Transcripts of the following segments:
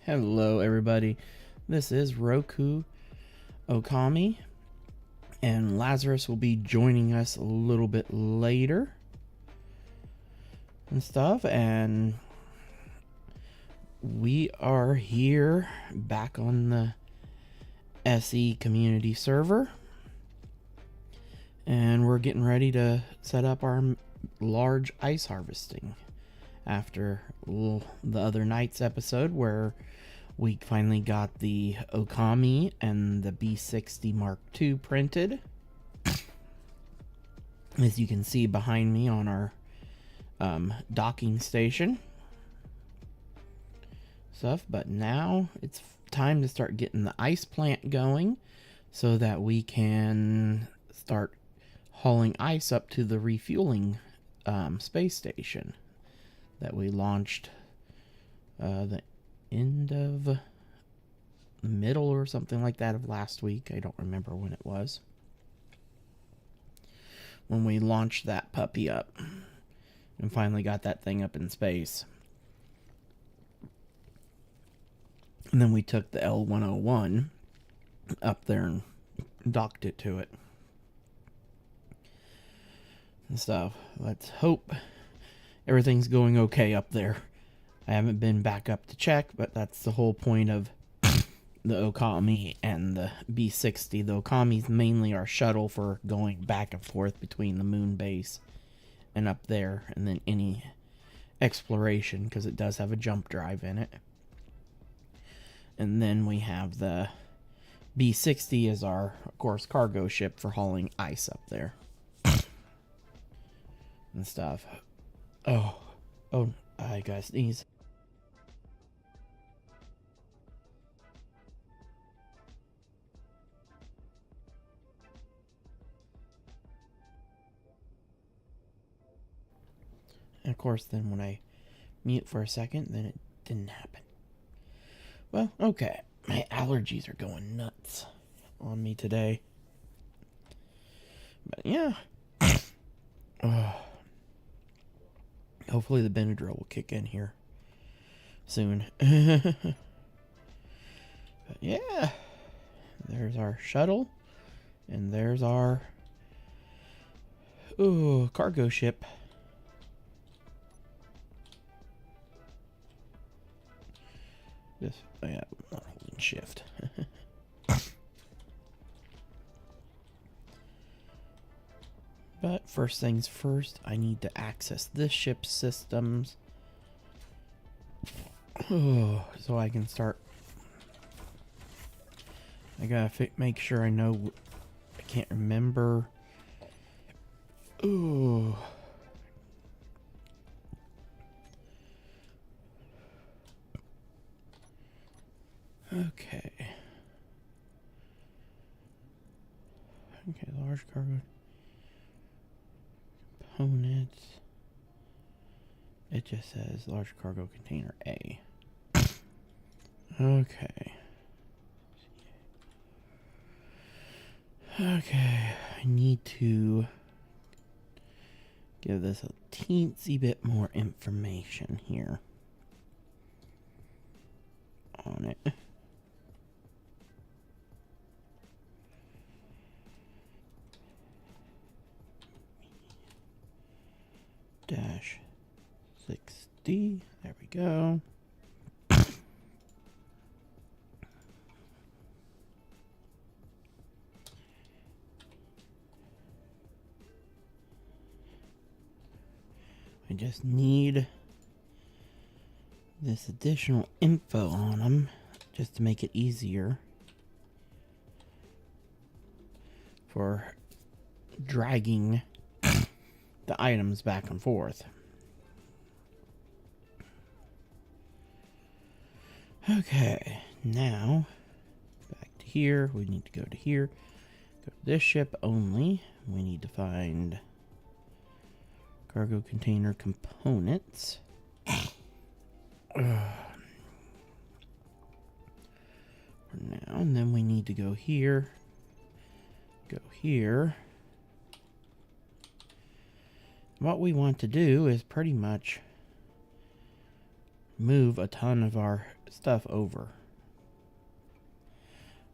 Hello everybody, this is Roku Okami, and Lazarus will be joining us a little bit later and stuff, and we are here back on the SE community server, and we're getting ready to set up our large ice harvesting after the other night's episode where we finally got the Okami and the B60 Mark II printed. As you can see behind me on our docking station stuff, but now it's time to start getting the ice plant going so that we can start hauling ice up to the refueling space station that we launched the end of the middle or something like that of last week. I don't remember when it was when we launched that puppy up and finally got that thing up in space. And then we took the L101 up there and docked it to it and stuff. Let's hope everything's going okay up there. I haven't been back up to check, but that's the whole point of the Okami and the B60. The Okami's mainly our shuttle for going back and forth between the moon base and up there, and then any exploration, because it does have a jump drive in it. And then we have the B60 as our, of course, cargo ship for hauling ice up there and stuff. Oh, I gotta sneeze. And of course, then when I mute for a second, then it didn't happen. Well, okay. My allergies are going nuts on me today. But yeah. Hopefully the Benadryl will kick in here soon. But yeah. There's our shuttle. And there's our cargo ship. I'm not holding shift. But first things first, I need to access this ship's systems. So I can start. I gotta make sure I know. I can't remember. Okay. Okay, large cargo components. It just says large cargo container A. Okay. Okay, I need to give this a teensy bit more information here on it. Dash 60. There we go. I just need this additional info on them just to make it easier for dragging the items back and forth. Okay, now back to here. We need to go to here. Go to this ship only. We need to find cargo container components. For now, and then we need to go here. Go here. What we want to do is pretty much move a ton of our stuff over.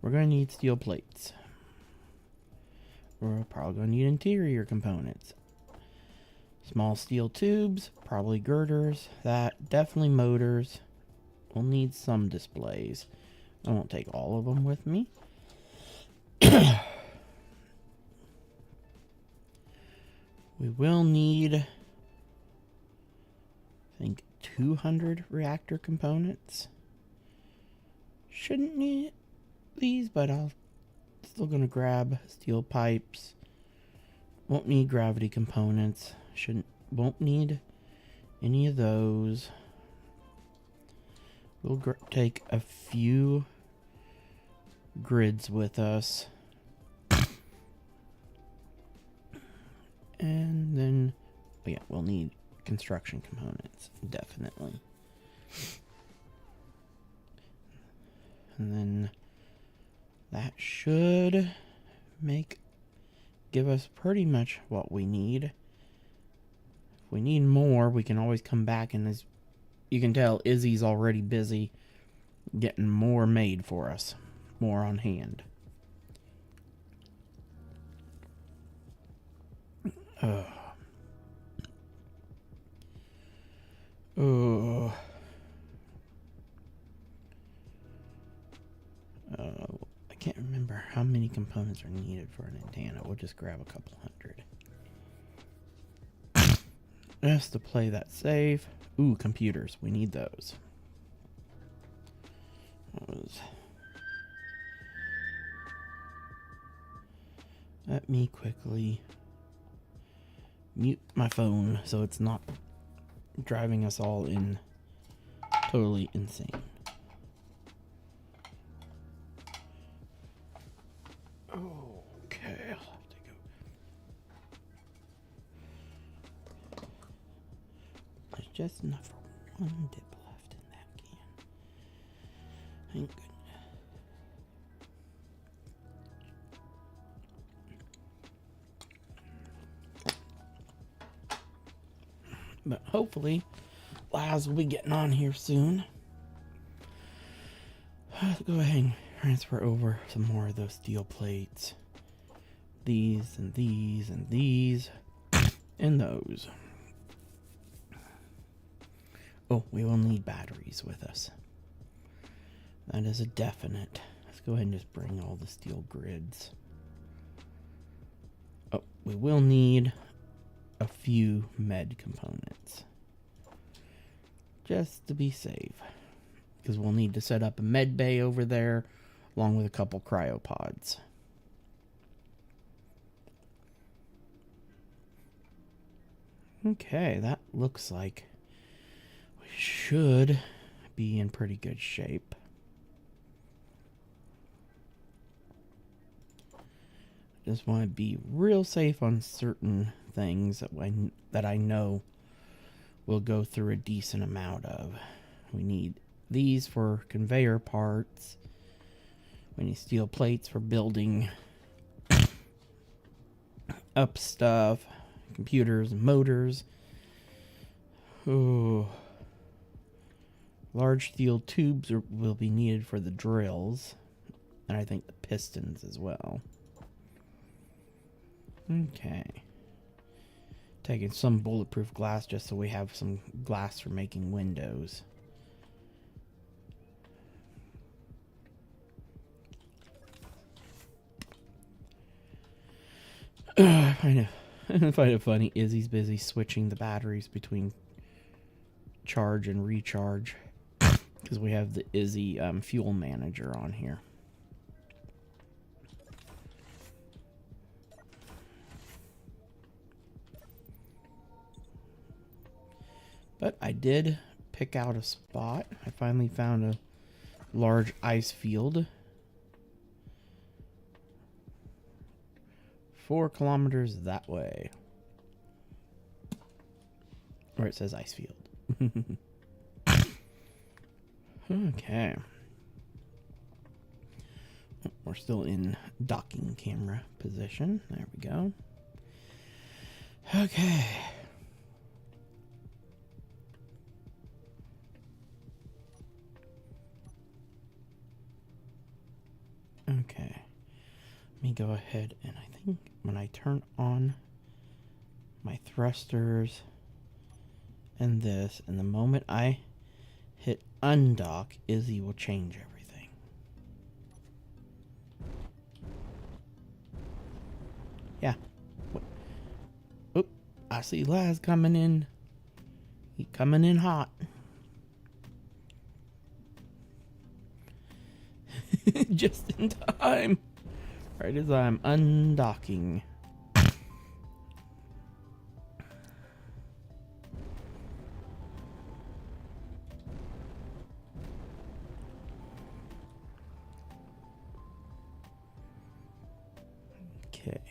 We're going to need steel plates. We're probably going to need interior components. Small steel tubes, probably girders, that, definitely motors. We'll need some displays. I won't take all of them with me. We will need, I think, 200 reactor components. Shouldn't need these, but I'll still gonna grab steel pipes. Won't need gravity components. Won't need any of those. We'll take a few grids with us. And then, oh yeah, we'll need construction components, definitely. And then that should give us pretty much what we need. If we need more, we can always come back, and as you can tell, Izzy's already busy getting more made for us. More on hand. I can't remember how many components are needed for an antenna. We'll just grab a couple hundred. Just to play that safe. Ooh, computers. We need those. Let me quickly mute my phone so it's not driving us all in totally insane. Okay, I'll have to go. There's just enough for one dip left in that can. Thank goodness. But hopefully, Laz will be getting on here soon. Let's go ahead and transfer over some more of those steel plates. These and these and these. And those. Oh, we will need batteries with us. That is a definite. Let's go ahead and just bring all the steel grids. Oh, we will need a few med components. Just to be safe. Because we'll need to set up a med bay over there, along with a couple cryopods. Okay, that looks like we should be in pretty good shape. Just want to be real safe on certain things that I know we'll go through a decent amount of. We need these for conveyor parts. We need steel plates for building up stuff, computers and motors. Oh, large steel tubes will be needed for the drills, and I think the pistons as well. Okay. Taking some bulletproof glass just so we have some glass for making windows. I find it funny. Izzy's busy switching the batteries between charge and recharge because we have the Izzy fuel manager on here. But I did pick out a spot. I finally found a large ice field. 4 kilometers that way. Or it says ice field. Okay. We're still in docking camera position. There we go. Okay. me go ahead and I think when I turn on my thrusters and this, and the moment I hit undock, Izzy will change everything. Yeah. Oop, I see Laz coming in. He coming in hot. Just in time. Right as I'm undocking. Okay.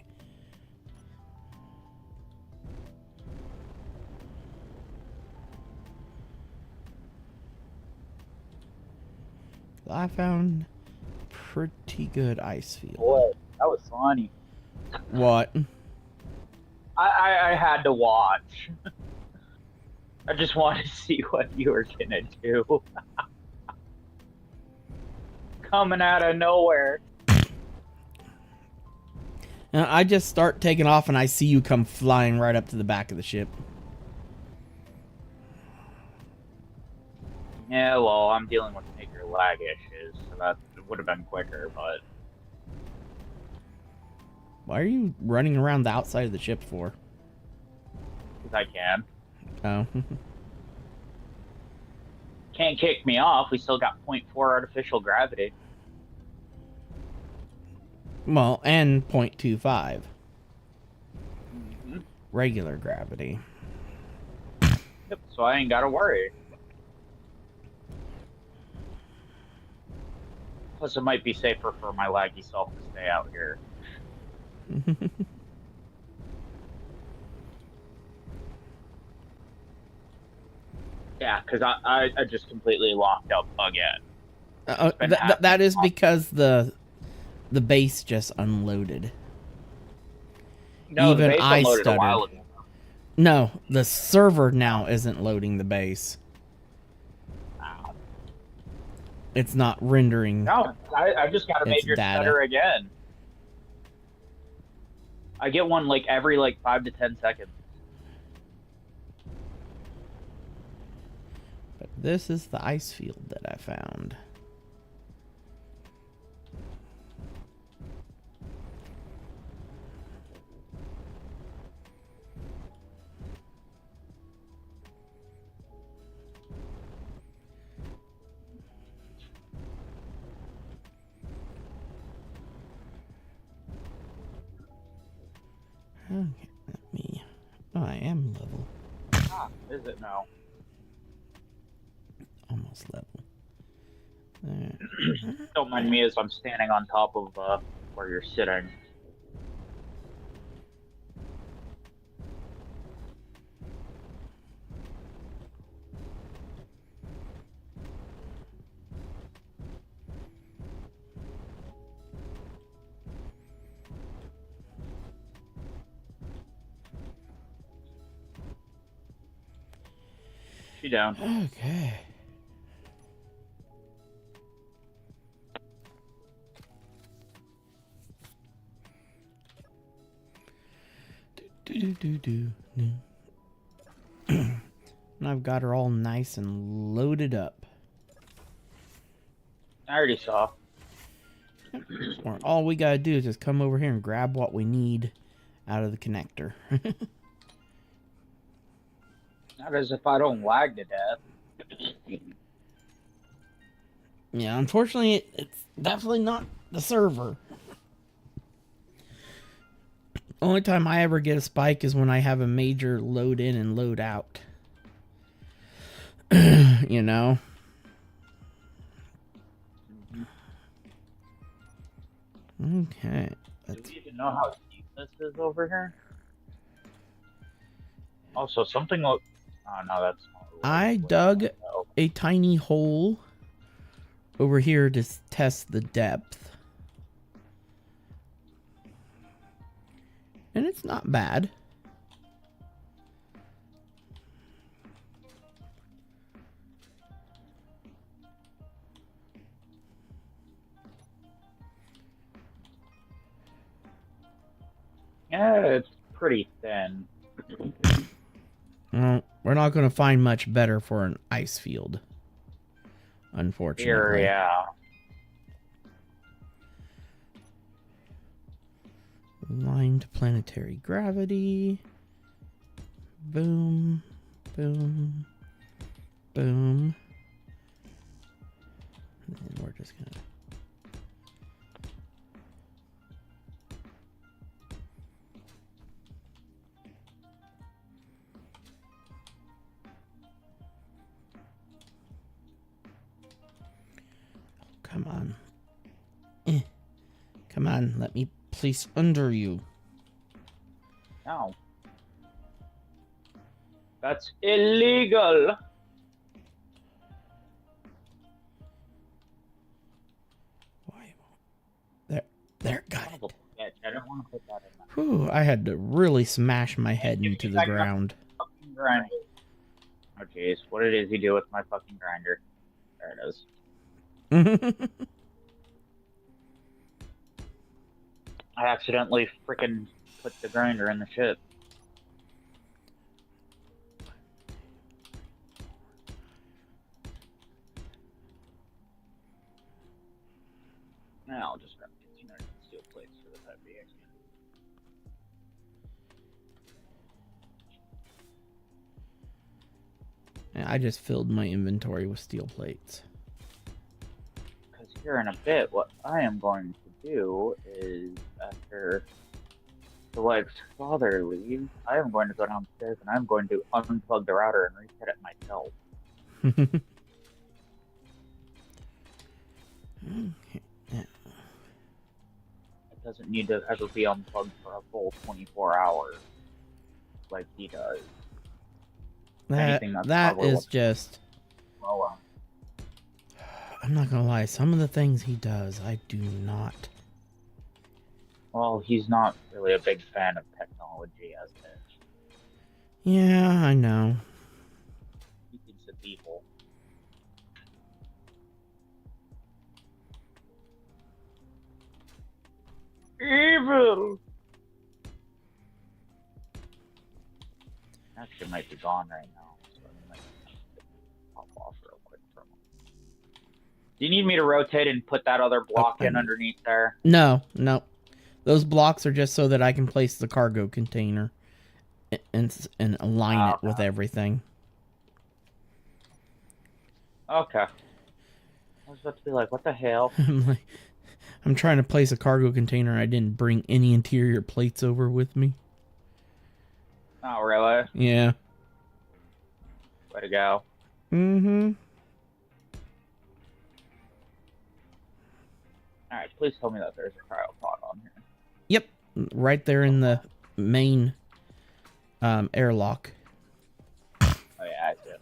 I found pretty good ice field. Boy, that was funny. What? I had to watch. I just wanted to see what you were gonna do. Coming out of nowhere. And I just start taking off and I see you come flying right up to the back of the ship. Yeah, well, I'm dealing with major lag issues, so that would have been quicker, but... Why are you running around the outside of the ship for? Because I can. Oh. Can't kick me off, we still got 0.4 artificial gravity. Well, and 0.25. Mm-hmm. Regular gravity. Yep, so I ain't gotta worry. Plus, it might be safer for my laggy self to stay out here. Yeah, because I just completely locked up again. That is because the base just unloaded. No, Even the base I unloaded stuttered. a while ago. No, the server now isn't loading the base. Wow. It's not rendering. No, I just got a major data. stutter again. I get one like every 5 to 10 seconds. But this is the ice field that I found. Okay, let me... Oh, I am level. Ah, is it now? Almost level. There. Don't mind me as I'm standing on top of where you're sitting. She down. Okay. And I've got her all nice and loaded up. I already saw. Or all we gotta do is just come over here and grab what we need out of the connector. Not as if I don't lag to death. Yeah, unfortunately, it's definitely not the server. Only time I ever get a spike is when I have a major load in and load out. You know? Okay. Do we even know how deep this is over here? Also, something look. Oh no, that's not. I dug a tiny hole over here to test the depth. And it's not bad. Yeah, it's pretty thin. Well, we're not going to find much better for an ice field, Here, unfortunately. yeah. Aligned planetary gravity. Boom, boom, boom. And we're just gonna... Come on. Come on, let me place under you. No. That's illegal. Why? There, got it. I don't want to put that in there. Whew, I had to really smash my head into the ground. Fucking grinder. Oh jeez, what did he do with my fucking grinder? There it is. I accidentally freaking put the grinder in the ship. Now I'll just grab 1,500 steel plates for the time being. I just filled my inventory with steel plates. Because here in a bit, what I am going to do is, after the wife's father leaves, I am going to go downstairs and I'm going to unplug the router and reset it myself. Yeah. It doesn't need to ever be unplugged for a full 24 hours like he does. That is just... Lower. I'm not gonna lie, some of the things he does, I do not. Well, he's not really a big fan of technology as it is. Yeah, I know. He thinks it's evil. Evil! Actually, might be gone right now, so I might pop off real quick for a moment. Do you need me to rotate and put that other block in underneath there? No. Those blocks are just so that I can place the cargo container and align it with everything. Okay. I was about to be like, what the hell? I'm trying to place a cargo container. I didn't bring any interior plates over with me. Oh, really? Yeah. Way to go. Mm-hmm. Alright, please tell me that there's a cryopod on here. Yep. Right there in the main airlock. Oh, yeah, I see it.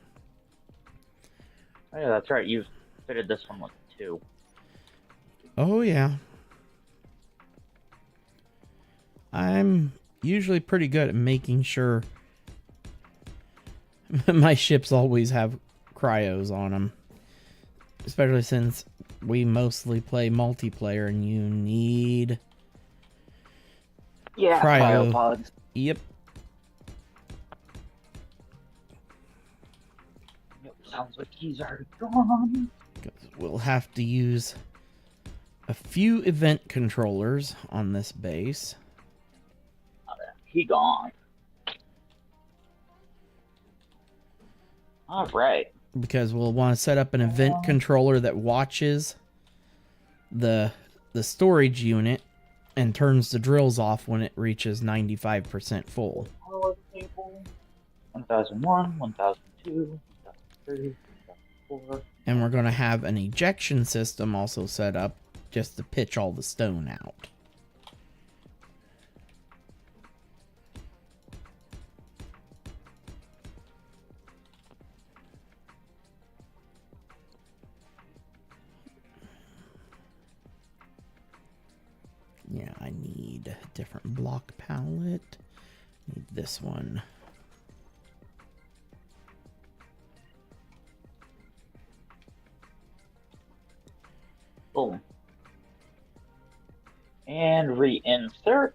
Oh, yeah, that's right. You've fitted this one with 2. Oh, yeah. I'm usually pretty good at making sure my ships always have cryos on them. Especially since we mostly play multiplayer and you need cryopods. Yep. Sounds like he's already gone. We'll have to use a few event controllers on this base. Oh, yeah. He gone. All right. Because we'll want to set up an event controller that watches the storage unit and turns the drills off when it reaches 95% full. 1001, 1002, 1003, 1004. And we're going to have an ejection system also set up just to pitch all the stone out. Yeah, I need a different block palette. Need this one. Boom. And reinsert.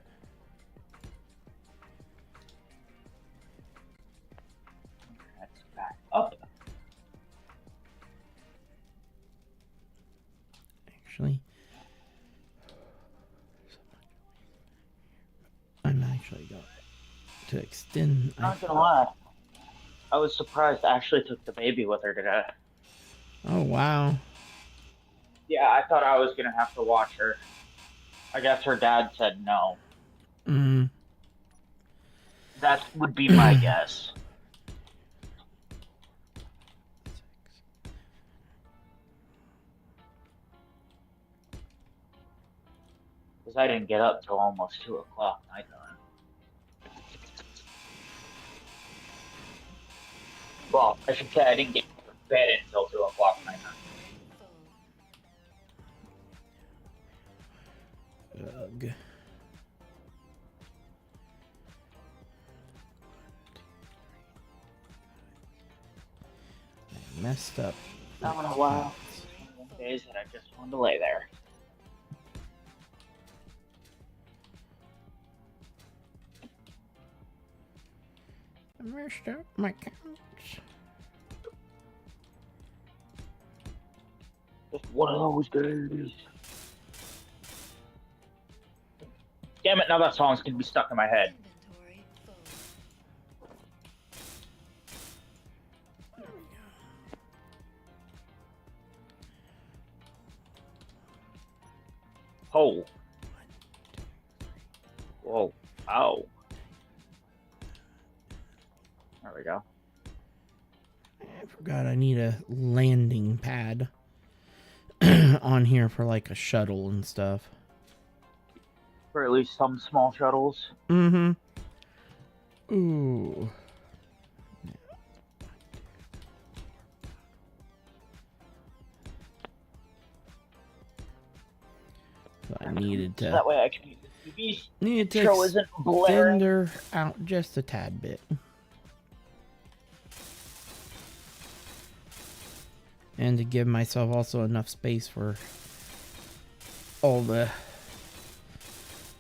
actually. I'm actually going to extend. Not gonna lie. I was surprised Ashley took the baby with her today. Oh, wow. Yeah, I thought I was gonna have to watch her. I guess her dad said no. Mm. That would be my guess. Because I didn't get up till almost 2 o'clock nighttime. Well, I should say I didn't get to bed until 2 o'clock nighttime. Ugh. I messed up. Not in a while. One of the days that I just wanted to lay there. I messed up my counts. Just one of those days. Damn it, now that song's gonna be stuck in my head. Oh. Whoa. Ow. There we go. I forgot I need a landing pad on here for like a shuttle and stuff. For at least some small shuttles. Mm-hmm. Ooh. So I needed to. So that way I can use the TV Needed to show isn't blaring. extend her out just a tad bit. And to give myself also enough space for all the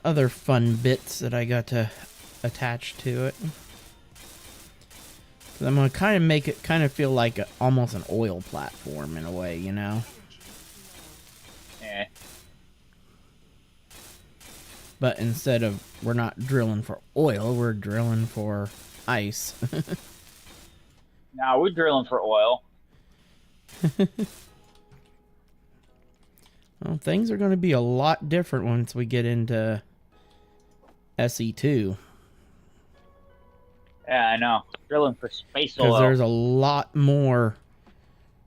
other fun bits that I got to attach to it. So I'm going to kind of make it kind of feel like almost an oil platform in a way, you know? Eh. But instead of, we're not drilling for oil, we're drilling for ice. Now we're drilling for oil. Well, things are going to be a lot different once we get into SE2. Yeah, I know. Drilling for space oil. Because there's a lot more.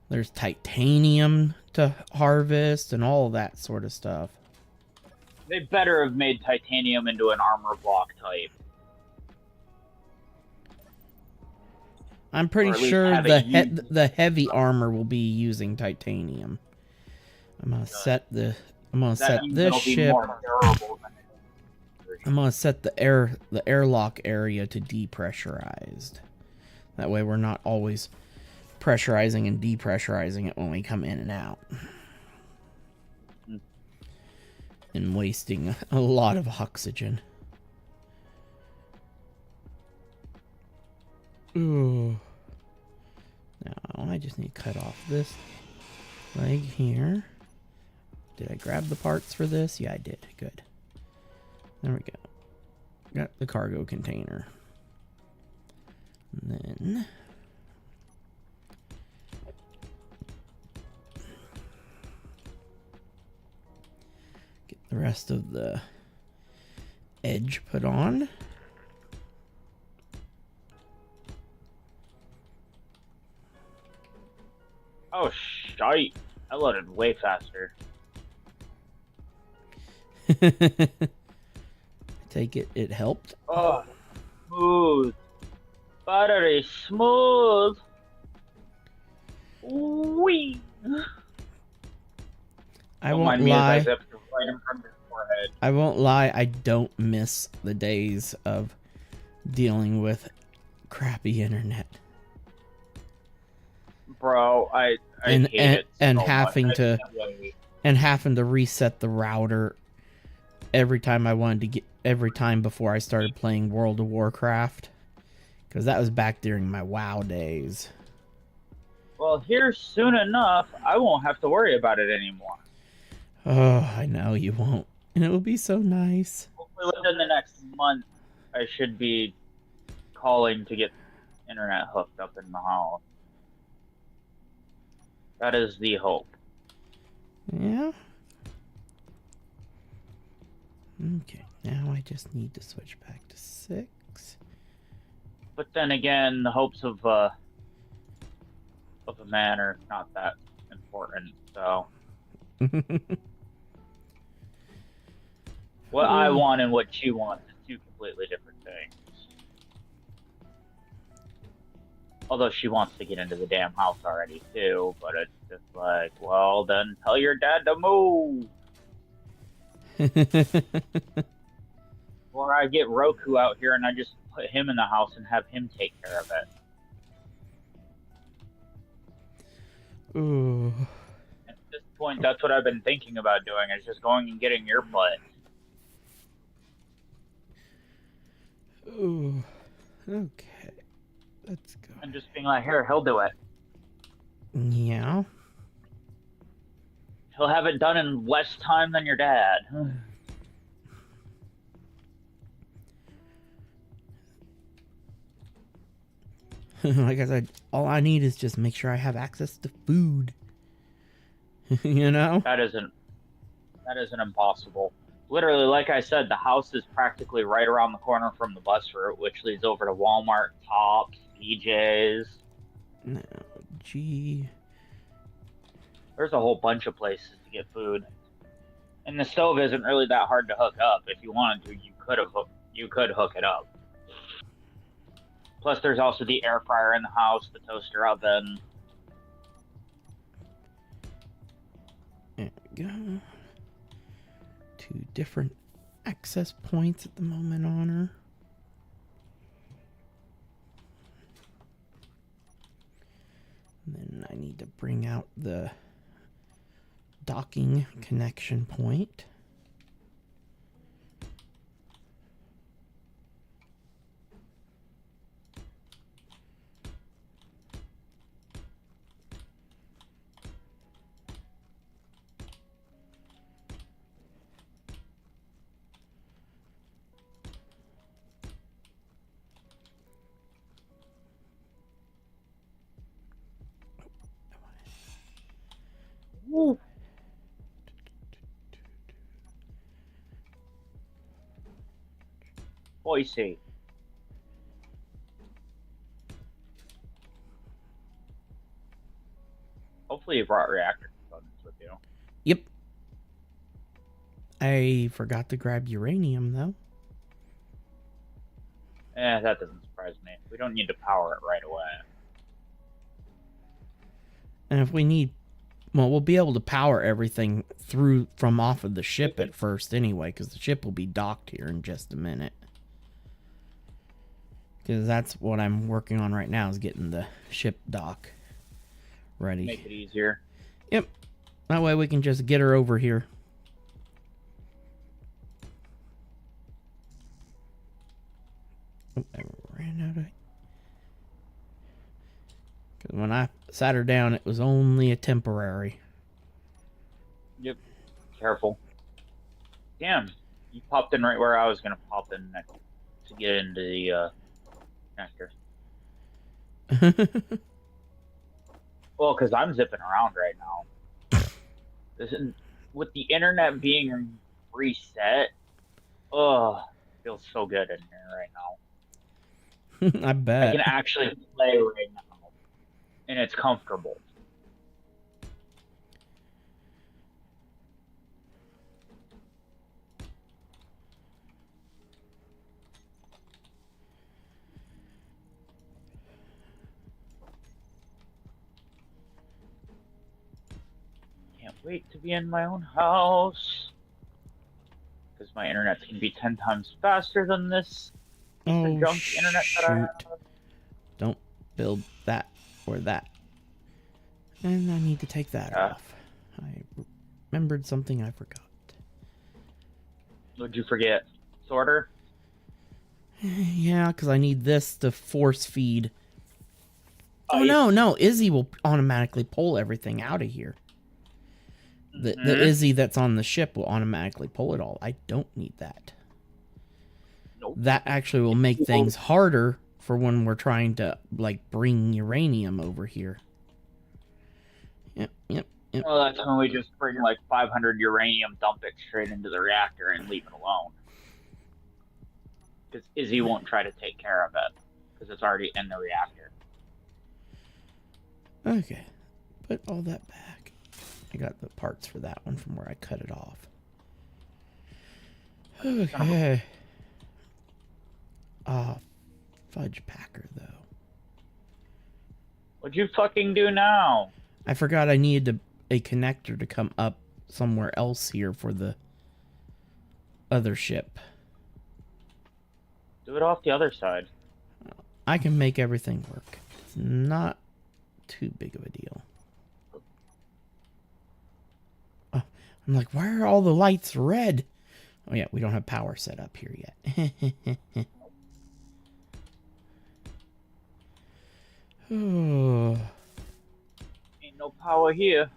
There's titanium to harvest and all that sort of stuff. They better have made titanium into an armor block type. I'm pretty sure the heavy armor will be using titanium. I'm gonna set this ship. I'm gonna set the airlock area to depressurized. That way we're not always pressurizing and depressurizing it when we come in and out. And wasting a lot of oxygen. Ooh. Now I just need to cut off this leg here. Did I grab the parts for this? Yeah, I did. Good. There we go. Got the cargo container. And then get the rest of the edge put on. Oh, shite. I loaded way faster. Take it. It helped. Oh, smooth. Buttery smooth. Wee. I won't lie. Forehead. I won't lie. I don't miss the days of dealing with crappy internet. Bro, I hate it and so having much. to and having to reset the router every time I wanted to get every time before I started playing World of Warcraft, because that was back during my WoW days. Well, here soon enough, I won't have to worry about it anymore. Oh, I know you won't. And it will be so nice. Hopefully within the next month, I should be calling to get internet hooked up in the house. That is the hope. Yeah? Okay, now I just need to switch back to 6. But then again, the hopes of a man are not that important. So what I want and what she wants is two completely different things. Although she wants to get into the damn house already too, but it's just like, well, then tell your dad to move. Or I get Roku out here and I just put him in the house and have him take care of it. Ooh. At this point, that's what I've been thinking about doing, is just going and getting your butt. Ooh. Okay. Let's go. And just being like, here, he'll do it. Yeah. He'll have it done in less time than your dad. Like I said, all I need is just make sure I have access to food. You know? That isn't impossible. Literally, like I said, the house is practically right around the corner from the bus route, which leads over to Walmart, Tops, BJ's. No, gee. There's a whole bunch of places to get food. And the stove isn't really that hard to hook up. If you wanted to, you could hook it up. Plus, there's also the air fryer in the house, the toaster oven. There we go. 2 different access points at the moment on her. And then I need to bring out the docking connection point. Woo. Boise. Hopefully you brought reactor components with you. Yep. I forgot to grab uranium, though. That doesn't surprise me. We don't need to power it right away. And if we need... Well, we'll be able to power everything through from off of the ship at first anyway, because the ship will be docked here in just a minute. Because that's what I'm working on right now, is getting the ship dock ready. Make it easier. Yep. That way we can just get her over here. Oh, I ran out of... Because when I sat her down, it was only a temporary. Yep. Careful. Damn. You popped in right where I was going to pop in next to get into the connector. Well, because I'm zipping around right now. With the internet being reset, feels so good in here right now. I bet. I can actually play right now. And it's comfortable. Can't wait to be in my own house. Because my internet's going to be 10 times faster than this. Oh, junk internet that I have. Don't build that or that. And I need to take that off. I remembered something I forgot. What'd you forget? Sorter? Yeah, because I need this to force feed. Oh, no, Izzy will automatically pull everything out of here. The Izzy that's on the ship will automatically pull it all. I don't need that. Nope. That actually will make things harder for when we're trying to, like, bring uranium over here. Yep. Well, that's when we just bring, like, 500 uranium, dump it straight into the reactor, and leave it alone. Because Izzy won't try to take care of it, because it's already in the reactor. Okay. Put all that back. I got the parts for that one from where I cut it off. Okay. Fudge packer, though. What'd you fucking do now? I forgot I needed a connector to come up somewhere else here for the other ship. Do it off the other side. I can make everything work. It's not too big of a deal. Oh, I'm like, why are all the lights red? Oh yeah, we don't have power set up here yet. Oh. Ain't no power here.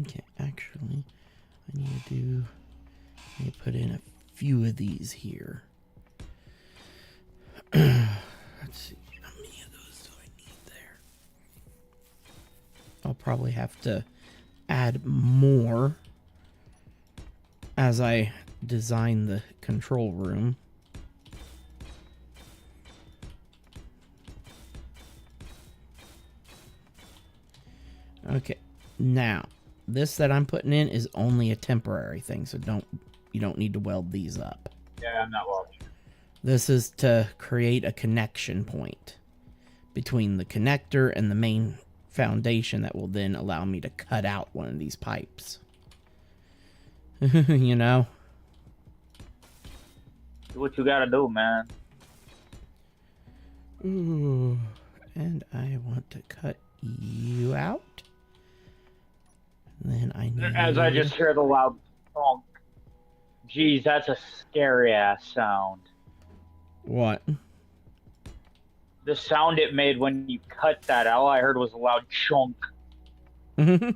Okay, actually, I need to put in a few of these here. Let's see, how many of those do I need there? I'll probably have to add more as I design the control room. Okay, now this that I'm putting in is only a temporary thing, so you don't need to weld these up. Yeah, I'm not welding. This is to create a connection point between the connector and the main foundation that will then allow me to cut out one of these pipes. You know? Do what you gotta do, man. Ooh, and I want to cut you out. Then I need... As I just hear the loud thunk. Jeez, that's a scary ass sound. What? The sound it made when you cut that, all I heard was a loud chunk. Now...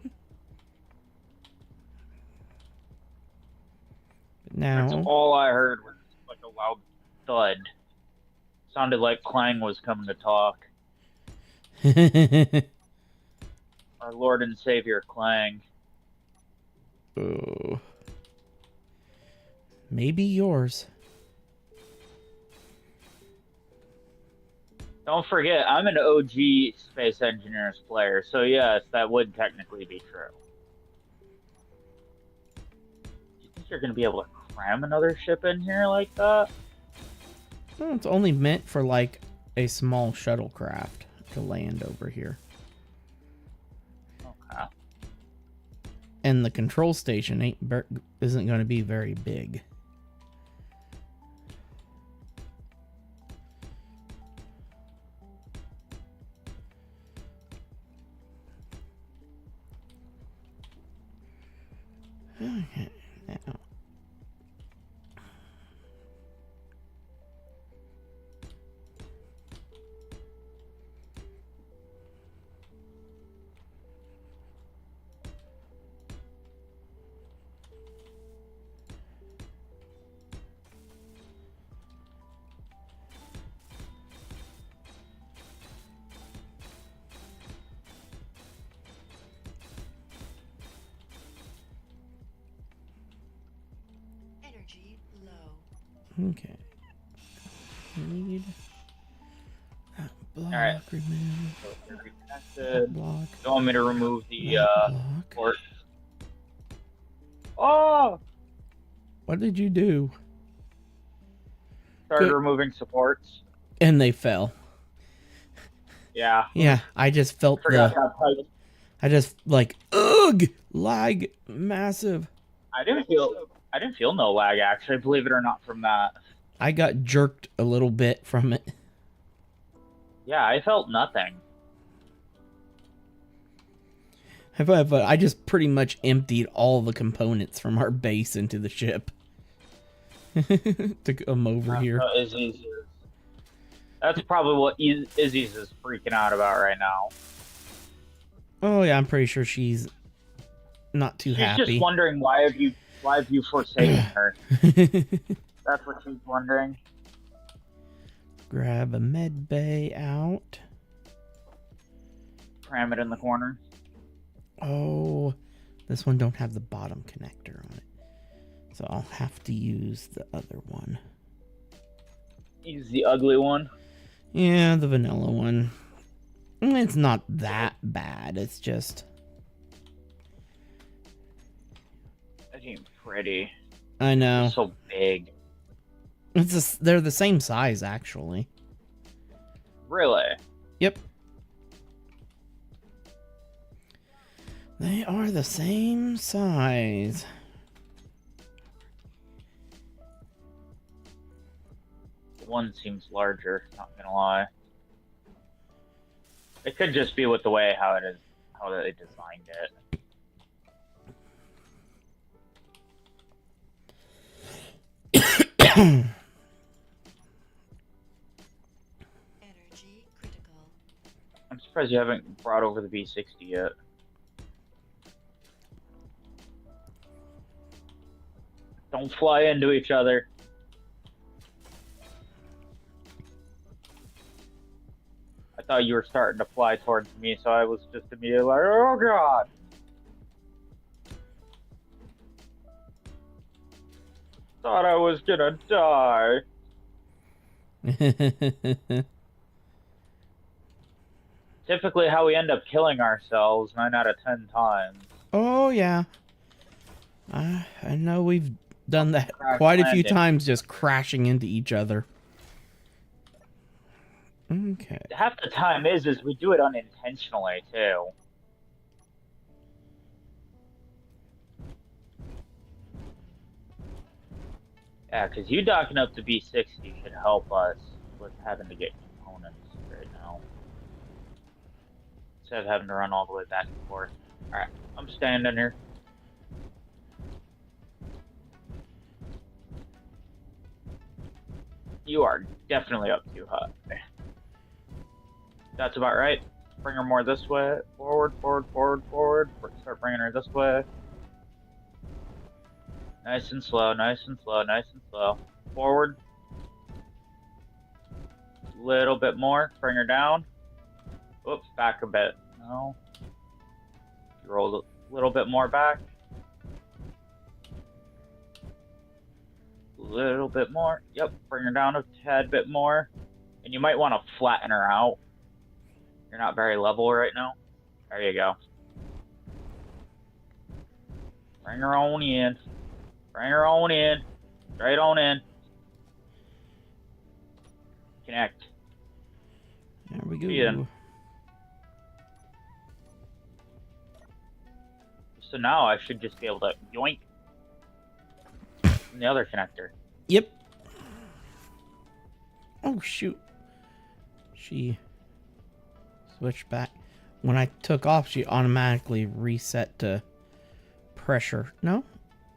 That's all I heard was like a loud thud. Sounded like Clang was coming to talk. Our Lord and Savior Clang. Oh. Maybe yours. Don't forget, I'm an OG Space Engineers player, so yes, that would technically be true. Do you think you're going to be able to cram another ship in here like that? Well, it's only meant for, like, a small shuttlecraft to land over here. Okay. And the control station isn't going to be very big. Okay, now. Okay. Need that block. All right. Remove So if you're that reconnected, block. you want me to remove the That block. port? Oh! What did you do? Started Good. removing supports. And they fell. Yeah. Yeah, I just felt Forgot that pipe. I just like ugh lag massive. I didn't feel no lag actually, believe it or not, from that. I got jerked a little bit from it. Yeah, I felt nothing. But I just pretty much emptied all the components from our base into the ship. To come over here. That's probably what Izzy's is freaking out about right now. Oh yeah, I'm pretty sure she's not too happy. She's just wondering why have you forsaken her. That's what she's wondering. Grab a med bay out. Cram it in the corner. Oh, this one don't have the bottom connector on it. So I'll have to use the other one. Use the ugly one? Yeah, the vanilla one. It's not that bad. It's just... That ain't pretty. I know. It's so big. They're the same size, actually. Really? Yep. They are the same size. One seems larger, not gonna lie. It could just be with the way how they designed it. Energy critical. I'm surprised you haven't brought over the B60 yet. Don't fly into each other. I thought you were starting to fly towards me, so I was just immediately like, oh god! Thought I was gonna die. Typically how we end up killing ourselves 9 out of 10 times. Oh, yeah. I know we've done that Crash quite a few landing. times, just crashing into each other. Okay. Half the time is we do it unintentionally, too. Yeah, because you docking up the B60 should help us with having to get components right now. Instead of having to run all the way back and forth. Alright, I'm standing here. You are definitely up too high. That's about right. Bring her more this way. Forward, forward, forward, forward. Start bringing her this way. Nice and slow, nice and slow, nice and slow. Forward. Little bit more. Bring her down. Oops, back a bit. No. Roll a little bit more back. Little bit more. Yep, bring her down a tad bit more. And you might want to flatten her out. You're not very level right now. There you go. Bring her on in. Bring her on in. Straight on in. Connect. There we go. Yeah. So now I should just be able to yoink from the other connector. Yep. Oh, shoot. She switched back. When I took off, she automatically reset to pressure. No?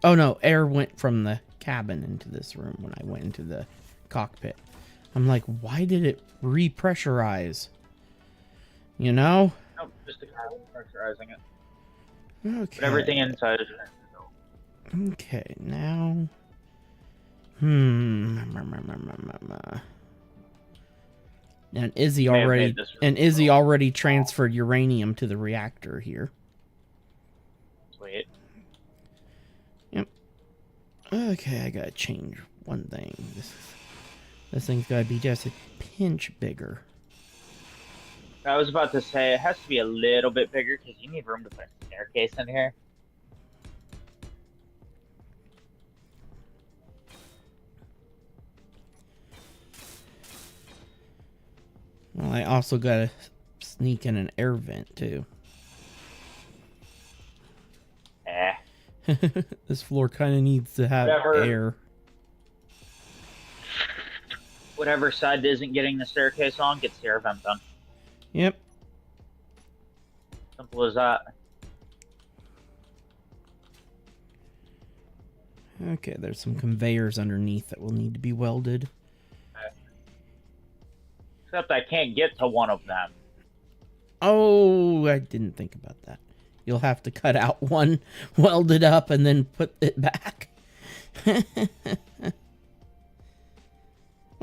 Oh, no. Air went from the cabin into this room when I went into the cockpit. I'm like, why did it repressurize? You know? Nope, just the cabin pressurizing it. Okay. But everything inside is... Okay, now... And Izzy May have already made this really Izzy already transferred uranium to the reactor here. Sweet. Yep. Okay, I gotta change one thing. This thing's gotta be just a pinch bigger. I was about to say, it has to be a little bit bigger because you need room to put a staircase in here. Well, I also gotta sneak in an air vent too. This floor kind of needs to have air. Whatever side isn't getting the staircase on, gets the air vent done. Yep. Simple as that. Okay, there's some conveyors underneath that will need to be welded. Except I can't get to one of them. Oh, I didn't think about that. You'll have to cut out one, weld it up, and then put it back. Well,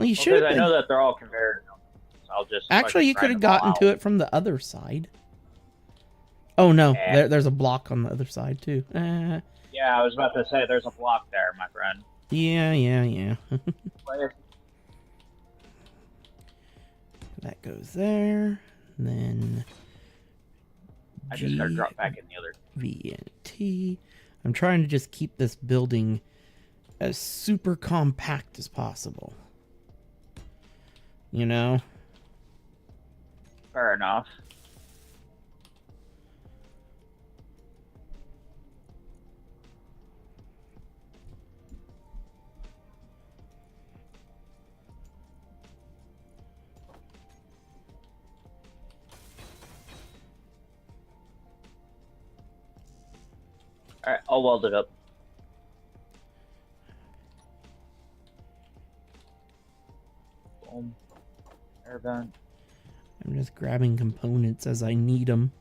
you should have Because I been. know that they're all conveyor belts. I'll just Actually, you could have gotten to it from the other side. Oh, no. There's a block on the other side, too. Yeah, I was about to say there's a block there, my friend. Yeah. That goes there. Then I just gotta drop back in the other. VNT. I'm trying to just keep this building as super compact as possible. You know? Fair enough. Alright, I'll weld it up. Boom. Air vent. I'm just grabbing components as I need them.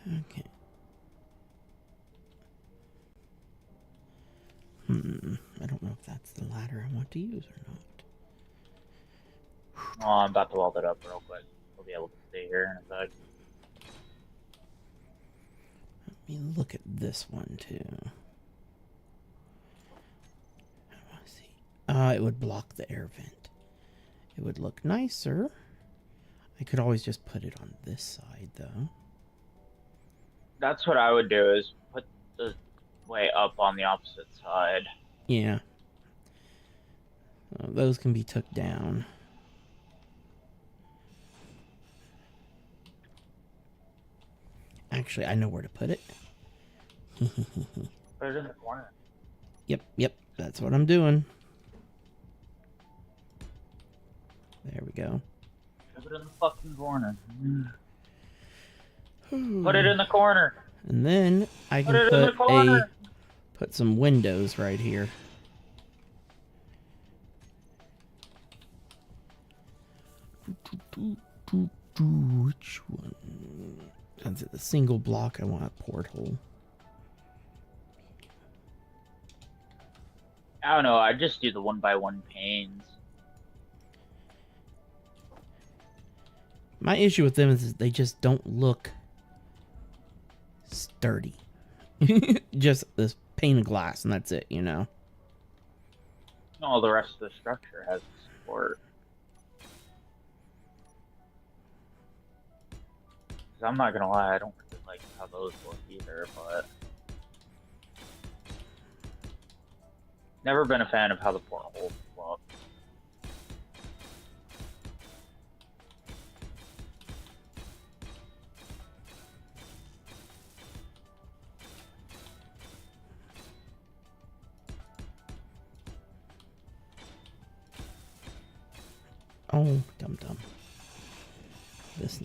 Okay. I don't know if that's the ladder I want to use or not. Oh, I'm about to weld it up real quick. We'll be able to stay here in a sec. Let me look at this one too. Let's see. It would block the air vent. It would look nicer. I could always just put it on this side though. That's what I would do, is put the way up on the opposite side. Yeah. Those can be took down. Actually, I know where to put it. Put it in the corner. Yep. That's what I'm doing. There we go. Put it in the fucking corner. Put it in the corner. And then I can put some windows right here. Which one? That's it. The single block. I want a porthole. I don't know. I just do the 1x1 panes. My issue with them is they just don't look sturdy. Just this pane of glass, and that's it, you know? No, the rest of the structure has support. I'm not gonna lie, I don't really like how those look either, but never been a fan of how the portholes look. Oh, dum. This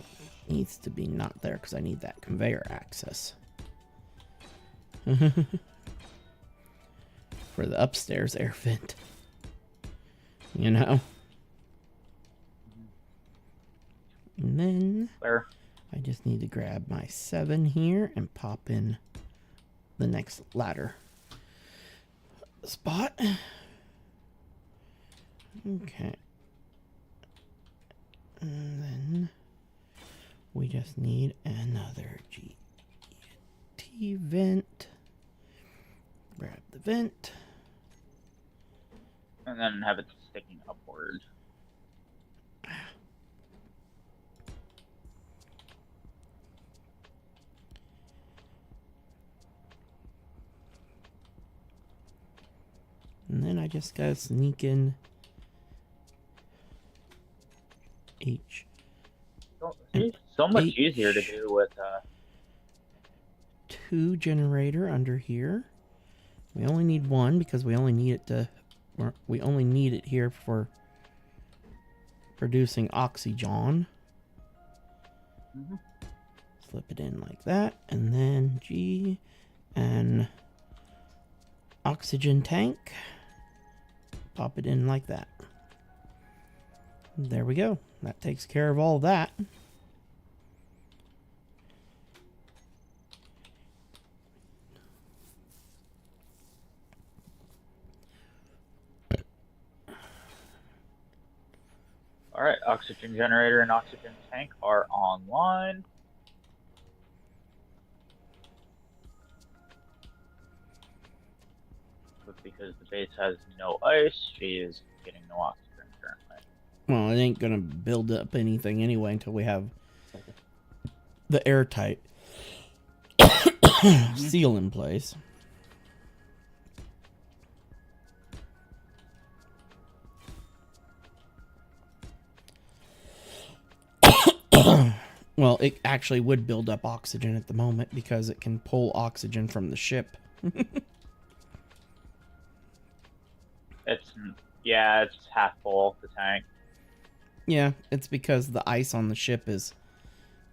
needs to be not there because I need that conveyor access. For the upstairs air vent. You know? And then Where? I just need to grab my 7 here and pop in the next ladder spot. Okay. And then we just need another GT vent. Grab the vent. And then have it sticking upward. And then I just gotta sneak in H. So much easier to do with 2 generator under here. We only need 1 because we only need it to. We only need it here for producing oxygen. Mhm. Slip it in like that, and then G and oxygen tank. Pop it in like that. There we go. That takes care of all that. All right, oxygen generator and oxygen tank are online. But because the base has no ice, she is getting no oxygen currently. Well, it ain't gonna build up anything anyway until we have the airtight seal in place. Well, it actually would build up oxygen at the moment because it can pull oxygen from the ship. It's half full, the tank. Yeah, it's because the ice on the ship is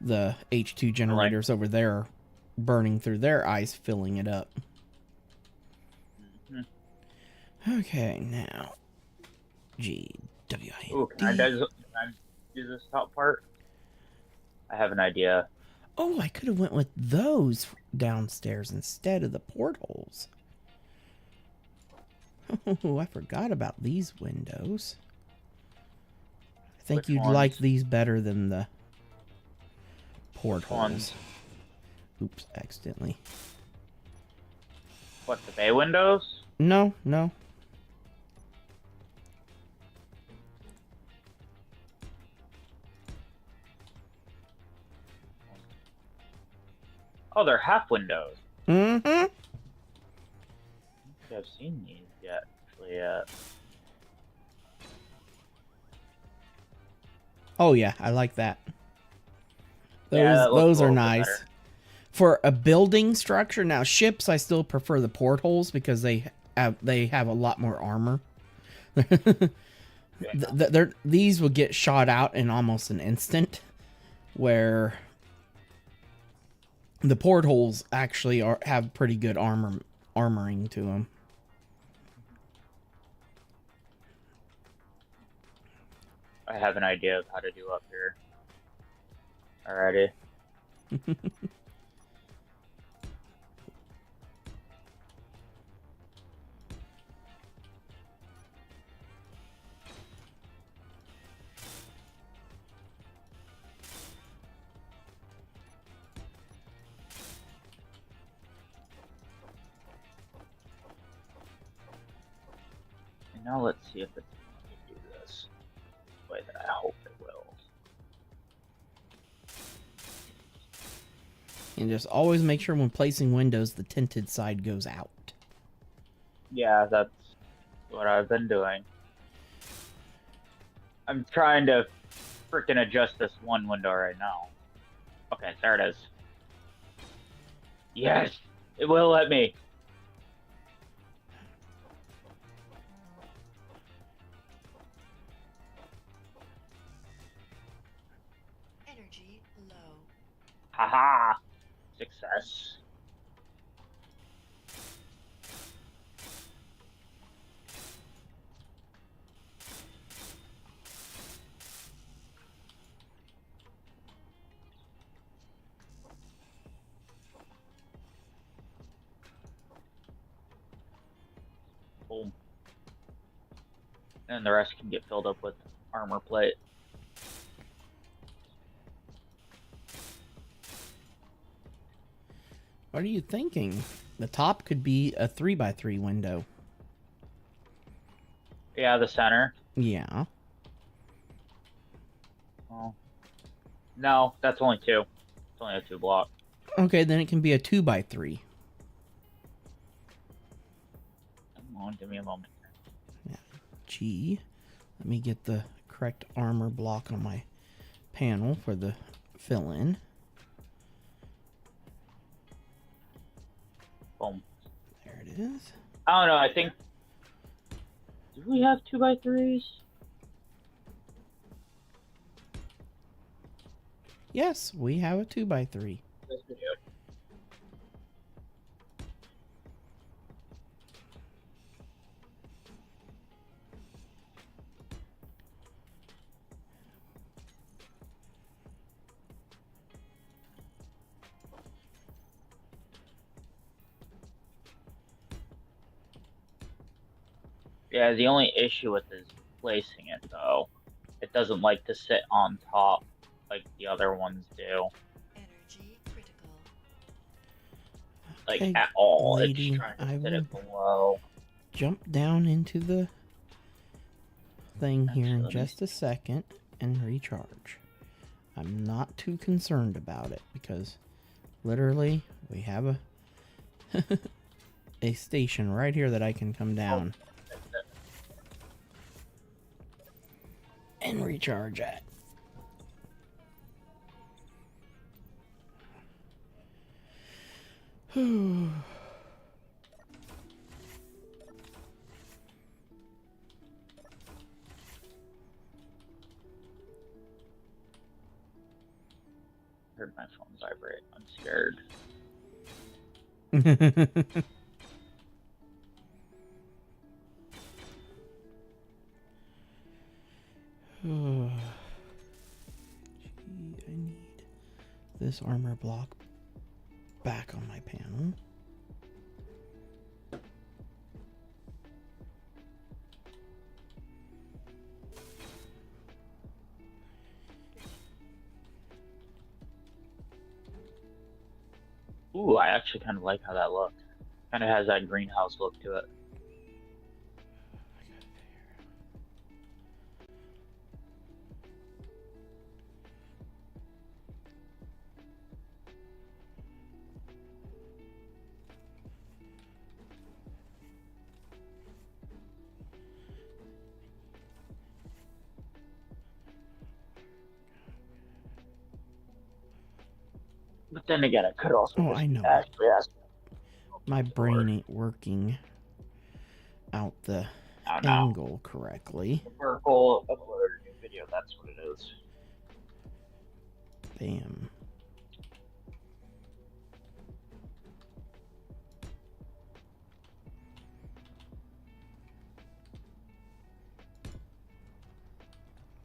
the H2 generators over there burning through their ice, filling it up. Mm-hmm. Okay, now GWIND. Ooh, can I do this top part? I have an idea. Oh, I could have went with those downstairs instead of the portholes. Oh, I forgot about these windows. I think Which you'd ones? like these better than the portholes. Ones? Oops, accidentally. What, the bay windows? No, no. Oh, they're half windows. Mm-hmm. I don't think I've seen these yet, actually. Oh yeah, I like that. That looks Those a are little bit nice. better. For a building structure, now ships I still prefer the portholes because they have a lot more armor. These will get shot out in almost an instant, where the portholes actually have pretty good armoring to them. I have an idea of how to do up here. Alrighty. And now let's see if it's going to do this the way that I hope it will. And just always make sure when placing windows, the tinted side goes out. Yeah, that's what I've been doing. I'm trying to freaking adjust this one window right now. Okay, there it is. Yes! It will let me. Energy low. Haha! Success. Boom. And the rest can get filled up with armor plate. What are you thinking? The top could be a 3x3 window. Yeah, the center. Yeah. Oh. No, that's only two. It's only a 2 block. Okay, then it can be a 2x3. Come on, give me a moment. Yeah. G. Let me get the correct armor block on my panel for the fill-in. Boom. There it is. I don't know, I think... Do we have 2x3s? Yes, we have a 2x3. This video. Yeah, the only issue with is placing it, though. It doesn't like to sit on top like the other ones do. Energy critical. Like, Okay, at all. lady, It's trying to I sit will it below. jump down into the thing here in Actually, just a second and recharge. I'm not too concerned about it because literally we have a a station right here that I can come down and recharge at. heard my phone vibrate. I'm scared. Gee, I need this armor block back on my panel. Ooh, I actually kind of like how that looks. Kind of has that greenhouse look to it. But then again, it could also Oh, just I know. actually ask. My brain ain't working out the Oh, no. angle correctly. Vertical upload a new video, that's what it is. Bam.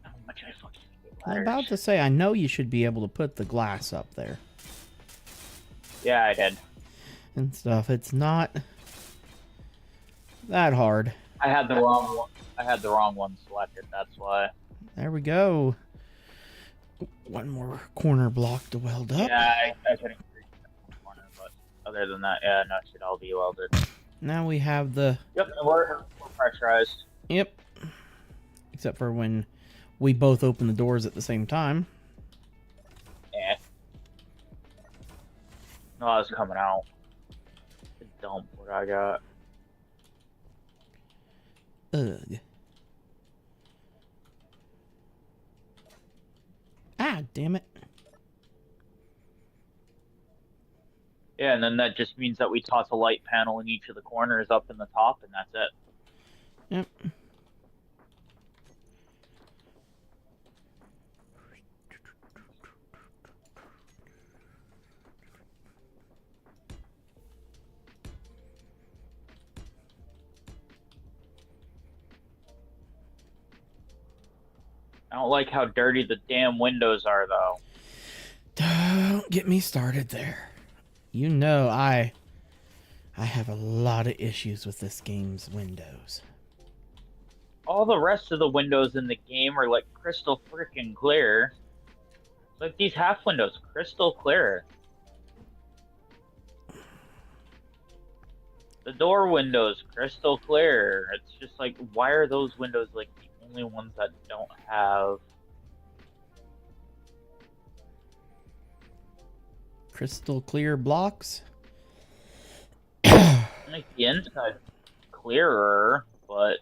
How much I fucking hate I'm ladders. about to say, I know you should be able to put the glass up there Yeah, I did. and stuff. It's not that hard. I had the wrong one. I had the wrong one selected, that's why. There we go. One more corner block to weld up. Yeah, I couldn't reach that corner, but other than that, yeah, no, it should all be welded. Now we have the... Yep, and we're pressurized. Yep. Except for when we both open the doors at the same time. Yeah. No, I was coming out. Dump what I got. Ugh. Ah, damn it. Yeah, and then that just means that we toss a light panel in each of the corners up in the top, and that's it. Yep. I don't like how dirty the damn windows are, though. Don't get me started there. You know I have a lot of issues with this game's windows. All the rest of the windows in the game are like crystal freaking clear. Like these half windows, crystal clear. The door windows, crystal clear. It's just like, why are those windows like the only ones that don't have Crystal clear blocks? like the inside clearer, but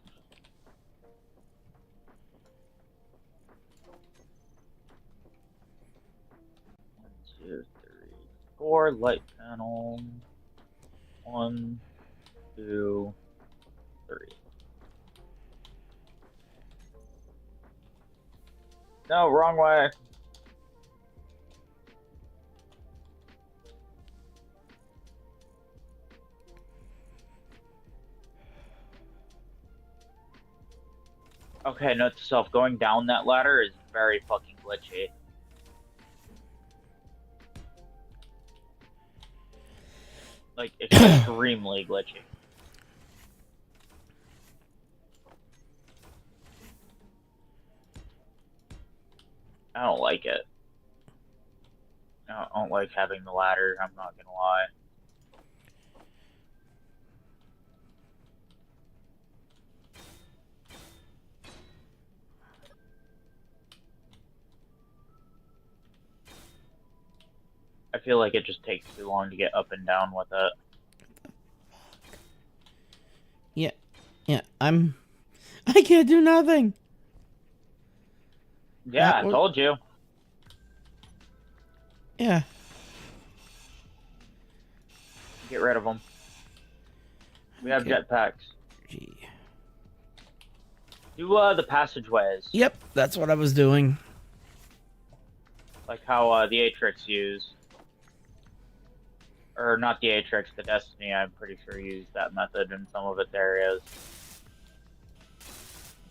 one, two, three, four light panel. 1, 2, 3. No, wrong way. Okay, note to self, going down that ladder is very fucking glitchy. Like, extremely glitchy. I don't like it. I don't like having the ladder, I'm not gonna lie. I feel like it just takes too long to get up and down with it. Yeah, I can't do nothing. Yeah, I told you. Yeah. Get rid of them. We have Okay. jetpacks. Gee. Do the passageways. Yep, that's what I was doing. Like how the Atrix use. Or not the Atrix, the Destiny, I'm pretty sure used that method in some of its areas.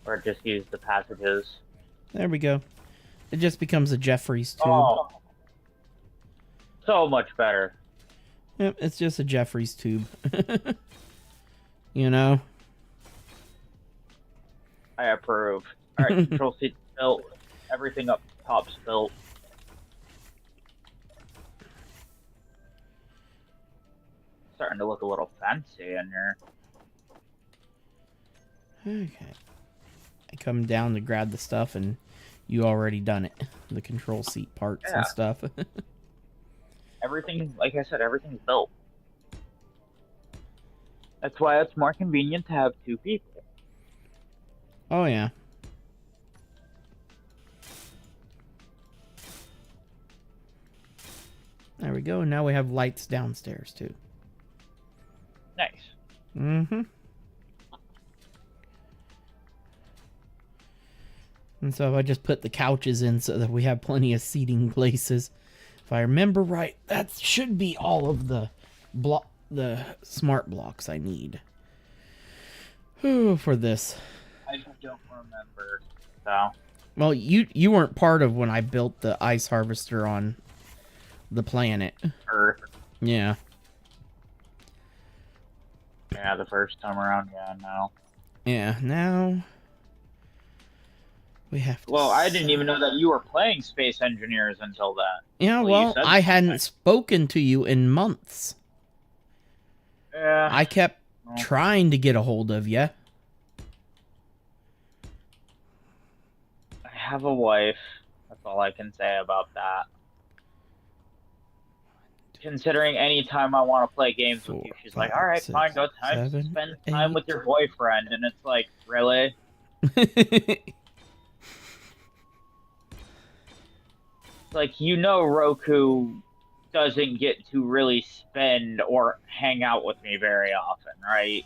Or just use the passages. There we go. It just becomes a Jeffries tube. Oh. So much better. Yep, it's just a Jeffries tube. You know? I approve. Alright, control seat built. Everything up top's built. Starting to look a little fancy in here. Okay. I come down to grab the stuff and you already done it. The control seat parts and stuff. Everything, like I said, everything's built. That's why it's more convenient to have two people. Oh, yeah. There we go. Now we have lights downstairs, too. Nice. Mm-hmm. And so I just put the couches in so that we have plenty of seating places. If I remember right, that should be all of the smart blocks I need. For this. I don't remember. So. Well, you weren't part of when I built the ice harvester on the planet. Earth. Yeah. Yeah, the first time around, yeah, no. Yeah, now we have to... Well, I didn't even know that you were playing Space Engineers until that. Yeah, well, I hadn't spoken to you in months. Yeah. I kept trying to get a hold of you. I have a wife. That's all I can say about that. Considering any time I want to play games with you, she's like, all right, fine, go spend time with your boyfriend. And it's like, really? Like, you know, Roku doesn't get to really spend or hang out with me very often, right?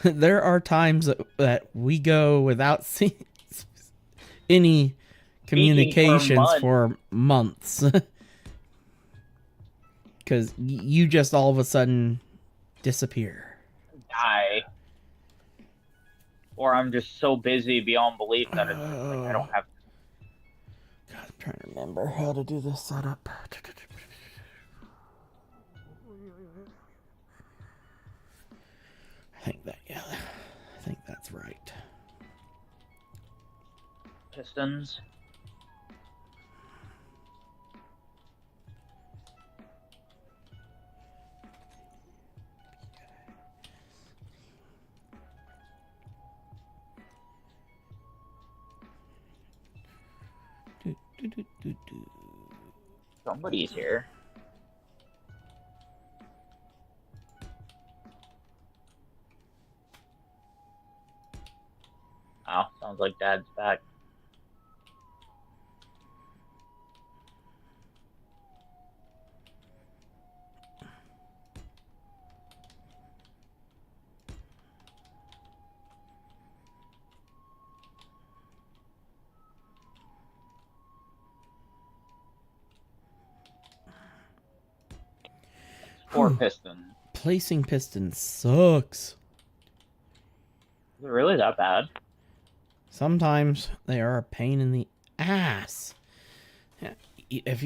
There are times that we go without seeing any communications for months. Because you just all of a sudden disappear. Die. Or I'm just so busy beyond belief that it's just like I don't have... God, I'm trying to remember how to do this setup. I think that's right. Pistons. Somebody's here. Oh, sounds like Dad's back. Four pistons. Placing pistons sucks. Is it really that bad? Sometimes they are a pain in the ass. If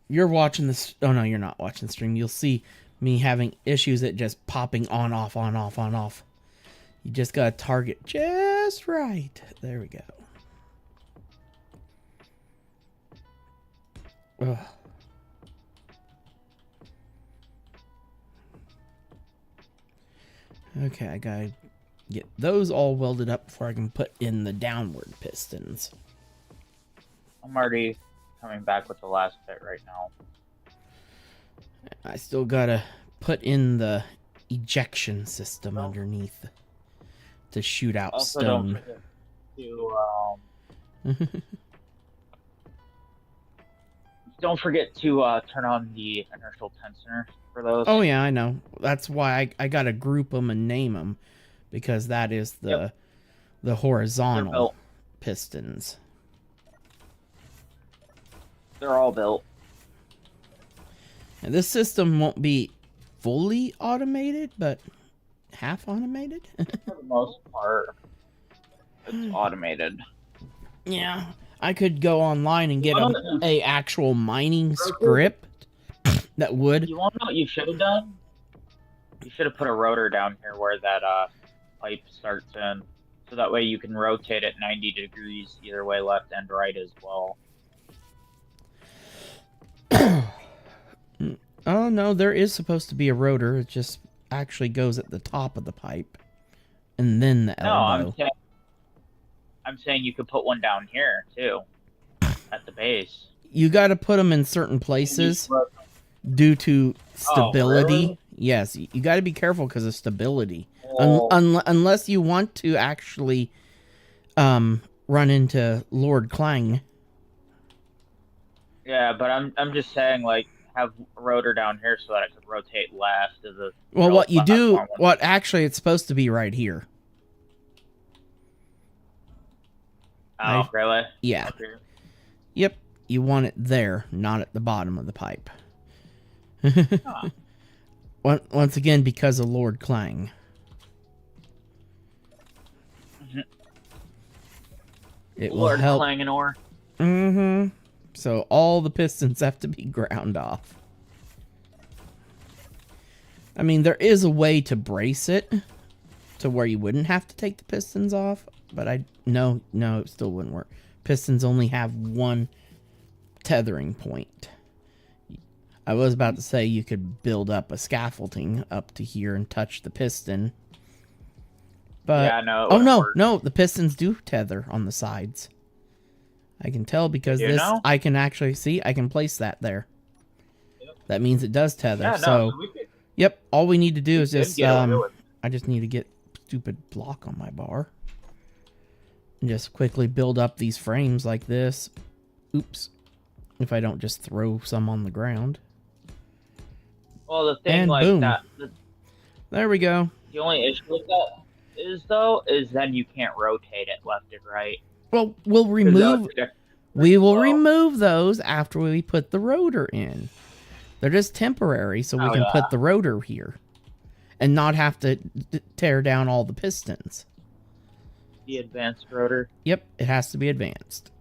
you're watching this, oh no, you're not watching the stream. You'll see me having issues at just popping on, off, on, off, on, off. You just gotta target just right. There we go. Ugh. Okay, I gotta get those all welded up before I can put in the downward pistons. I'm already coming back with the last bit right now. I still gotta put in the ejection system underneath to shoot out Also, stone. Don't forget to turn on the inertial tensioner for those. Oh yeah, I know. That's why I gotta group them and name them, because that is the horizontal pistons. They're all built. And this system won't be fully automated, but half automated. For the most part, it's automated. Yeah, I could go online and get a actual mining script that would. You want to know what you should have done? You should have put a rotor down here where that pipe starts in, so that way you can rotate it 90 degrees either way, left and right as well. Oh no, there is supposed to be a rotor. It just actually goes at the top of the pipe, and then the elbow. No, I'm saying you could put one down here too, at the base. You got to put them in certain places due to stability. Oh, really? Yes, you got to be careful because of stability. Oh. Unless you want to actually run into Lord Clang. Yeah, but I'm just saying, like, have a rotor down here so that I could rotate left as a. Well, what you do, what actually it's supposed to be right here. Oh, really? Yeah. Okay. Yep. You want it there, not at the bottom of the pipe. Huh. Once again, because of Lord Clang. It will Lord help. Clanganor. Mm-hmm. So all the pistons have to be ground off. I mean, there is a way to brace it to where you wouldn't have to take the pistons off, but no, it still wouldn't work. Pistons only have one tethering point. I was about to say you could build up a scaffolding up to here and touch the piston. But Yeah, no. oh no, the pistons do tether on the sides. I can tell because this know? I can actually see I can place that there. Yep. That means it does tether. Yeah, no, so we could, yep, all we need to do is just get away with it. I just need to get stupid block on my bar. And just quickly build up these frames like this. Oops. If I don't just throw some on the ground. Well, the thing And like boom. that, There we go. the only issue with that is then you can't rotate it left and right. Well, we'll 'Cause remove that- we will well. remove those after we put the rotor in. They're just temporary so we Oh, can yeah. put the rotor here and not have to tear down all the pistons. The advanced rotor. Yep, it has to be advanced.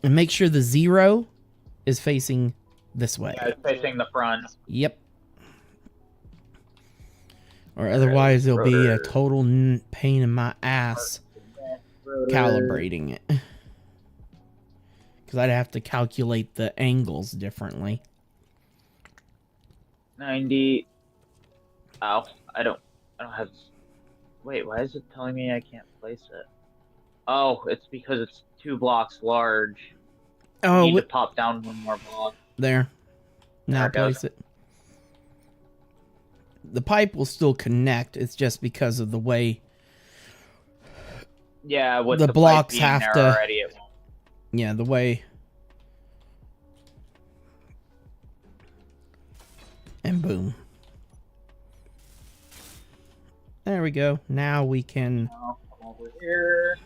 And make sure the 0 is facing this way. Yeah, it's facing the front. Yep. Or otherwise it'll be a rotor. total pain in my ass Rotor. calibrating it. Because I'd have to calculate the angles differently. 90. Oh, I don't have. Wait, why is it telling me I can't place it? Oh, it's because it's 2 blocks large. Oh, You need to pop down 1 more block. there. Now There it goes. place it. The pipe will still connect. It's just because of the way Yeah, with The the, blocks pipe being have there to- already, it won't. Yeah, the way. And boom. There we go. Now we can. Now, come over here.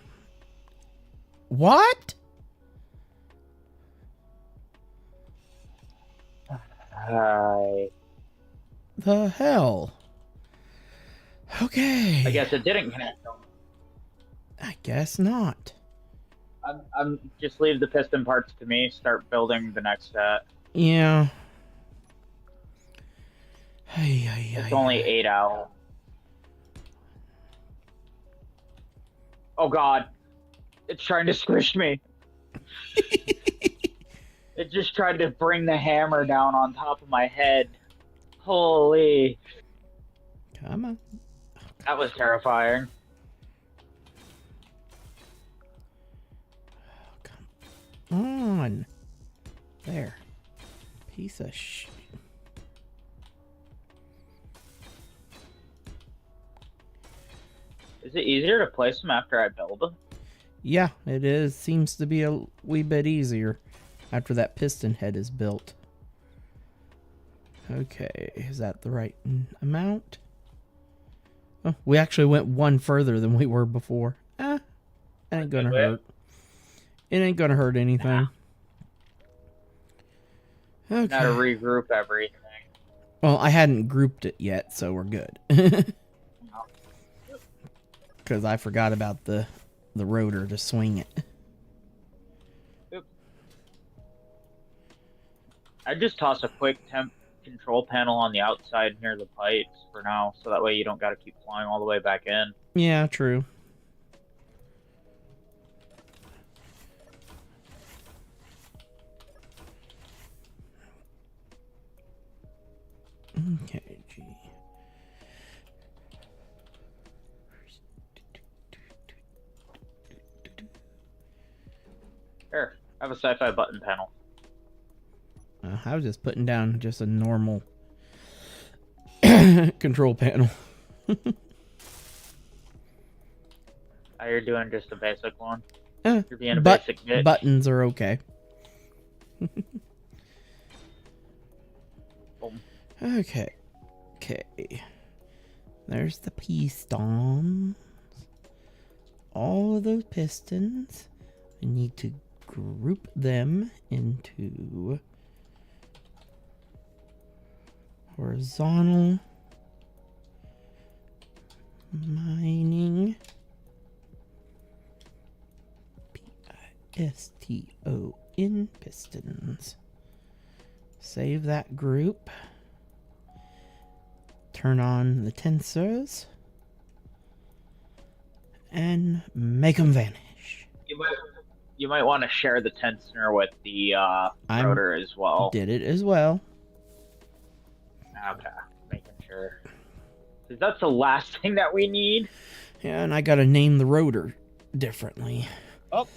What? Hi. The hell? Okay. I guess it didn't connect. I guess not. I'm just leave the piston parts to me. Start building the next set. Yeah. Hey, It's only 8 out. Oh God, it's trying to squish me. It just tried to bring the hammer down on top of my head. Holy, Come on. that was terrifying. Come on. There. Piece of shit. Is it easier to place them after I build them? Yeah, it is. Seems to be a wee bit easier after that piston head is built. Okay, is that the right amount? Oh, we actually went one further than we were before. That ain't gonna hurt. It ain't gonna hurt anything. Okay. Now to regroup everything. Well, I hadn't grouped it yet, so we're good. Because I forgot about the rotor to swing it. Oop. I just toss a quick temp control panel on the outside near the pipes for now, so that way you don't got to keep flying all the way back in. Yeah, true. Okay, gee. Here, I have a sci-fi button panel. I was just putting down just a normal control panel. You're doing just a basic one. You're being a basic bitch. Buttons are okay. Boom. Okay. There's the pistons. All of those pistons. I need to group them into horizontal mining. Piston pistons. Save that group. Turn on the tensors. And make them vanish. You might want to share the tensor with the rotor as well. Did it as well. Okay, making sure. Because that's the last thing that we need. Yeah, and I gotta name the rotor differently. Oh.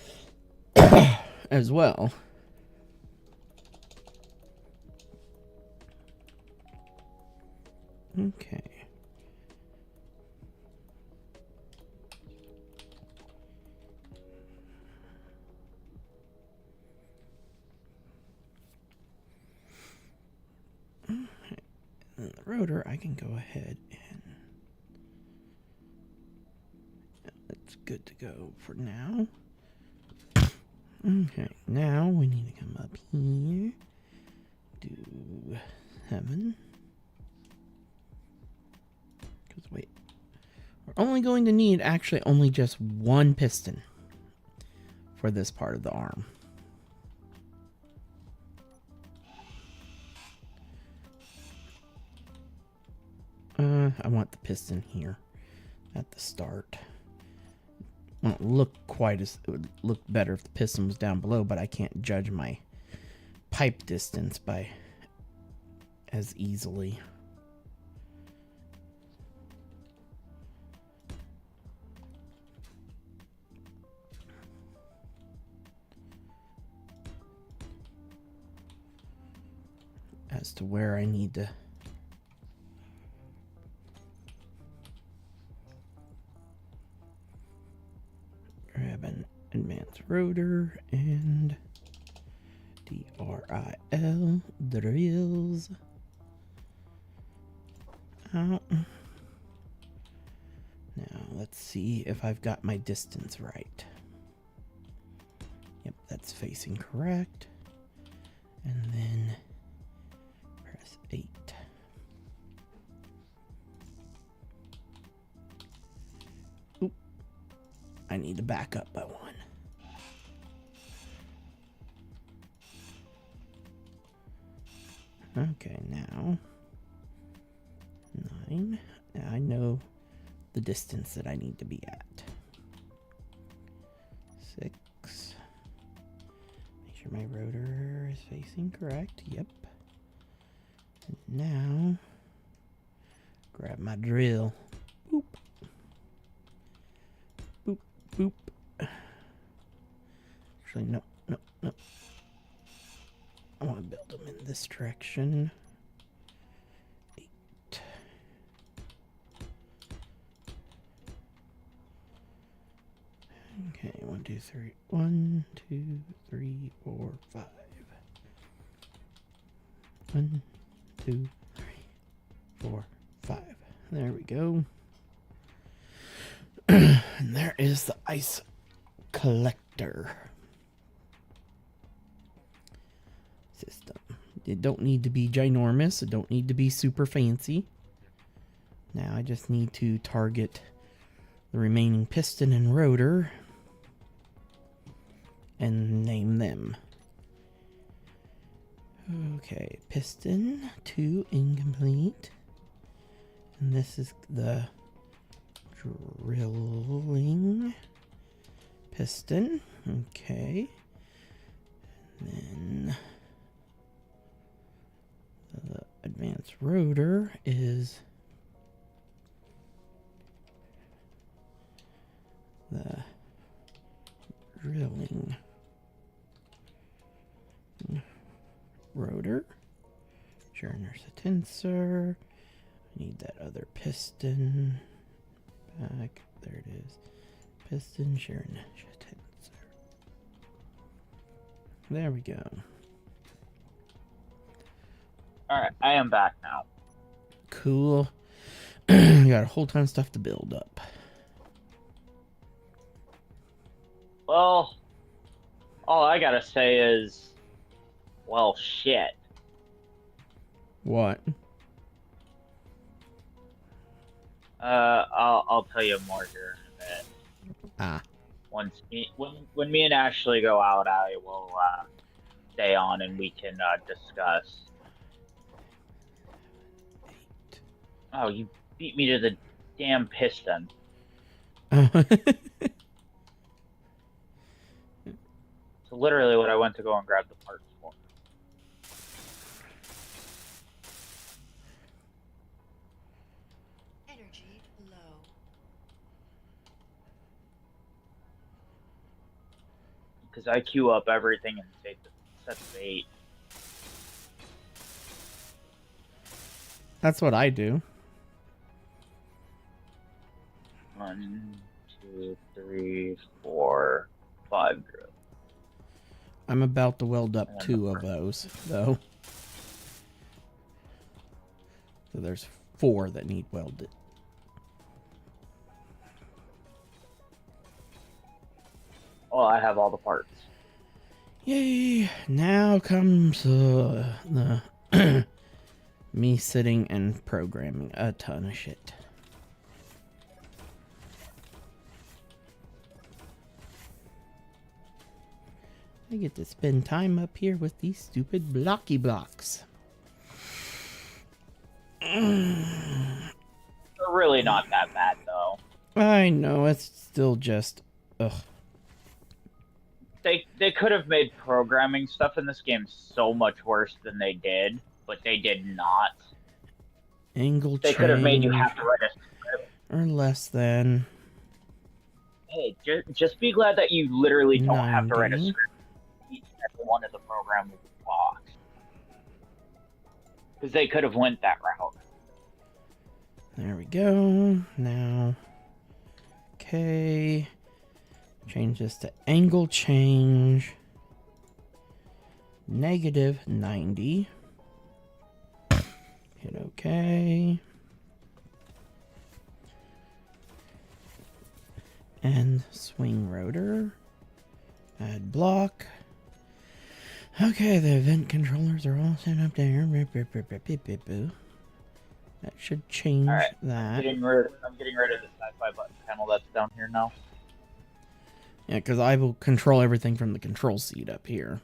As well. Okay. And the rotor, I can go ahead and that's good to go for now. Okay, now we need to come up here. Do 7. Because wait, we're only going to need actually only just one piston for this part of the arm. I want the piston here at the start. Won't look quite as, it would look better if the piston was down below, but I can't judge my pipe distance by as easily. As to where I need to grab an advanced rotor and DRIL drills out. Now let's see if I've got my distance right. Yep, that's facing correct. And then press 8. Oop. I need to back up by 1. Okay, now 9. Now I know the distance that I need to be at. 6. Make sure my rotor is facing correct. Yep. And now grab my drill. Boop. Boop, boop. Actually, no. I want to build them in this direction. 8. Okay, 1, 2, 3. 1, 2, 3, 4, 5. 1, 2, 3, 4, 5. There we go. And there is the ice collector system. It don't need to be ginormous. It don't need to be super fancy. Now I just need to target the remaining piston and rotor and name them. Okay, piston 2 incomplete. And this is the drilling piston. Okay. And then the advanced rotor is the drilling rotor. Sure, there's a tensor. I need that other piston back. There it is. Piston, share, tensor. There we go. Alright, I am back now. Cool. Got a whole ton of stuff to build up. Well, all I gotta say is, well, shit. What? I'll tell you more here in a bit. Ah. When me and Ashley go out, I will stay on and we can discuss. 8. Oh, you beat me to the damn piston. So literally what I went to go and grab the parts for. Energy low. Because I queue up everything and take the sets of 8. That's what I do. 1, 2, 3, 4, 5 drills. I'm about to weld up And then 2 of those, though. So there's 4 that need welded. Oh, I have all the parts. Yay! Now comes the me sitting and programming a ton of shit. I get to spend time up here with these stupid blocky blocks. They're really not that bad, though. I know, it's still just... Ugh. They could have made programming stuff in this game so much worse than they did, but they did not. Angle They change. could have made you have to write a script. Or less than. Hey, just be glad that you literally don't have to write a 90. script. Each and every one of the programmable blocks. Because they could have went that route. There we go. Now, okay. Change this to angle change. -90. Hit OK. And swing rotor. Add block. Okay, the event controllers are all set up there. That should change Alright, that. I'm getting rid of the sci-fi button panel that's down here now. Yeah, because I will control everything from the control seat up here.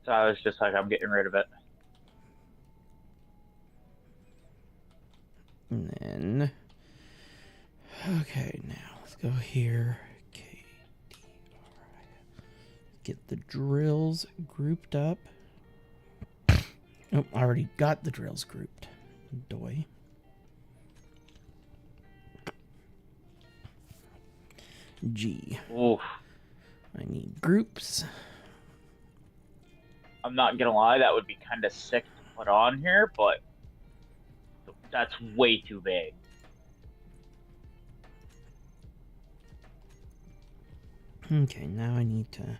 So I was just like, I'm getting rid of it. And then, okay, now let's go here. Get the drills grouped up. Oh, I already got the drills grouped. Doy. G. Oof. I need groups. I'm not gonna lie, that would be kind of sick to put on here, but that's way too big. Okay, now I need to...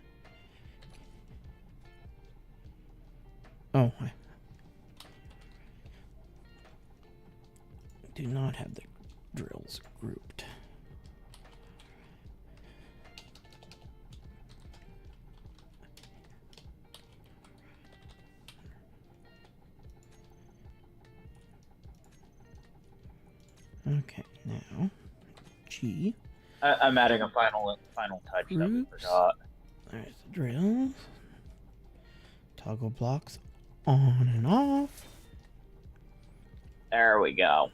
Oh, I do not have the drills grouped. Okay, now G. I'm adding a final touch that we Groups. forgot. There's the drills. Toggle blocks on and off. There we go.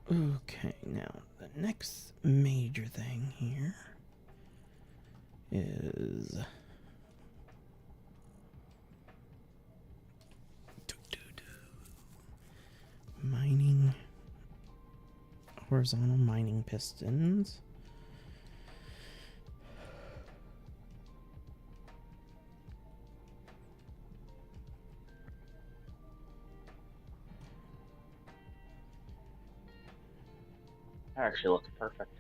Okay, now the next major thing here is mining, horizontal mining pistons. That actually looks perfect.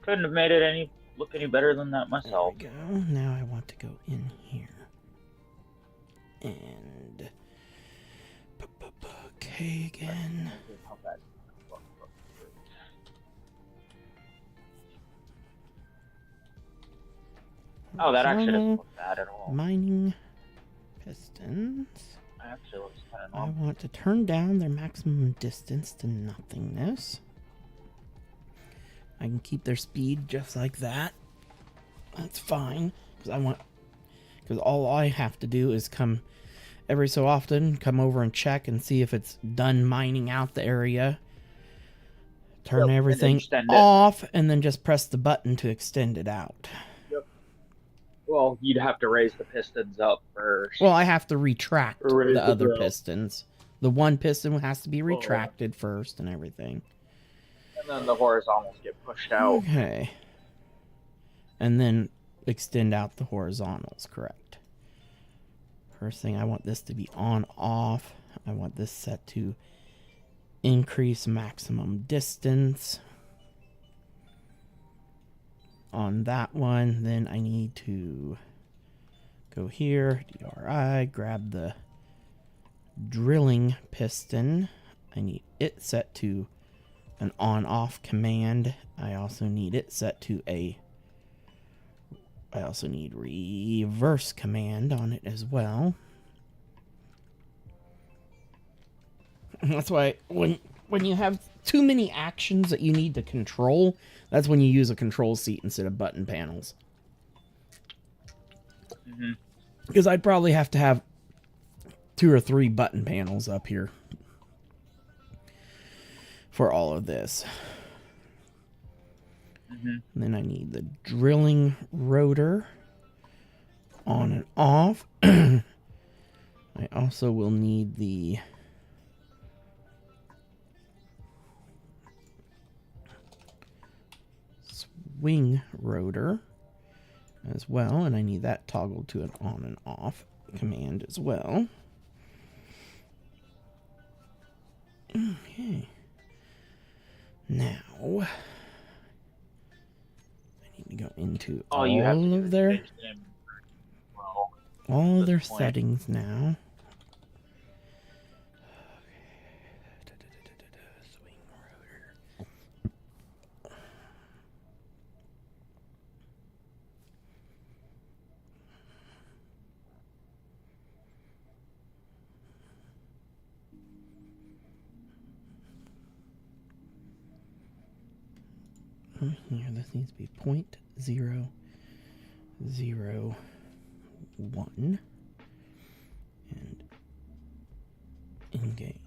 Couldn't have made it look any better than that myself. There we go. Now I want to go in here and okay again. Oh, that actually doesn't Horizontal look bad at all. mining pistons. That actually looks kind of I normal. want to turn down their maximum distance to nothingness. I can keep their speed just like that. That's fine, because all I have to do is come every so often, come over and check and see if it's done mining out the area. Turn Yep, everything and extend it. off, and then just press the button to extend it out. Yep. Well, you'd have to raise the pistons up first. Well, I have to retract Or raise the the other drill. pistons. The one piston has to be yeah. retracted first and everything. And then the horizontals get pushed out. Okay. And then extend out the horizontals, correct. First thing, I want this to be on off. I want this set to increase maximum distance. On that one, then I need to go here, DRI, grab the drilling piston. I need it set to an on-off command. I also need it set to I also need reverse command on it as well. That's why when you have too many actions that you need to control, that's when you use a control seat instead of button panels. Mm-hmm. Because I'd probably have to have 2 or 3 button panels up here for all of this. Mm-hmm. And then I need the drilling rotor on and off. I also will need the swing rotor as well, and I need that toggled to an on and off command as well. Okay. Now I need to go into All you have to do of is their change the name. Well, all at their this point. settings now. Swing rotor. Here, this needs to be 0.001. And in-game.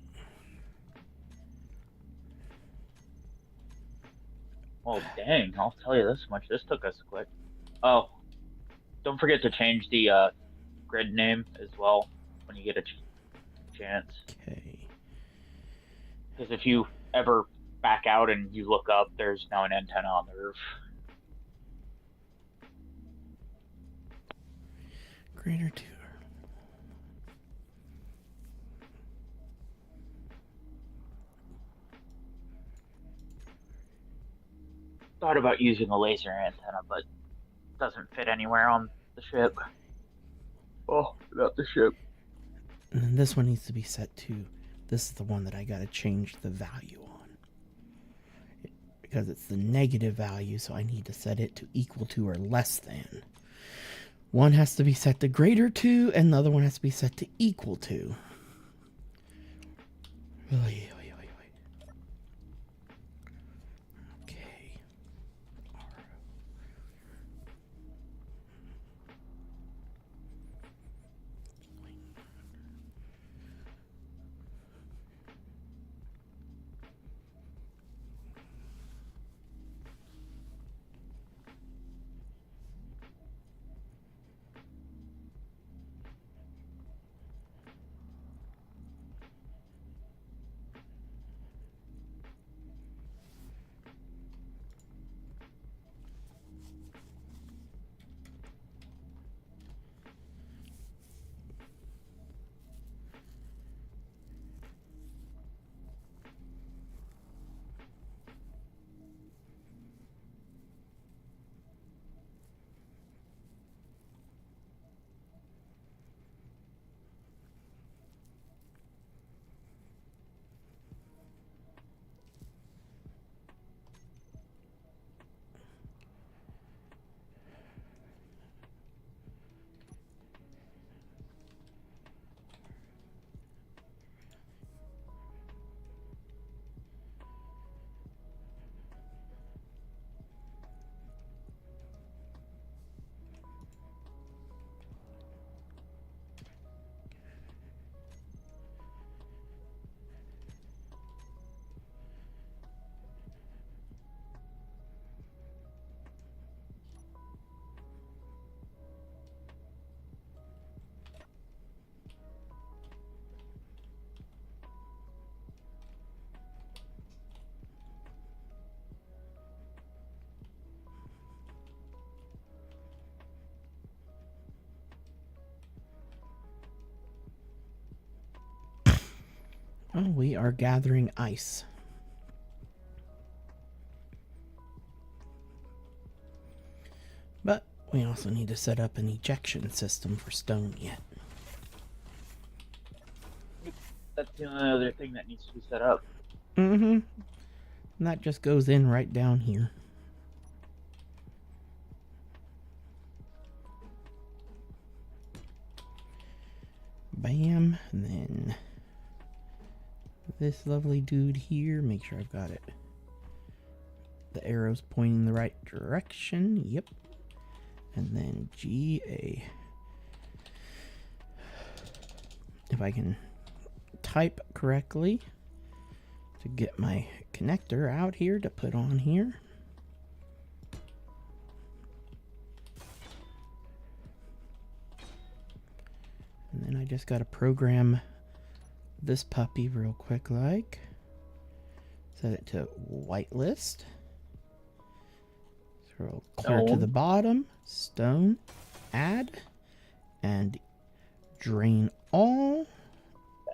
Oh, dang. I'll tell you this much. This took us quick. Oh, don't forget to change the grid name as well when you get a chance. Okay. Because if you ever back out and you look up, there's now an antenna on the roof. Greater 2. Thought about using a laser antenna, but it doesn't fit anywhere on the ship. Oh, not the ship. And then this one needs to be set to, this is the one that I gotta change the value on. Because it's the negative value, so I need to set it to equal to or less than. One has to be set to greater to, and the other one has to be set to equal to. Okay. Oh, we are gathering ice. But we also need to set up an ejection system for stone yet. That's the only other thing that needs to be set up. Mm-hmm. And that just goes in right down here. Bam. And then this lovely dude here. Make sure I've got it. The arrow's pointing the right direction. Yep. And then GA. If I can type correctly to get my connector out here to put on here. And then I just got to program this puppy real quick, like set it to whitelist, scroll clear to the bottom, stone, add, and drain all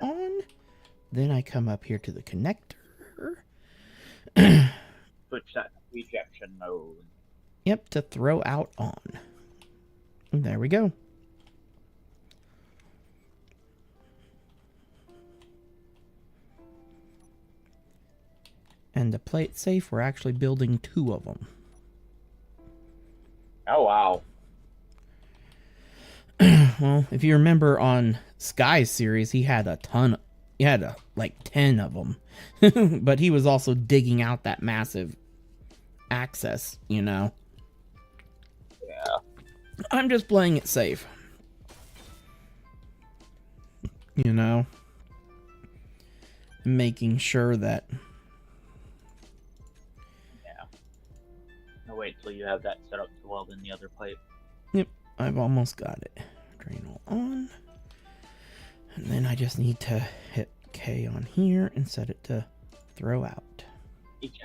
on. Then I come up here to the connector. Switch that to ejection mode. Yep, to throw out on. And there we go. And to play it safe, we're actually building 2 of them. Oh, wow. Well, if you remember on Sky's series, he had a ton. He had like 10 of them. But he was also digging out that massive access, you know. Yeah. I'm just playing it safe. You know? Making sure that... Yeah. I'll wait till you have that set up to weld in the other pipe. Yep, I've almost got it. Drain all on. And then I just need to hit K on here and set it to throw out. Eject.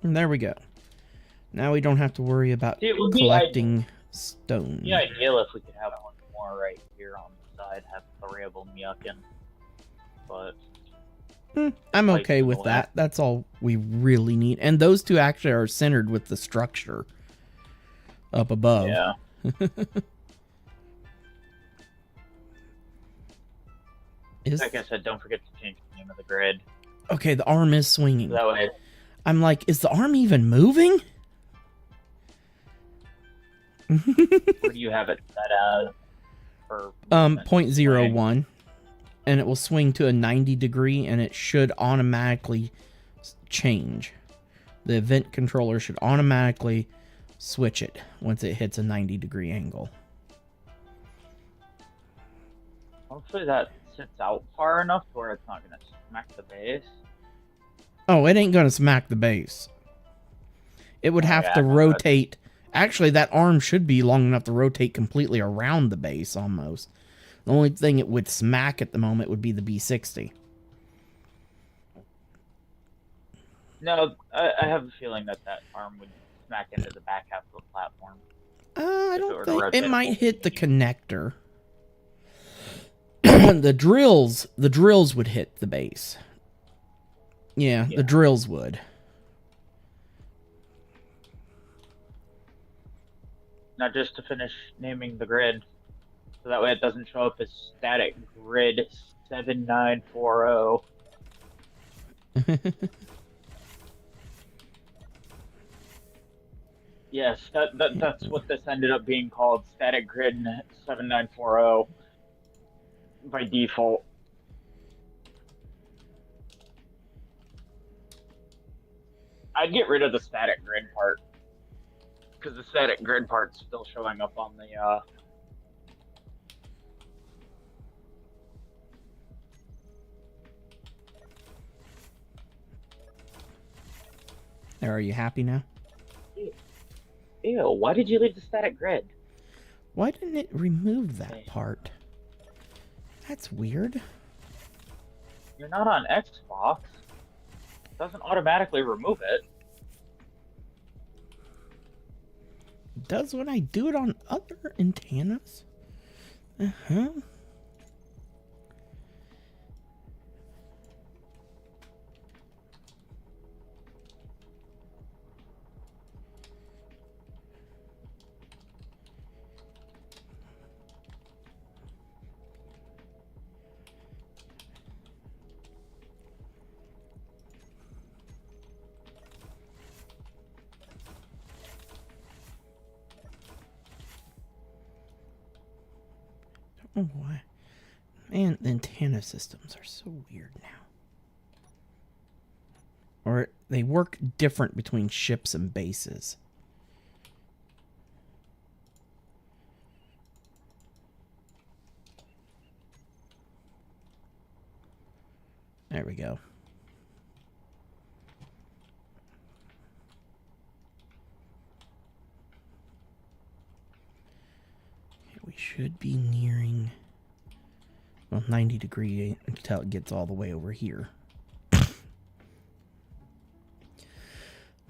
And there we go. Now we don't have to worry about See, it would be collecting stone. It'd be ideal if we could have one more right here on the side, have variable Miyukin. But I'm Like okay to with the that. left. That's all we really need. And those two actually are centered with the structure up above. yeah. Like I said, don't forget to change the name of the grid. Okay, the arm is swinging. So that way, I'm like, is the arm even moving? where do you have it set as? For movement? 0.01, and it will swing to a 90 degree, and it should automatically change. The event controller should automatically switch it once it hits a 90 degree angle. Hopefully that sits out far enough to where it's not going to smack the base. Oh, it ain't gonna smack the base. It would have yeah, to no, rotate. Actually, that arm should be long enough to rotate completely around the base almost. The only thing it would smack at the moment would be the B60. No, I have a feeling that arm would smack into the back half of the platform. I If it don't were to think rotate it might full hit the speed. connector. the drills would hit the base. Yeah, Yeah. the drills would. Now, just to finish naming the grid, so that way it doesn't show up as static grid 7940. Yes, that's what this ended up being called, static grid 7940 by default. I'd get rid of the static grid part, because the static grid part's still showing up on the Are you happy now? Ew, why did you leave the static grid? Why didn't it remove that Okay. part? That's weird. You're not on Xbox. It doesn't automatically remove it. It does when I do it on other antennas. Uh-huh. Oh, why? Man, the antenna systems are so weird now. Or they work different between ships and bases. There we go. We should be nearing, well, 90 degree until it gets all the way over here.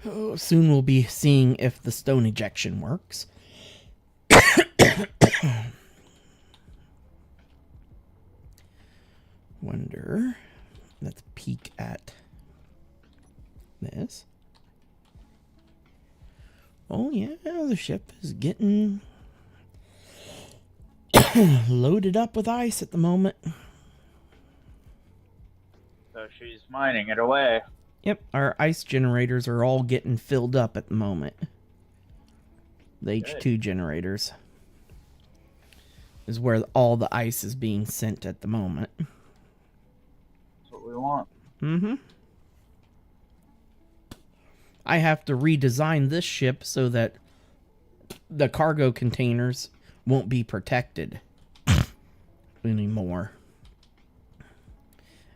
Oh, soon we'll be seeing if the stone ejection works. Wonder. Let's peek at this. Oh yeah, the ship is getting loaded up with ice at the moment. So she's mining it away. Yep, our ice generators are all getting filled up at the moment. The H2 generators is where all the ice is being sent at the moment. That's what we want. Mm-hmm. I have to redesign this ship so that the cargo containers won't be protected anymore.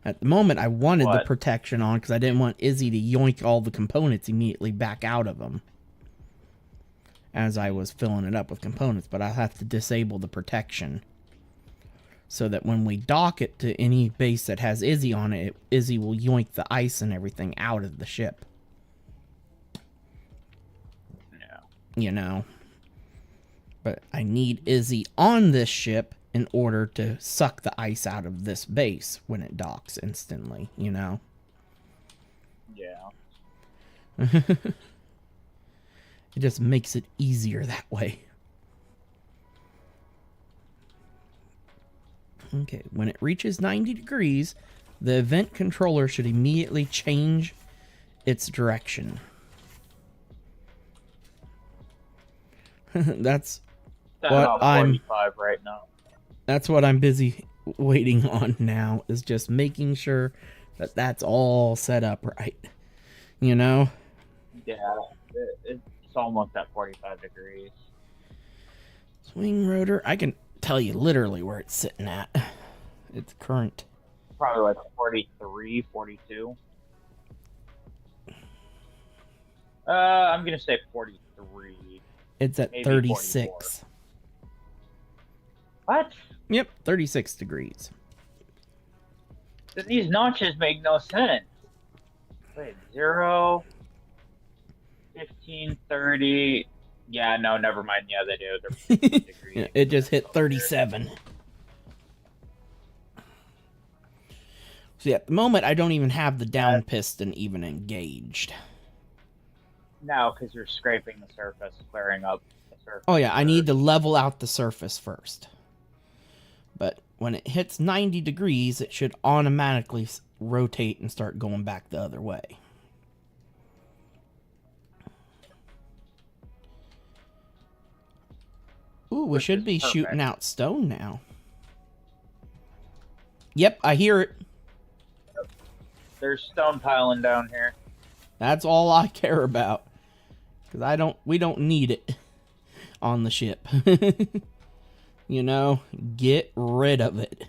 At the moment, I wanted the protection on because I didn't want Izzy to yoink all the components immediately back out of them as I was filling it up with components, but I'll have to disable the protection so that when we dock it to any base that has Izzy on it, Izzy will yoink the ice and everything out of the ship. Yeah. You know. But I need Izzy on this ship in order to suck the ice out of this base when it docks instantly, you know? Yeah. It just makes it easier that way. Okay, when it reaches 90 degrees, the event controller should immediately change its direction. That's what I'm 45 right now. That's what I'm busy waiting on now, is just making sure that that's all set up right. You know? Yeah, it's almost at 45 degrees. Swing rotor. I can tell you literally where it's sitting at. It's current. Probably like 43, 42. I'm going to say 43. It's at 36. 44. What? Yep, 36 degrees. These notches make no sense. Wait, 0, 15, 30. Yeah, no, never mind. Yeah, they do. They're 15 degrees. Yeah, it just hit 37. See, at the moment, I don't even have the down piston even engaged. No, because you're scraping the surface, clearing up the surface. Oh, yeah, I need to level out the surface first. But when it hits 90 degrees, it should automatically rotate and start going back the other way. Ooh, we should be shooting out stone now. Yep, I hear it. There's stone piling down here. That's all I care about. Because we don't need it on the ship. You know, get rid of it.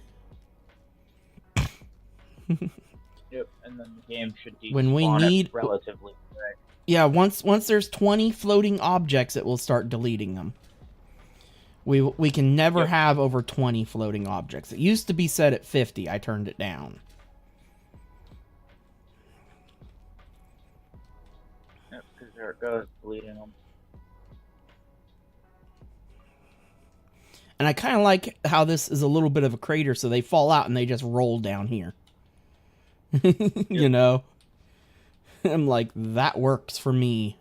Yep, and then the game should despawn when we need relatively quick. Yeah, once there's 20 floating objects, it will start deleting them. We can never have over 20 floating objects. It used to be set at 50. I turned it down. Yep, because there it goes, deleting them. And I kind of like how this is a little bit of a crater, so they fall out and they just roll down here. You know? I'm like, that works for me.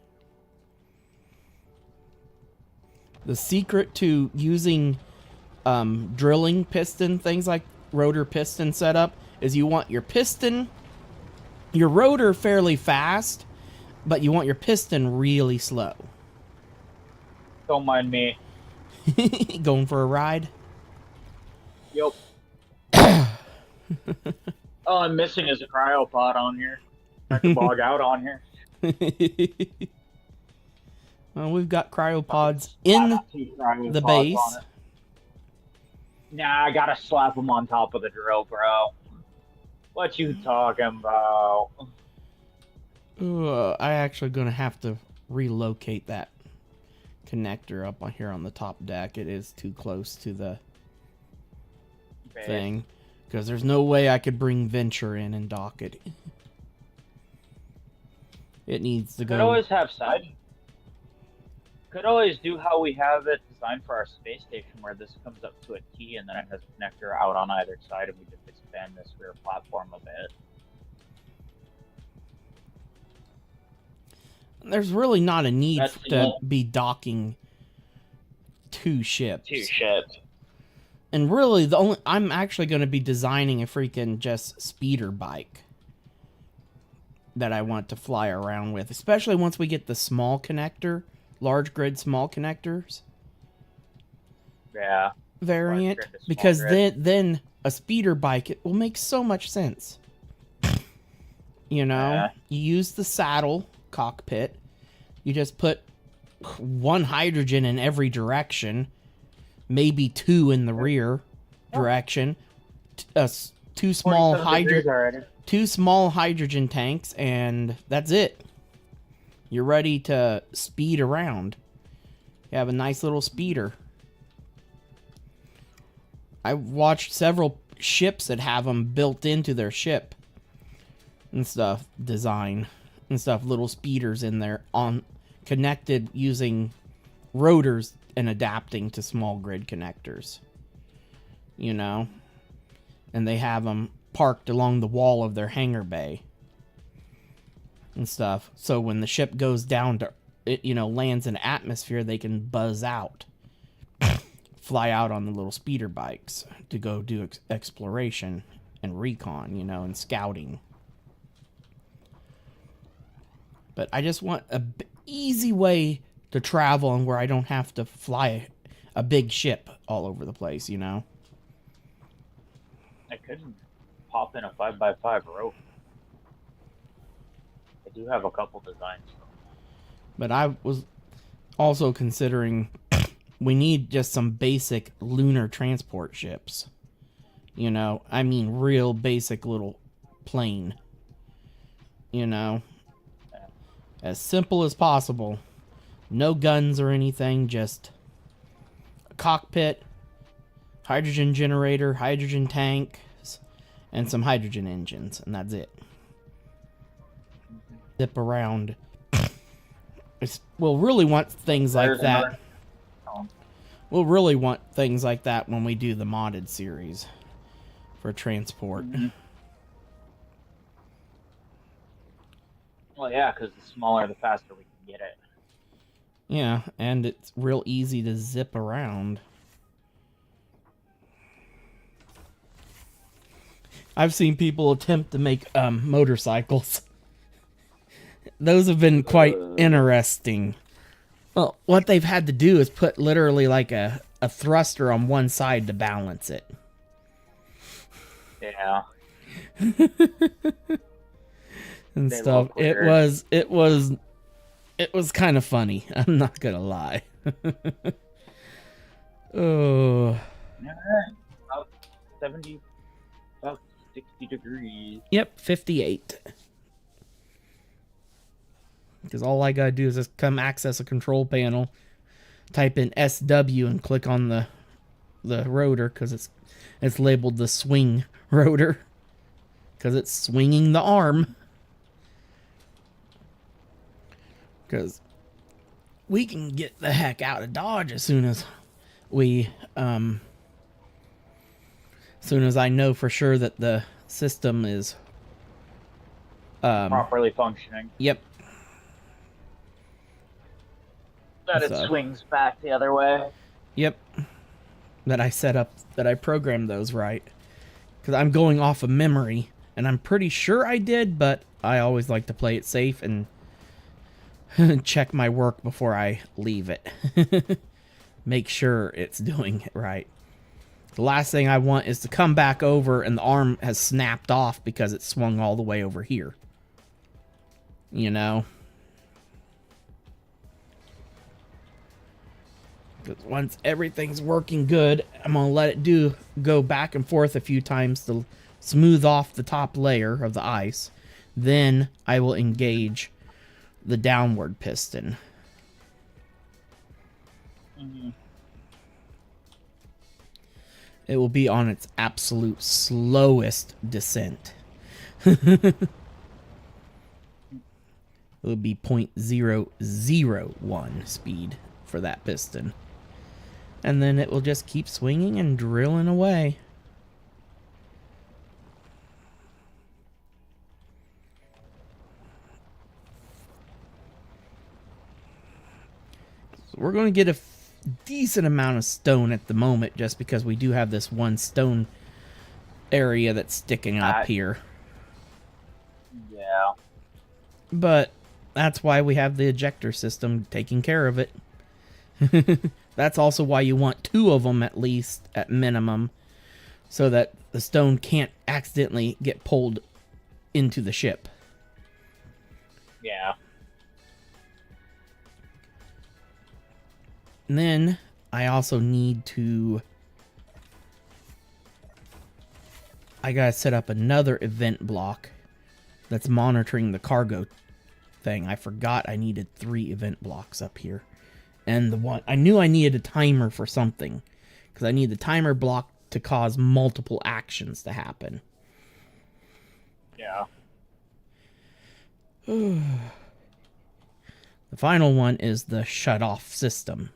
The secret to using drilling piston, things like rotor piston setup, is you want your rotor fairly fast, but you want your piston really slow. Don't mind me. Going for a ride? Yep. All I'm missing is a cryopod on here. I can log out on here. Well, we've got cryopods in the base. Nah, I gotta slap them on top of the drill, bro. What you talking about? I actually gonna have to relocate that connector up on here on the top deck. It is too close to the thing, because there's no way I could bring Venture in and dock it. It needs to go. Could always have side. Could always do how we have it designed for our space station, where this comes up to a T and then it has a connector out on either side, and we just expand this rear platform a bit. There's really not a need to be docking two ships. And really, I'm actually going to be designing a freaking just speeder bike that I want to fly around with, especially once we get the small connector, large grid small connectors. Yeah. Variant, because then a speeder bike, it will make so much sense. You know, you use the saddle cockpit. You just put 1 hydrogen in every direction, maybe 2 in the rear direction. Two small 47 degrees already. 2 small hydrogen tanks, and that's it. You're ready to speed around. You have a nice little speeder. I watched several ships that have them built into their ship and stuff, design and stuff, little speeders in there on connected using rotors and adapting to small grid connectors, you know, and they have them parked along the wall of their hangar bay and stuff, so when the ship goes down to it, you know, lands in atmosphere, they can buzz out, fly out on the little speeder bikes to go do exploration and recon, you know, and scouting. But I just want a easy way to travel and where I don't have to fly a big ship all over the place, you know? I could pop in a 5x5 rope. I do have a couple designs. But I was also considering we need just some basic lunar transport ships. You know, I mean real basic little plane. You know? As simple as possible. No guns or anything, just a cockpit, hydrogen generator, hydrogen tanks, and some hydrogen engines, and that's it. Zip around. We'll really want things like that. We'll really want things like that when we do the modded series for transport. Well, yeah, because the smaller, the faster we can get it. Yeah, and it's real easy to zip around. I've seen people attempt to make motorcycles. Those have been quite interesting. Well, what they've had to do is put literally like a thruster on one side to balance it. Yeah. And They stuff. look weird. It was kind of funny. I'm not gonna lie. Oh. Alright. About 70, about 60 degrees. Yep, 58. Because all I gotta do is just come access a control panel, type in SW, and click on the rotor, because it's labeled the swing rotor, because it's swinging the arm. Because we can get the heck out of Dodge as soon as I know for sure that the system is Properly functioning. Yep. That it swings back the other way. Yep. That I set up, that I programmed those right. Because I'm going off of memory, and I'm pretty sure I did, but I always like to play it safe and check my work before I leave it. Make sure it's doing it right. The last thing I want is to come back over and the arm has snapped off because it swung all the way over here. You know? Because once everything's working good, I'm going to let it go back and forth a few times to smooth off the top layer of the ice. Then I will engage the downward piston. It will be on its absolute slowest descent. It will be 0.001 speed for that piston. And then it will just keep swinging and drilling away. So we're going to get a decent amount of stone at the moment, just because we do have this one stone area that's sticking up here. Yeah. But that's why we have the ejector system taking care of it. That's also why you want 2 of them at least, at minimum, so that the stone can't accidentally get pulled into the ship. Yeah. And then I also need to... I gotta set up another event block that's monitoring the cargo thing. I forgot I needed 3 event blocks up here. And the one... I knew I needed a timer for something. Because I need the timer block to cause multiple actions to happen. Yeah. The final one is the shut off system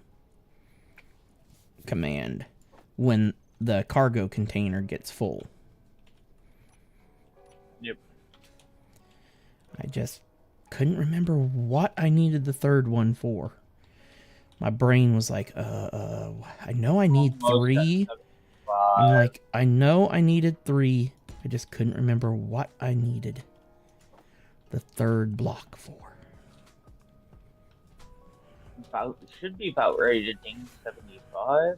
command when the cargo container gets full. Yep. I just couldn't remember what I needed the third one for. My brain was like, I know I need 3. I'm like, I know I needed 3. I just couldn't remember what I needed the third block for. Should be about ready to ding 75.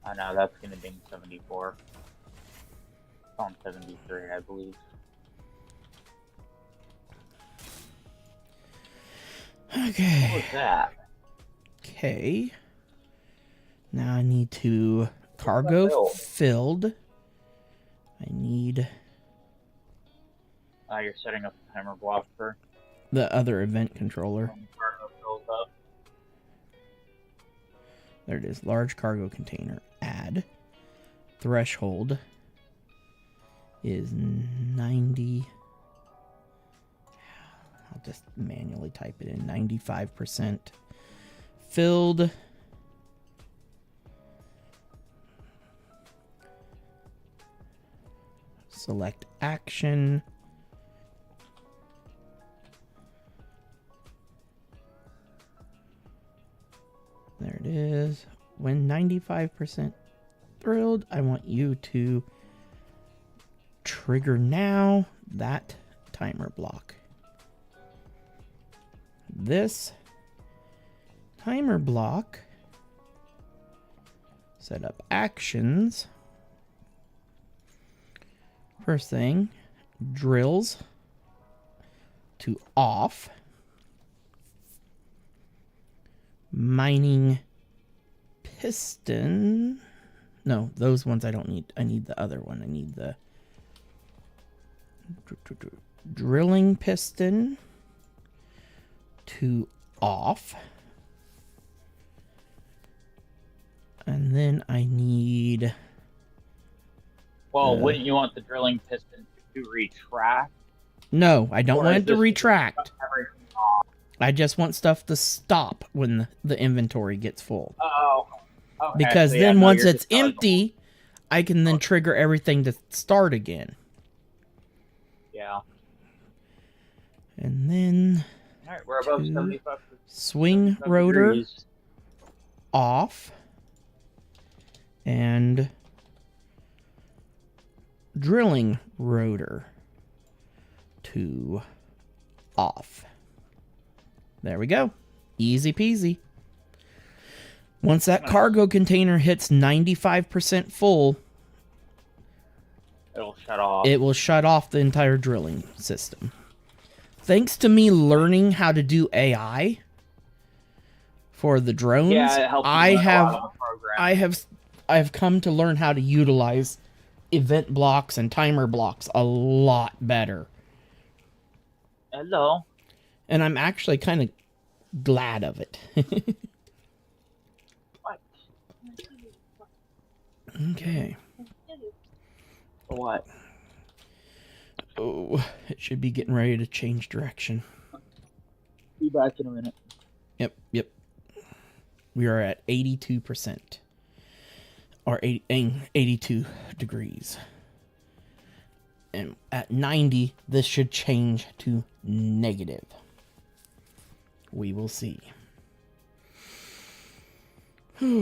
Oh no, that's gonna ding 74. It's on 73, I believe. Okay. What was that? Okay. Now I need to cargo filled. I need You're setting up a timer block for the other event controller. cargo fills up. There it is. Large cargo container. Add. Threshold is 90. I'll just manually type it in. 95% filled. Select action. There it is. When 95% thrilled, I want you to trigger now that timer block. This timer block, set up actions. First thing, drills to off. Mining piston. No, those ones I don't need. I need the other one. I need the drilling piston to off. And then I need... Well, wouldn't you want the drilling piston to retract? No, I don't want it to retract. Everything off? I just want stuff to stop when the inventory gets full. Oh, okay. Because So, then no, once you're it's just telling empty, I can then trigger everything to start again. Yeah. And then All right, we're above 75%. swing rotor off. And drilling rotor to off. There we go. Easy peasy. Once that cargo container hits 95% full, It'll shut off. it will shut off the entire drilling system. Thanks to me learning how to do AI for the drones, Yeah, it helps you learn a lot on the program. I've come to learn how to utilize event blocks and timer blocks a lot better. Hello. And I'm actually kind of glad of it. What? Okay. What? Oh, it should be getting ready to change direction. Be back in a minute. Yep. We are at 82%. Or 82 degrees. And at 90, this should change to negative. We will see. If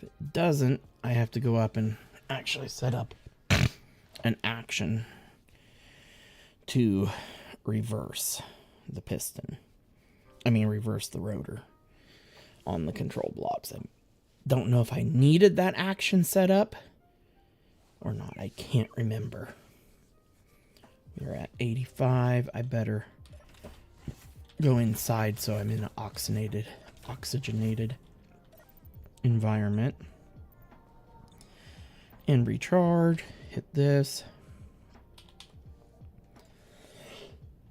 it doesn't, I have to go up and actually set up an action to reverse the piston. I mean, reverse the rotor on the control blocks. don't know if I needed that action set up or not. I can't remember. We're at 85. I better go inside so I'm in an oxygenated environment. And recharge. Hit this.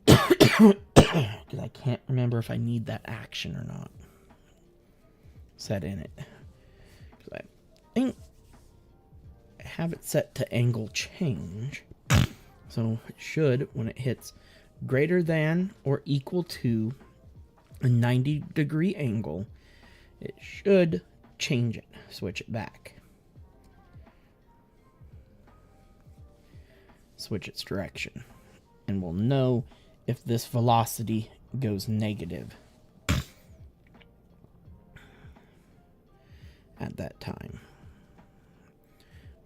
Because I can't remember if I need that action or not. Set in it. Because I think I have it set to angle change. So it should, when it hits greater than or equal to a 90-degree angle, it should change it, switch it back. Switch its direction. And we'll know if this velocity goes negative at that time.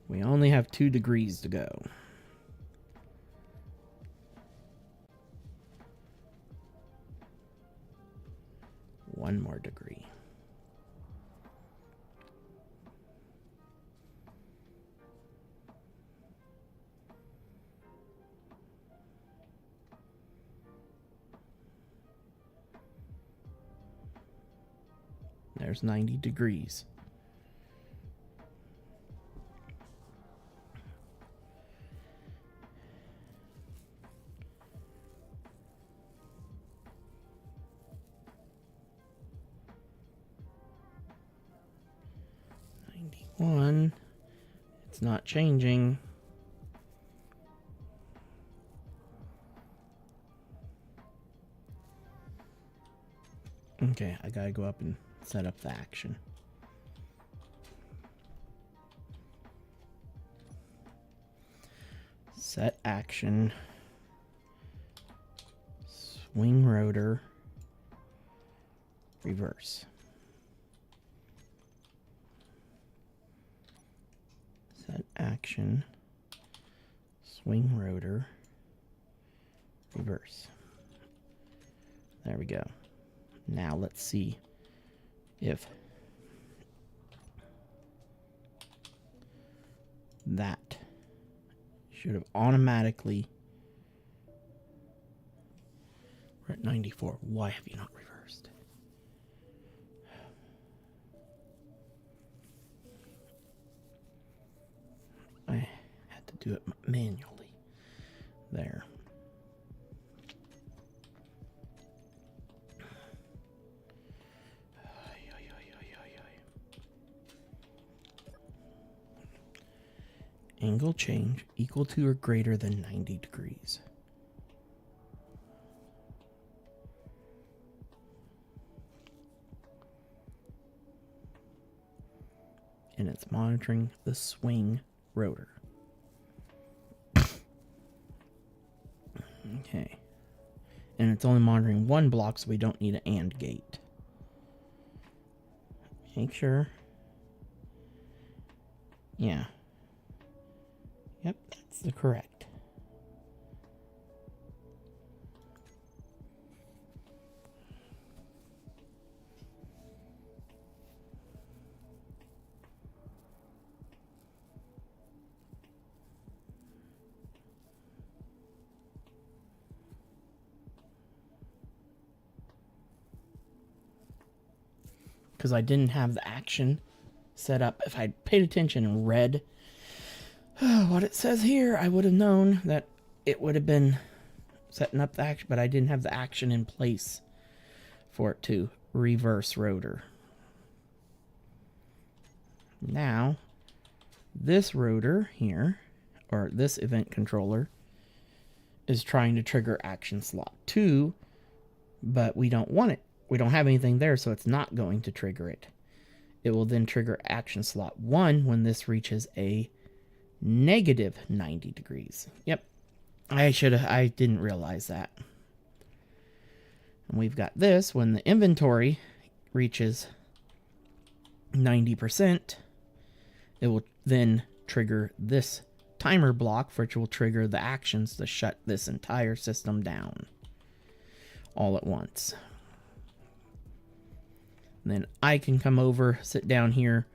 We only have 2 degrees to go. One more degree. There's 90 degrees. It's not changing. Okay, I gotta go up and set up the action. Set action. Swing rotor. Reverse. Set action. Swing rotor. Reverse. There we go. Now let's see if that should have automatically. We're at 94. Why have you not reversed? I had to do it manually. There. Angle change equal to or greater than 90 degrees. And it's monitoring the swing rotor. Okay. And it's only monitoring one block, so we don't need an AND gate. Make sure. Yeah. Yep, that's the correct. Because I didn't have the action set up. If I'd paid attention and read what it says here, I would have known that it would have been setting up the action, but I didn't have the action in place for it to reverse rotor. Now, this rotor here, or this event controller, is trying to trigger action slot 2, but we don't want it. We don't have anything there, so it's not going to trigger it. It will then trigger action slot 1 when this reaches a negative 90 degrees. Yep. I didn't realize that. And we've got this when the inventory reaches 90%, it will then trigger this timer block, which will trigger the actions to shut this entire system down all at once. And then I can come over, sit down here,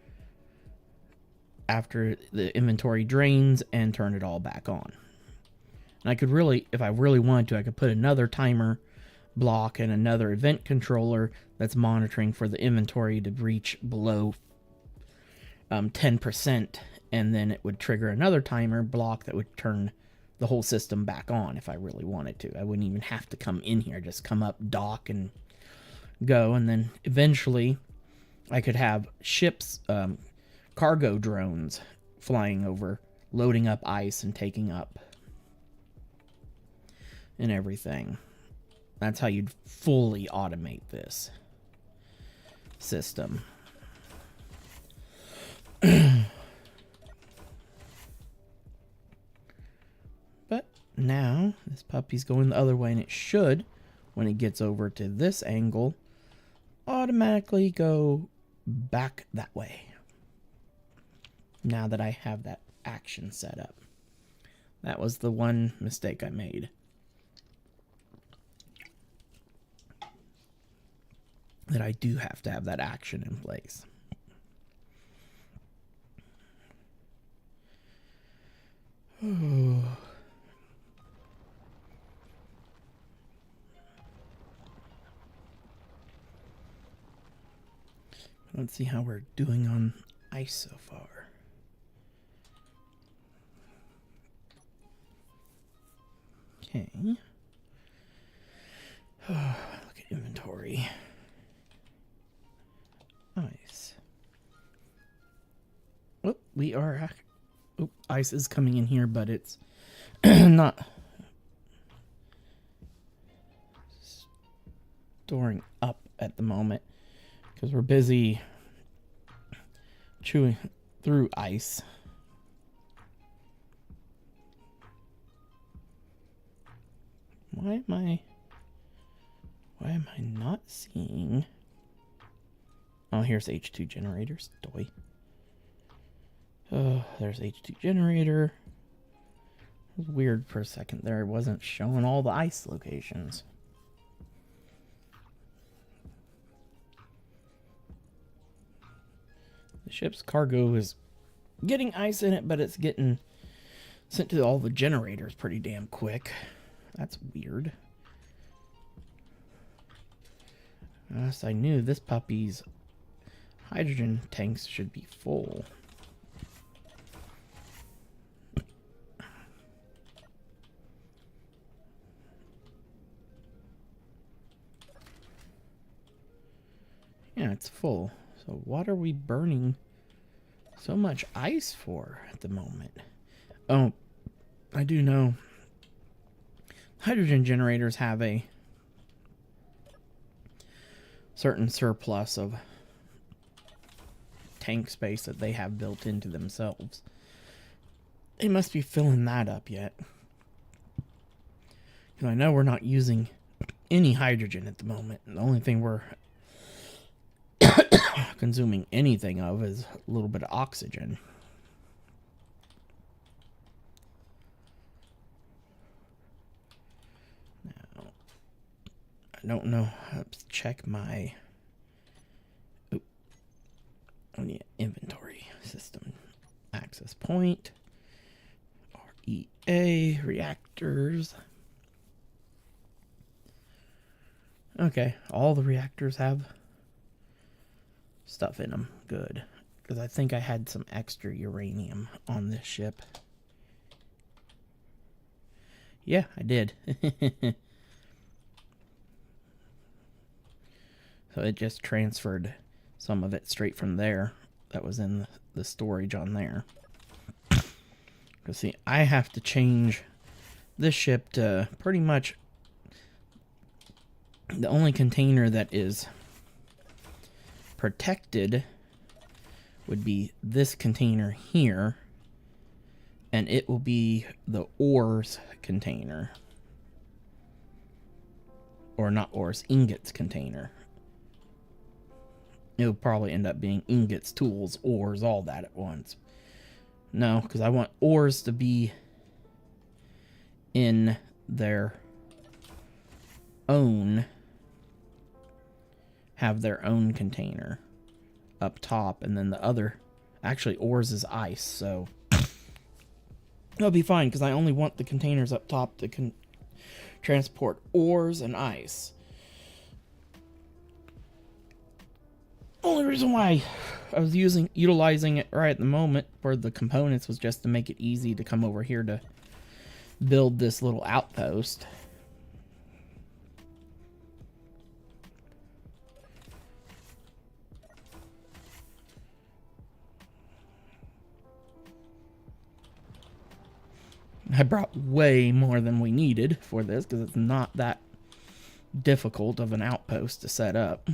after the inventory drains and turn it all back on. And I could really, if I really wanted to, I could put another timer block and another event controller that's monitoring for the inventory to reach below 10%, and then it would trigger another timer block that would turn the whole system back on if I really wanted to. I wouldn't even have to come in here, just come up, dock, and go. And then eventually I could have ships, cargo drones flying over, loading up ice and taking up and everything. That's how you'd fully automate this system. But now this puppy's going the other way, and it should, when it gets over to this angle, automatically go back that way. Now that I have that action set up. That was the one mistake I made. That I do have to have that action in place. Oh. Let's see how we're doing on ice so far. Okay. Oh, look at inventory. Ice. Oh, we are. Oh, ice is coming in here, but it's not storing up at the moment because we're busy chewing through ice. Why am I not seeing? Oh, here's H2 generators. Doy. Oh, there's H2 generator. It was weird for a second there. It wasn't showing all the ice locations. The ship's cargo is getting ice in it, but it's getting sent to all the generators pretty damn quick. That's weird. Unless I knew this puppy's hydrogen tanks should be full. Yeah, it's full. So what are we burning so much ice for at the moment? Oh, I do know hydrogen generators have a certain surplus of tank space that they have built into themselves. They must be filling that up yet. Because I know we're not using any hydrogen at the moment. The only thing we're consuming anything of is a little bit of oxygen. Now, I don't know how to check my inventory system access point. REA reactors. Okay, all the reactors have stuff in them. Good. Because I think I had some extra uranium on this ship. Yeah, I did. So it just transferred some of it straight from there. That was in the storage on there. Because see, I have to change this ship to pretty much the only container that is protected would be this container here, and it will be the ores container, or not ores, ingots container. It'll probably end up being ingots, tools, ores, all that at once. No, because I want ores to be in their own, have their own container up top, and then the other Actually, ores is ice, so it'll be fine because I only want the containers up top to transport ores and ice. Only reason why I was utilizing it right at the moment for the components was just to make it easy to come over here to build this little outpost. I brought way more than we needed for this because it's not that difficult of an outpost to set up.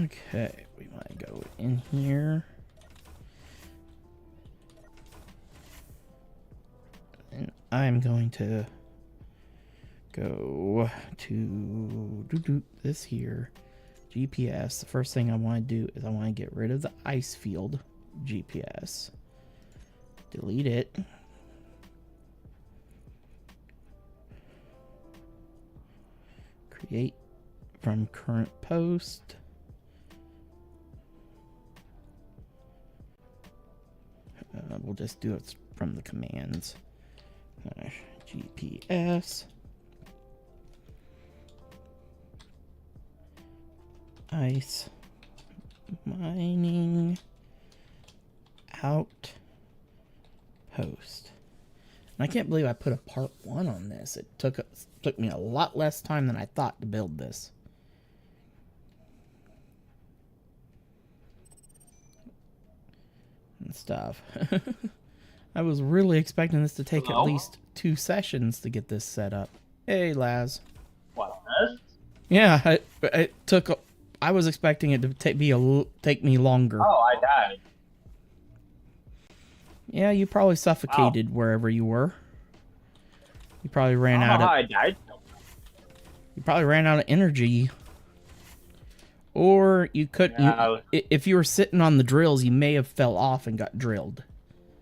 Okay, we might go in here. And I'm going to go to this here. GPS. The first thing I want to do is I want to get rid of the ice field GPS. Delete it. Create from current post. We'll just do it from the commands. GPS. Ice mining outpost. And I can't believe I put a part 1 on this. It took me a lot less time than I thought to build this. And stuff. I was really expecting this to take at least 2 sessions to get this set up. Hey, Laz. What? Yeah, it took. I was expecting it to take me longer. Oh, I died. Yeah, you probably suffocated wherever you were. You probably ran out of. I died. You probably ran out of energy. Or you could. Yeah, if you were sitting on the drills, you may have fell off and got drilled.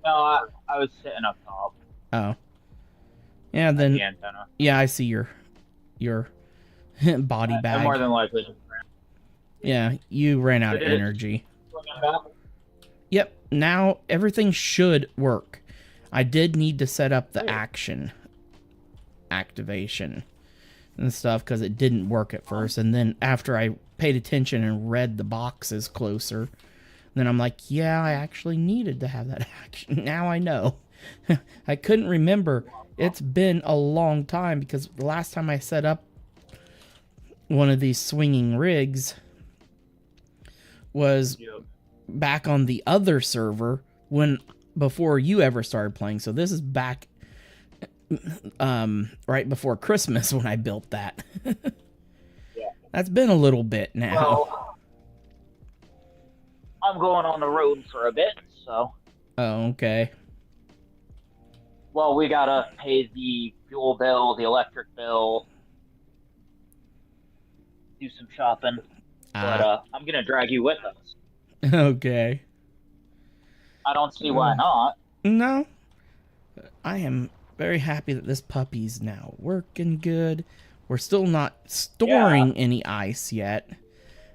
No, I was sitting up top. Oh. Yeah, then. The antenna. Yeah, I see your body bag. I'm more than likely. Yeah, you ran out of energy. Yep, now everything should work. I did need to set up the activation and stuff because it didn't work at first. And then after I paid attention and read the boxes closer, then I'm like, yeah, I actually needed to have that action. Now I know. I couldn't remember. It's been a long time because the last time I set up one of these swinging rigs was back on the other server before you ever started playing. So this is back right before Christmas when I built that. That's been a little bit now. Well, I'm going on the road for a bit, so. Oh, okay. Well, we gotta pay the fuel bill, the electric bill, do some shopping. But I'm gonna drag you with us. Okay. I don't see why not. No. I am very happy that this puppy's now working good. We're still not storing any ice yet.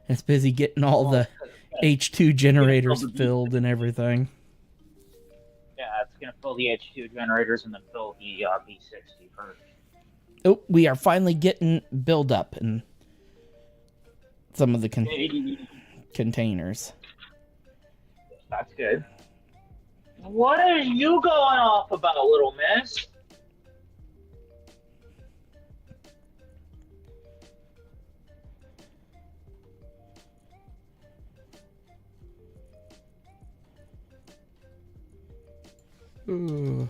It's busy getting all the H2 generators filled and everything. Yeah, it's gonna fill the H2 generators and then fill the B60 first. Oh, we are finally getting build up in some of the containers. That's good. What are you going off about, little miss? Ooh.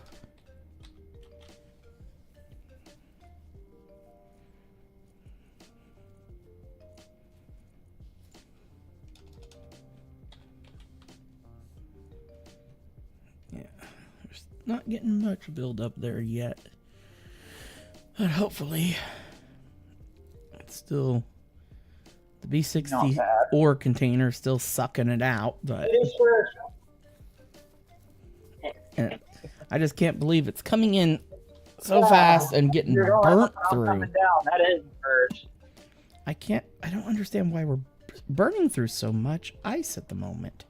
Yeah, there's not getting much build up there yet, but hopefully it's still the B60 ore container still sucking it out, but and I just can't believe it's coming in so fast and getting burnt through. That is first. I don't understand why we're burning through so much ice at the moment.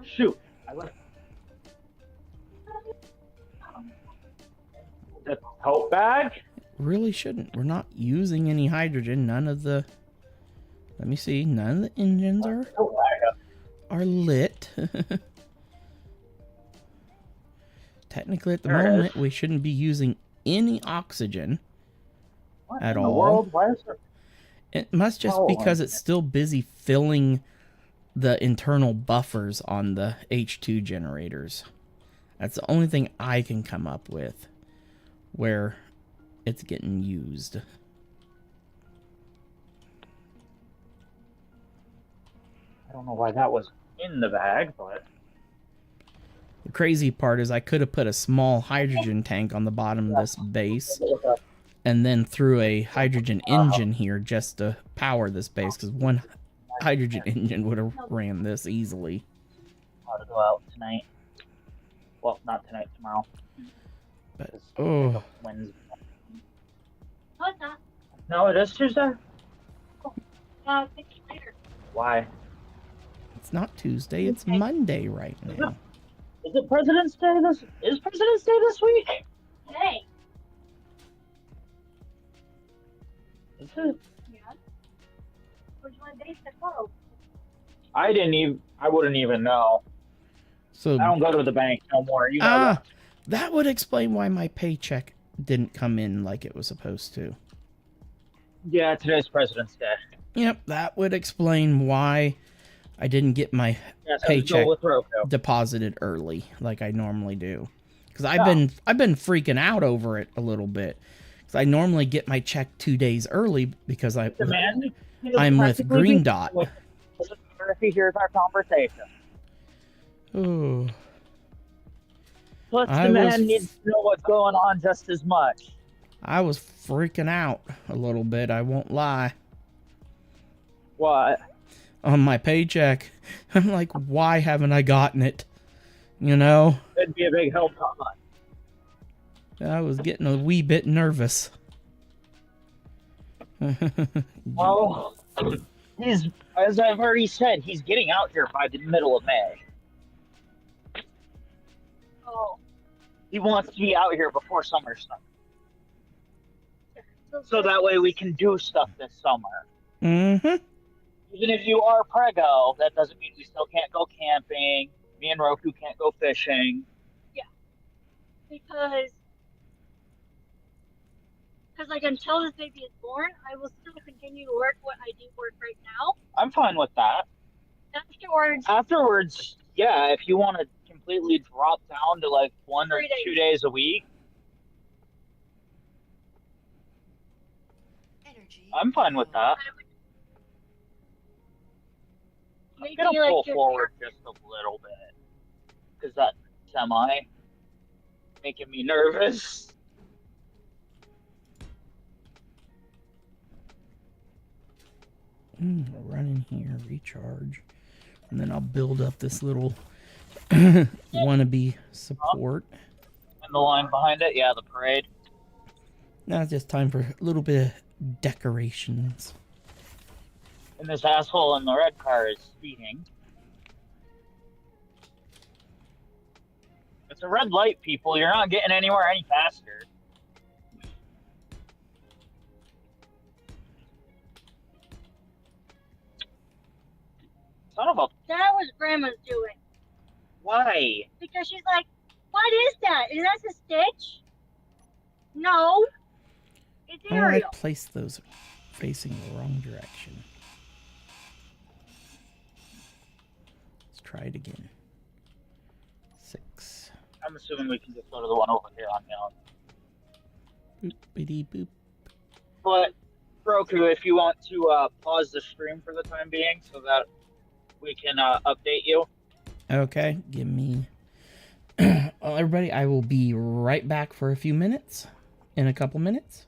Shoot. I left the tote bag? Really shouldn't. We're not using any hydrogen. None of the... Let me see. None of the engines Tote bag. are lit. Technically, at the There it moment, is. we shouldn't be using any oxygen What at in the all. world? Why is there... It must just Oh, because it's still busy filling the internal buffers on the H2 generators. That's the only thing I can come up with where it's getting used. I don't know why that was in the bag, but... The crazy part is I could have put a small hydrogen tank on the bottom of this base and then threw a hydrogen engine here just to power this base, because one hydrogen engine would have ran this easily. How to go out tonight. Well, not tonight, tomorrow. But, 'Cause oh, Wednesday. No, it's not. No, it is Tuesday? Think later. Why? it's not Tuesday, it's Monday right now. Is it President's Day this... Is President's Day this week? Hey. Is it? Yeah. Would you want to base the clothes? I wouldn't even know. So, I don't go to the bank no more. You know that. that would explain why my paycheck didn't come in like it was supposed to. Yeah, today's President's Day. Yep, that would explain why I didn't get my Yes, paycheck go with Roku. deposited early like I normally do. Because I've been freaking out over it a little bit. Because I normally get my check 2 days early because I'm with Green Dot. If he hears our conversation. Oh, Plus, I the was- man needs to know what's going on just as much. I was freaking out a little bit, I won't lie. What? On my paycheck, I'm like, why haven't I gotten it? You know? It'd be a big help to us. I was getting a wee bit nervous. Well, he's, as I've already said, he's getting out here by the middle of May. Oh. He wants to be out here before summer starts. So that way we can do stuff this summer. Mm-hmm. Even if you are prego, that doesn't mean we still can't go camping. Me and Roku can't go fishing. Because like until this baby is born, I will still continue to work what I do work right now. I'm fine with that. Afterwards, Yeah, if you want to completely drop down to like 1 or 3 days. 2 days a week, energy. I'm fine with that. I would I'm maybe gonna like pull just forward just a little bit because that semi making me nervous. Run in here, recharge. And then I'll build up this little wannabe support. And the line behind it, yeah, the parade. Now it's just time for a little bit of decorations. And this asshole in the red car is speeding. It's a red light, people. You're not getting anywhere any faster. Son of a... that was Grandma's doing. Why? Because she's like, what is that? Is that a stitch? No. It's Oh, I Ariel. placed those facing the wrong direction. Let's try it again. 6. I'm assuming we can just go to the one over here on the island. Boop-bitty boop. But, Roku, if you want to pause the stream for the time being so that we can update you. Okay, give me... Well, everybody, I will be right back for a few minutes. In a couple minutes.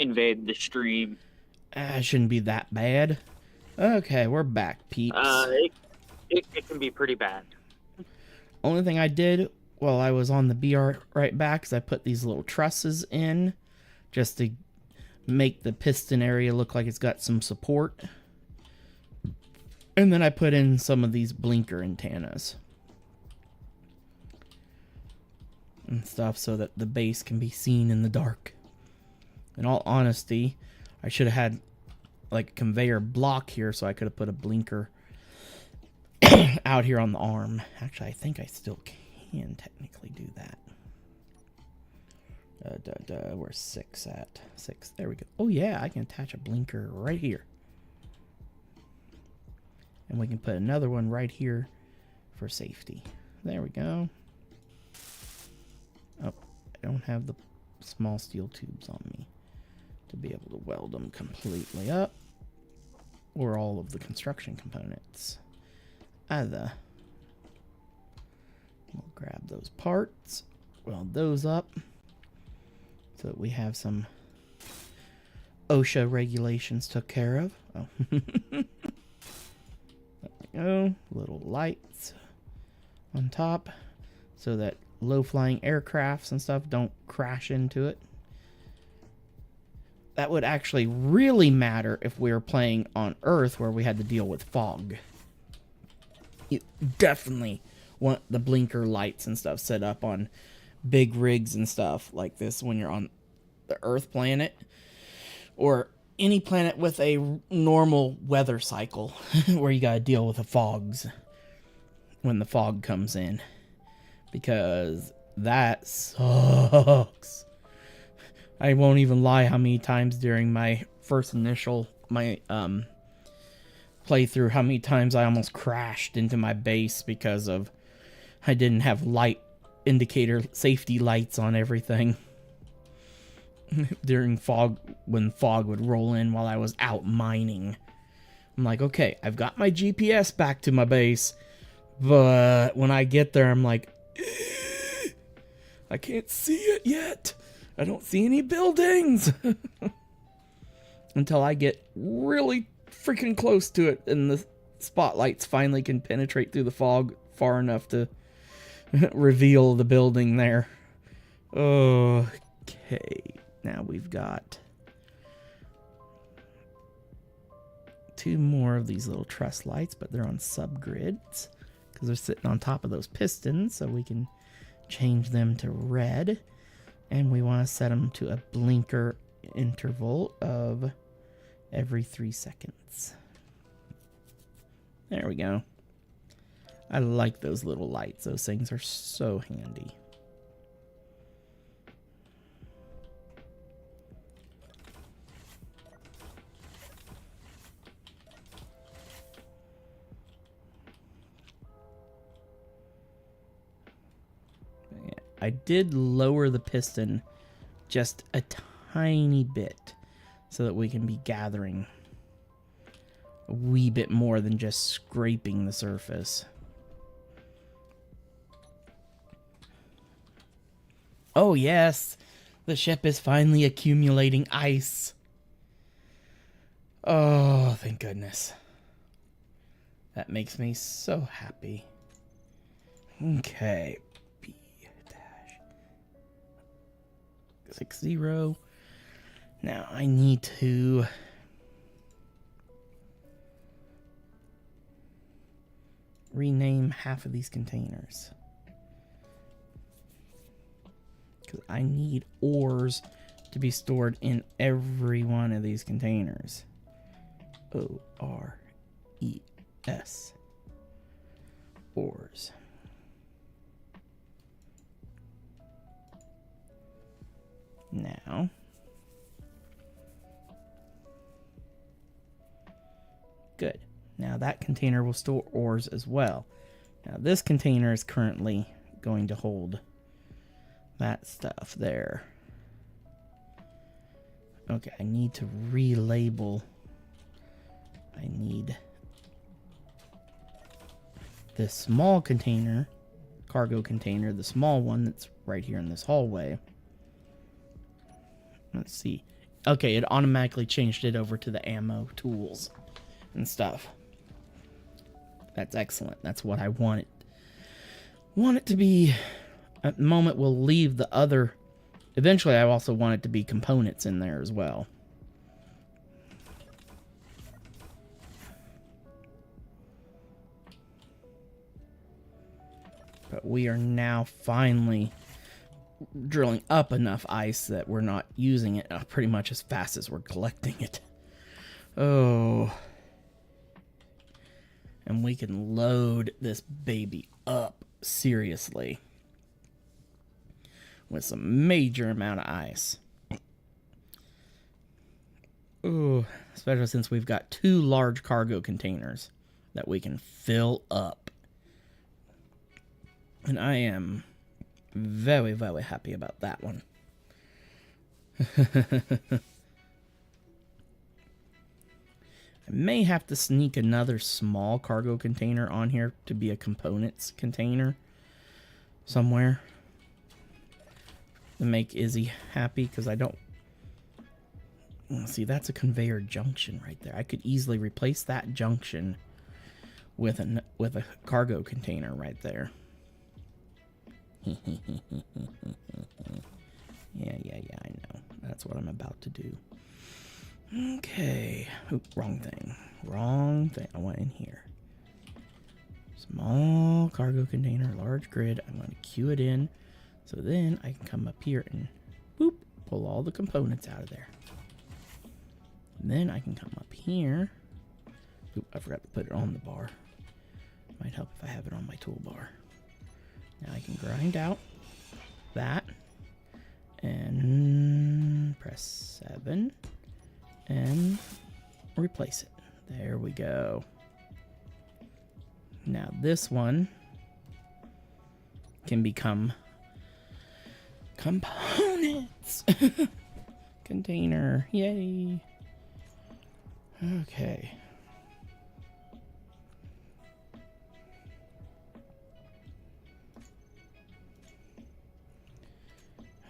invade the stream. It shouldn't be that bad. Okay, we're back, peeps. It can be pretty bad. Only thing I did while I was on the BR right back is I put these little trusses in just to make the piston area look like it's got some support. And then I put in some of these blinker antennas and stuff so that the base can be seen in the dark. In all honesty, I should have had like a conveyor block here so I could have put a blinker out here on the arm. Actually, I think I still can technically do that. Where's 6 at? 6, there we go. Oh yeah, I can attach a blinker right here. And we can put another one right here for safety. There we go. Oh, I don't have the small steel tubes on me to be able to weld them completely up. Or all of the construction components. Either. We'll grab those parts, weld those up, so that we have some OSHA regulations took care of. Oh. There we go. Little lights on top, so that low-flying aircrafts and stuff don't crash into it. That would actually really matter if we were playing on Earth where we had to deal with fog. You definitely want the blinker lights and stuff set up on big rigs and stuff like this when you're on the Earth planet or any planet with a normal weather cycle where you gotta deal with the fogs when the fog comes in, because that sucks. I won't even lie how many times during my first initial playthrough, how many times I almost crashed into my base because of I didn't have light indicator safety lights on everything during fog, when fog would roll in while I was out mining. I'm like, okay, I've got my GPS back to my base, but when I get there, I'm like, I can't see it yet. I don't see any buildings. Until I get really freaking close to it and the spotlights finally can penetrate through the fog far enough to reveal the building there. Okay, now we've got 2 more of these little truss lights, but they're on subgrids because they're sitting on top of those pistons, so we can change them to red. And we want to set them to a blinker interval of every 3 seconds. There we go. I like those little lights. Those things are so handy. I did lower the piston just a tiny bit so that we can be gathering a wee bit more than just scraping the surface. Oh yes, the ship is finally accumulating ice. Oh, thank goodness. That makes me so happy. Okay. 60. Now I need to rename half of these containers, because I need ores to be stored in every one of these containers. O-R-E-S. Ores. Now, good. Now that container will store ores as well. Now this container is currently going to hold that stuff there. Okay, I need to relabel. I need this small container, cargo container, the small one that's right here in this hallway. Let's see. Okay, it automatically changed it over to the ammo tools and stuff. That's excellent. That's what I want it to be. At the moment, we'll leave the other. Eventually, I also want it to be components in there as well. But we are now finally drilling up enough ice that we're not using it pretty much as fast as we're collecting it. Oh. And we can load this baby up seriously with some major amount of ice. Oh, especially since we've got 2 large cargo containers that we can fill up. And I am very, very happy about that one. I may have to sneak another small cargo container on here to be a components container somewhere to make Izzy happy, because I don't... See, that's a conveyor junction right there. I could easily replace that junction with a cargo container right there. Yeah, I know. That's what I'm about to do. Okay. Oop, wrong thing. Wrong thing. I want in here. Small cargo container, large grid. I'm going to queue it in. So then I can come up here and boop, pull all the components out of there. And then I can come up here. Oop, I forgot to put it on the bar. Might help if I have it on my toolbar. Now I can grind out that and press 7 and replace it. There we go. Now this one can become components. Container. Yay. Okay.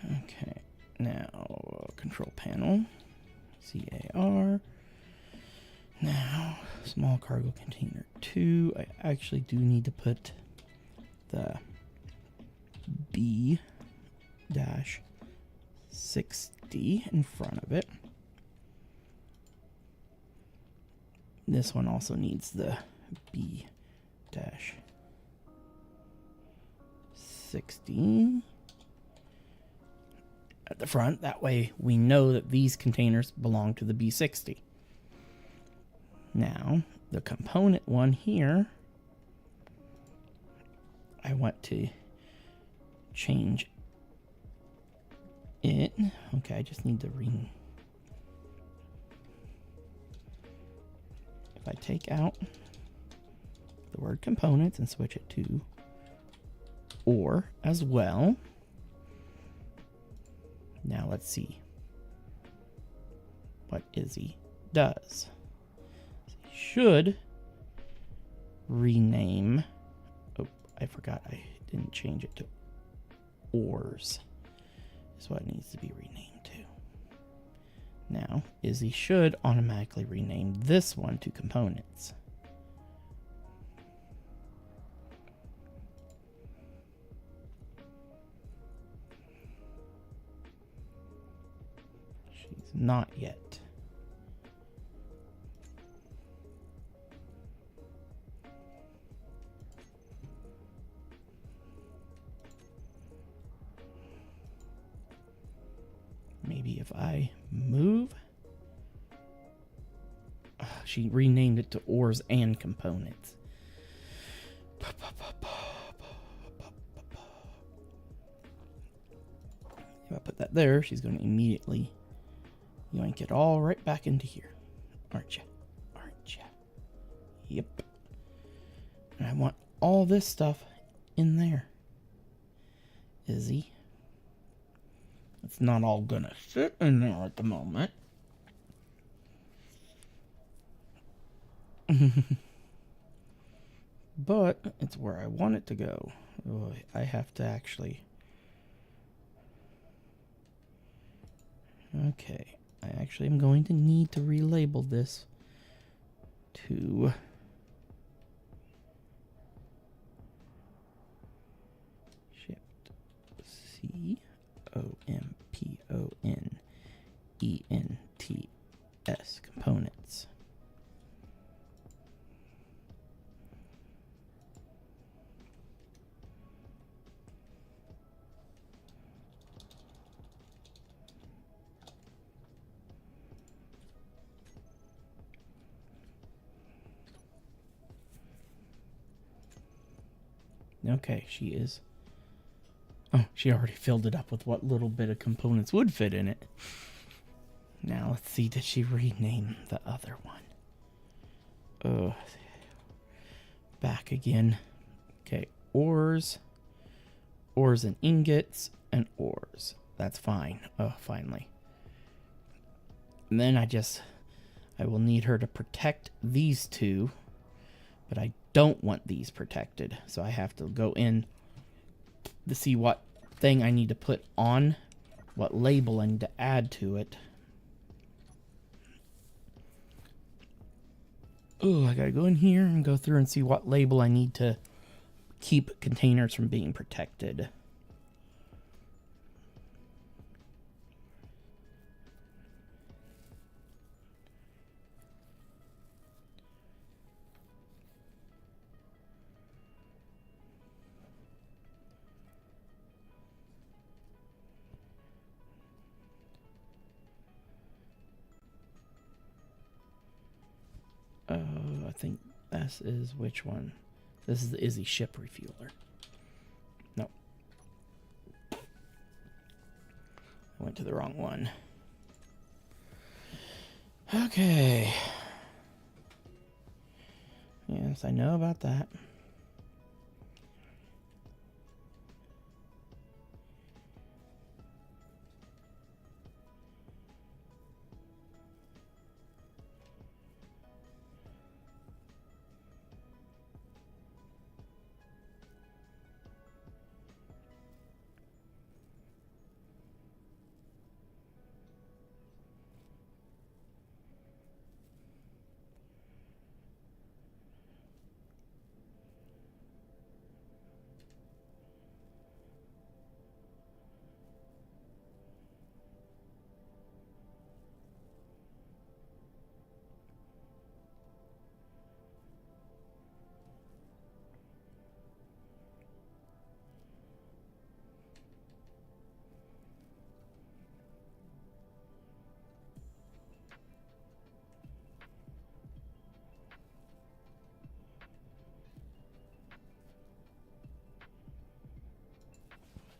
Okay, now control panel, CAR. Now, small cargo container 2. I actually do need to put the B-60 in front of it. This one also needs the B-60 at the front. That way we know that these containers belong to the B60. Now, the component one here, I want to change it. Okay, I just need to if I take out the word components and switch it to or as well. Now let's see what Izzy does. He should rename. Oh, I forgot I didn't change it to ores. That's what it needs to be renamed to. Now, Izzy should automatically rename this one to components. Not yet. Maybe if I move. She renamed it to ores and components. If I put that there, she's going to immediately yoink it all right back into here. Aren't you? Aren't you? Yep. And I want all this stuff in there. Izzy. It's not all gonna fit in there at the moment. But it's where I want it to go. Oh, I have to actually... Okay. I actually am going to need to relabel this to shift COMPONENTS components. Okay, she is. Oh, she already filled it up with what little bit of components would fit in it. Now let's see, did she rename the other one? Oh, back again. Okay, ores and ingots and ores. That's fine. Oh, finally. And then I will need her to protect these two, but I don't want these protected. So I have to go in to see what thing I need to put on, what label I need to add to it. Oh, I gotta go in here and go through and see what label I need to keep containers from being protected. I think this is which one? This is the Izzy ship refueler. No. I went to the wrong one. Okay. Yes, I know about that.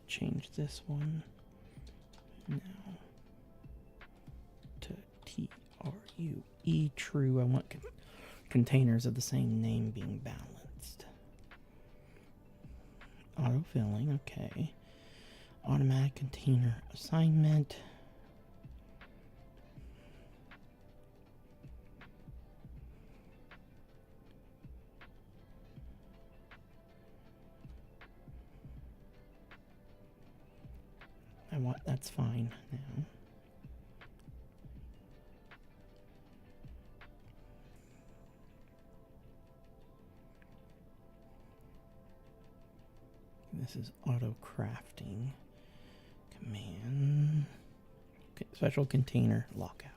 Change this one now to TRUE. True. I want containers of the same name being balanced. Autofilling, okay. Automatic container assignment. That's fine now. This is auto crafting command. Okay, special container lockout.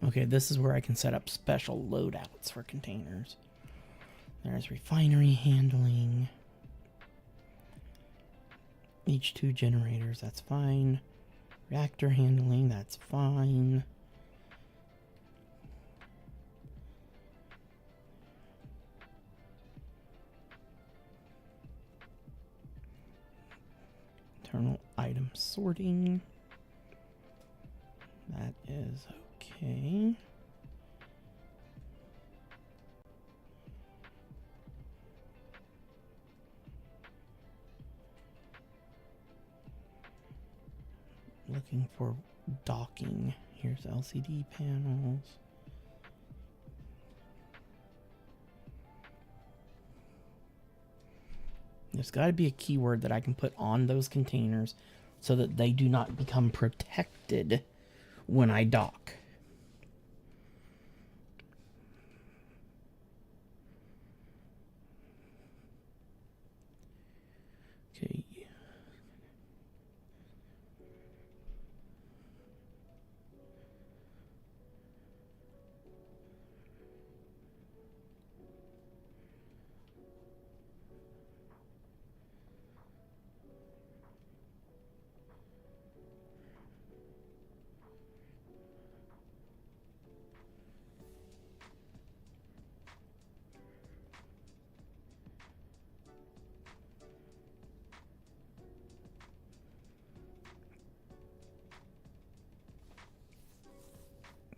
Okay, this is where I can set up special loadouts for containers. There's refinery handling. H2 generators, that's fine. Reactor handling, that's fine. Internal item sorting. That is okay. Looking for docking. Here's LCD panels. There's got to be a keyword that I can put on those containers so that they do not become protected when I dock.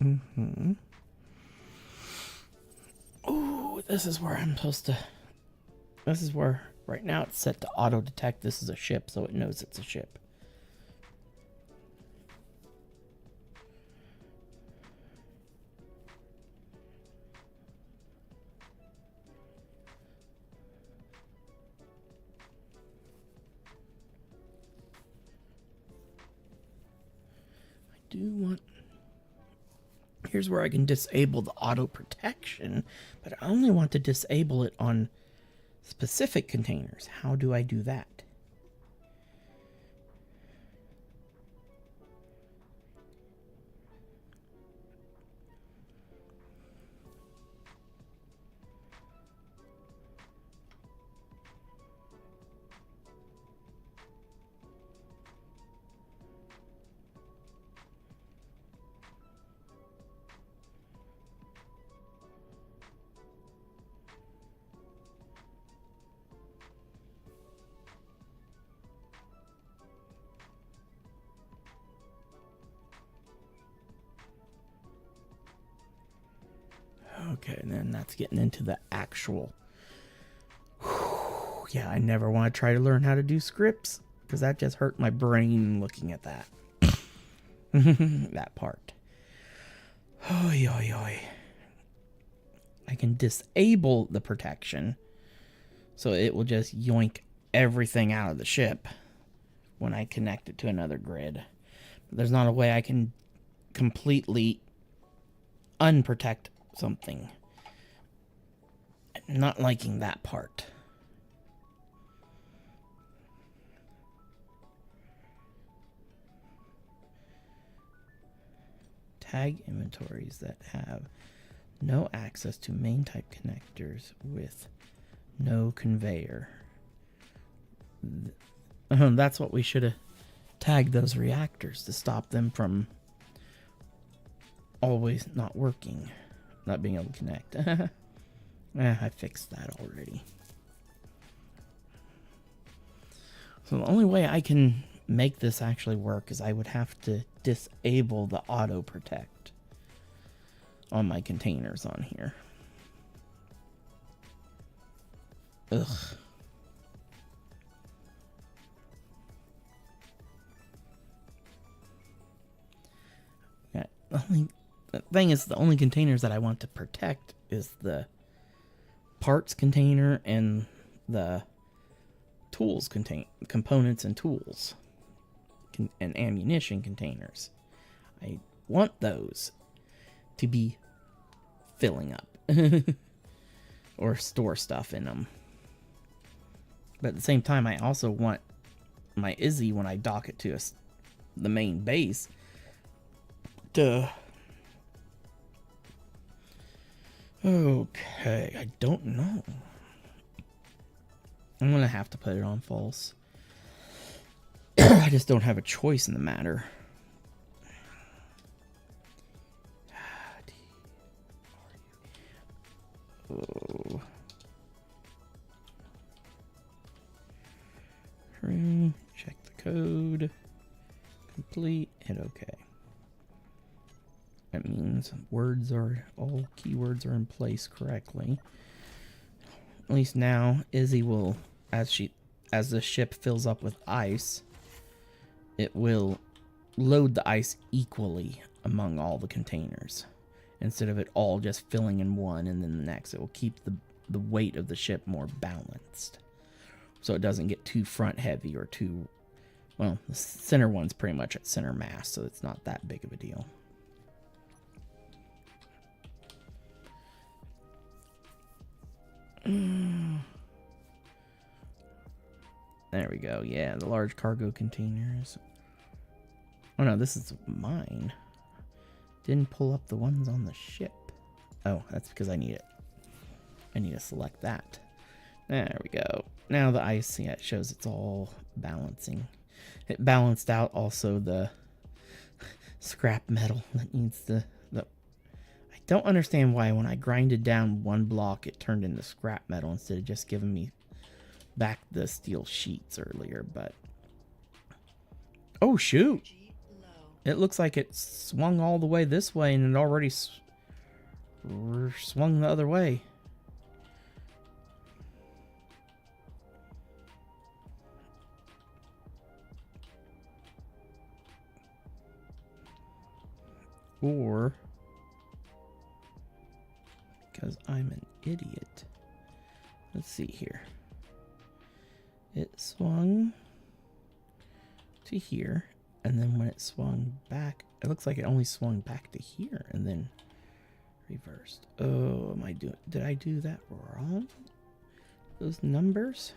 Okay. Oh, this is where I'm supposed to... This is where... Right now it's set to auto-detect this is a ship, so it knows it's a ship. I do want... Here's where I can disable the auto protection, but I only want to disable it on specific containers. How do I do that? Okay, and then that's getting into the actual... Yeah, I never want to try to learn how to do scripts, because that just hurt my brain looking at that. That part. Oy, oy, oy. I can disable the protection, so it will just yoink everything out of the ship when I connect it to another grid. But there's not a way I can completely unprotect something. I'm not liking that part. Tag inventories that have no access to main type connectors with no conveyor. That's what we should have tagged those reactors to stop them from always not working. Not being able to connect. I fixed that already. So the only way I can make this actually work is I would have to disable the auto protect on my containers on here. Ugh. Yeah, the thing is, the only containers that I want to protect is the parts container and the tools components and tools and ammunition containers. I want those to be filling up or store stuff in them. But at the same time, I also want my Izzy, when I dock it to the main base, to... Okay, I don't know. I'm gonna have to put it on false. I just don't have a choice in the matter. Oh. Check the code. Complete. Hit OK. That means all keywords are in place correctly. At least now, Izzy will, as the ship fills up with ice, it will load the ice equally among all the containers. Instead of it all just filling in one and then the next. It will keep the weight of the ship more balanced. so it doesn't get too front heavy or too, well, the center one's pretty much at center mass, so it's not that big of a deal. There we go. Yeah, the large cargo containers. Oh no, this is mine. Didn't pull up the ones on the ship. Oh, that's because I need it. I need to select that. There we go. Now the ice, yeah, it shows it's all balancing. It balanced out also the scrap metal that needs the I don't understand why when I grinded down one block it turned into scrap metal instead of just giving me back the steel sheets earlier, but oh shoot, it looks like it swung all the way this way and it already swung the other way. Or because I'm an idiot. Let's see here. It swung to here, and then when it swung back, it looks like it only swung back to here and then reversed. Oh, am I doing? Did I do that wrong? Those numbers?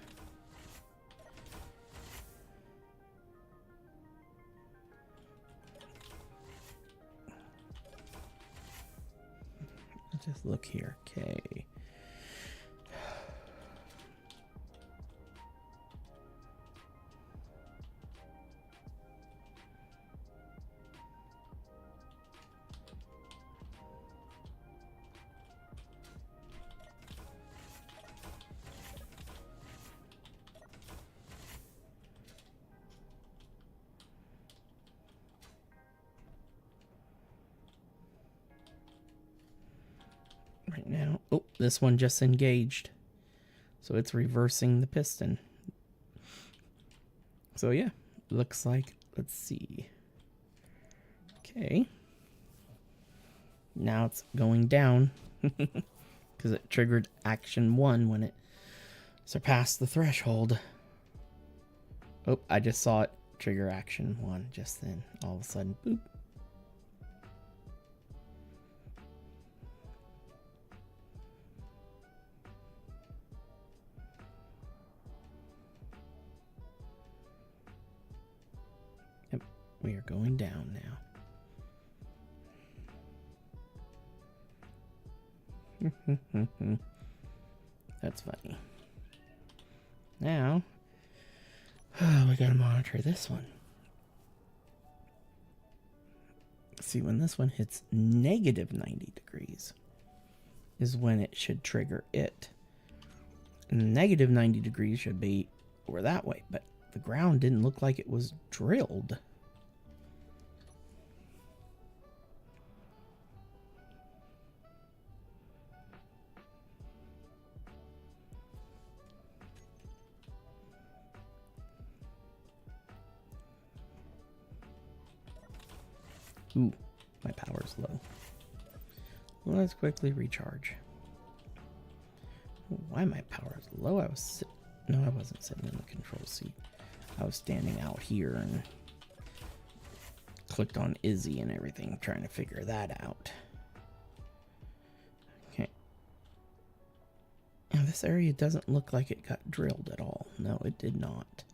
Let's just look here. Okay. Right now, oh, this one just engaged, so it's reversing the piston. So yeah, looks like, let's see. Okay, now it's going down because it triggered action 1 when it surpassed the threshold. Oh, I just saw it trigger action 1 just then. All of a sudden, boop. We are going down now. That's funny. Now, we gotta monitor this one. See, when this one hits negative 90 degrees is when it should trigger it. And negative 90 degrees should be over that way, but the ground didn't look like it was drilled. Ooh, my power's low. Let's quickly recharge. Why my power is low? I wasn't sitting in the control seat. I was standing out here and clicked on Izzy and everything, trying to figure that out. Okay. Now this area doesn't look like it got drilled at all. No, it did not.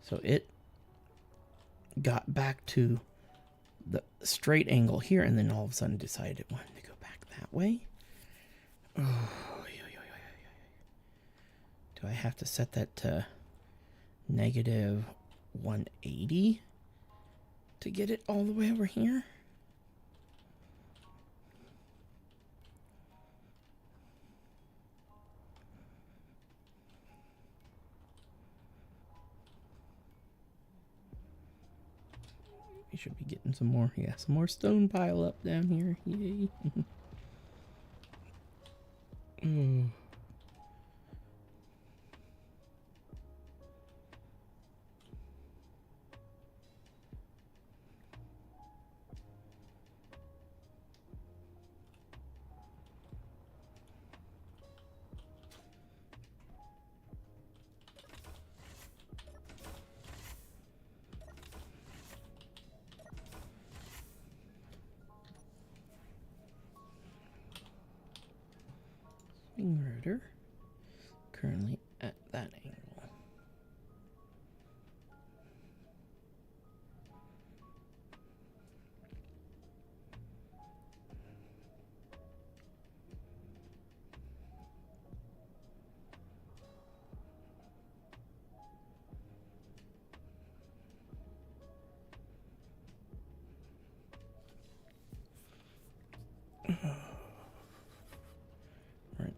So it got back to the straight angle here and then all of a sudden decided it wanted to go back that way. Oh, do I have to set that to negative 180 to get it all the way over here? We should be getting some more, yeah, some more stone pile up down here. Yay. thermometer. Currently at that angle. Right.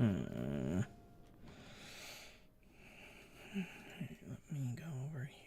Let me go over here.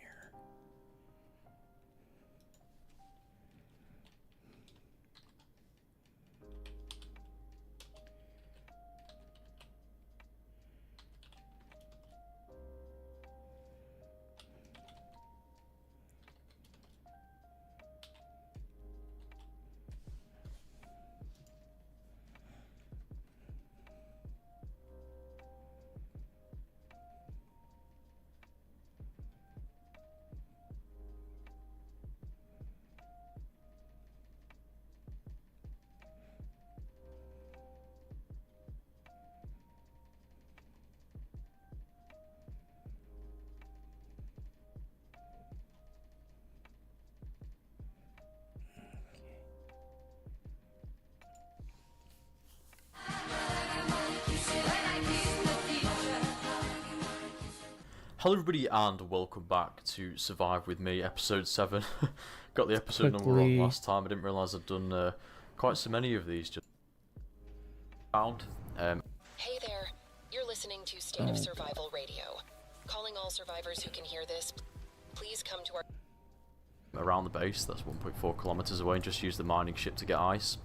Hello everybody and welcome back to Survive With Me, episode 7. Got the episode number wrong last time. I didn't realise I'd done quite so many of these just found. Hey there, you're listening to State of Survival Radio. Calling all survivors who can hear this, please come to our... Around the base, that's 1.4 kilometers away, and just use the mining ship to get ice.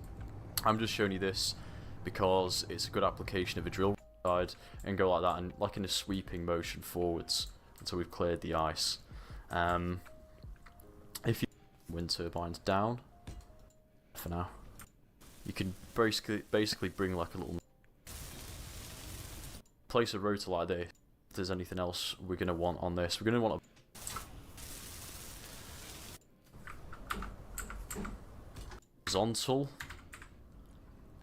I'm just showing you this because it's a good application of a drill side and go like that, and like in a sweeping motion forwards until we've cleared the ice. If you wind turbines down for now, you can basically bring like a little place a rotor like this. If there's anything else we're going to want on this, we're going to want a horizontal,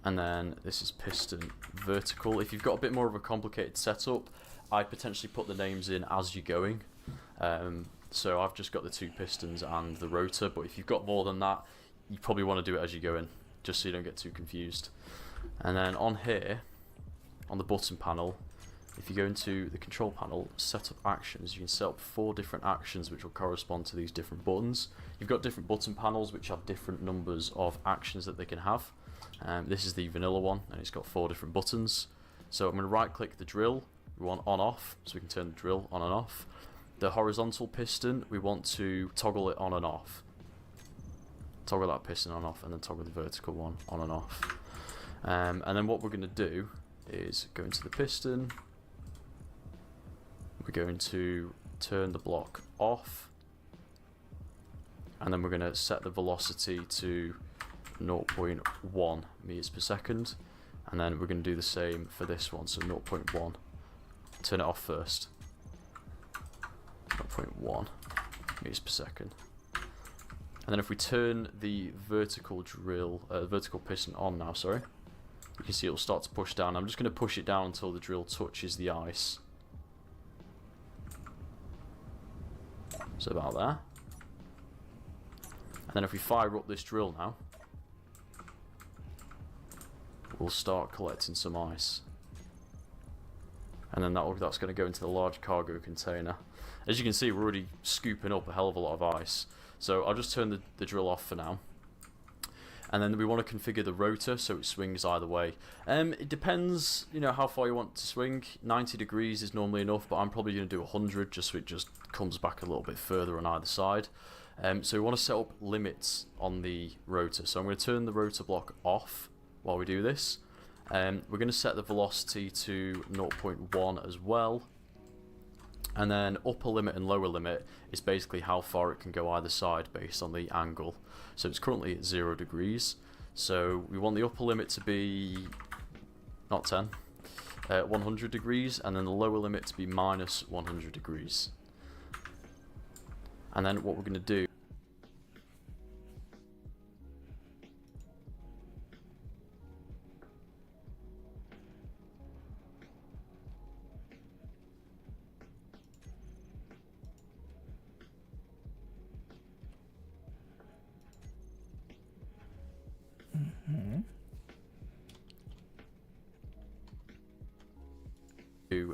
and then this is piston vertical. If you've got a bit more of a complicated setup, I'd potentially put the names in as you're going. So I've just got the 2 pistons and the rotor, but if you've got more than that, you probably want to do it as you go in, just so you don't get too confused. And then on here, on the button panel, if you go into the control panel, set up actions, you can set up 4 different actions which will correspond to these different buttons. You've got different button panels which have different numbers of actions that they can have. This is the vanilla one, and it's got 4 different buttons. So I'm going to right click the drill, we want on off, so we can turn the drill on and off. The horizontal piston, we want to toggle it on and off. Toggle that piston on and off, and then toggle the vertical one on and off. And then what we're going to do is go into the piston, we're going to turn the block off, and then we're going to set the velocity to 0.1 meters per second, and then we're going to do the same for this one, so 0.1. Turn it off first. 0.1 meters per second. And then if we turn the vertical drill, vertical piston on now, sorry, you can see it'll start to push down. I'm just going to push it down until the drill touches the ice. So about there. And then if we fire up this drill now, we'll start collecting some ice. And then that's going to go into the large cargo container. As you can see, we're already scooping up a hell of a lot of ice. So I'll just turn the drill off for now. And then we want to configure the rotor so it swings either way. It depends, you know, how far you want to swing. 90 degrees is normally enough, but I'm probably going to do 100 just so it just comes back a little bit further on either side. So we want to set up limits on the rotor. So I'm going to turn the rotor block off while we do this. We're going to set the velocity to 0.1 as well. And then upper limit and lower limit is basically how far it can go either side based on the angle. So it's currently at 0 degrees. So we want the upper limit to be, not 10, 100 degrees, and then the lower limit to be minus 100 degrees. And then what we're going to do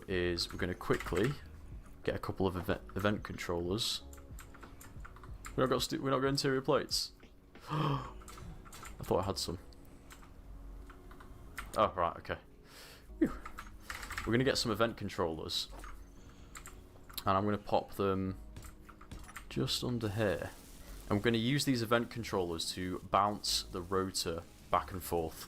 is we're going to quickly get a couple of event controllers. We're not got interior plates. I thought I had some. Oh right, okay. Whew. We're going to get some event controllers, and I'm going to pop them just under here. And we're going to use these event controllers to bounce the rotor back and forth.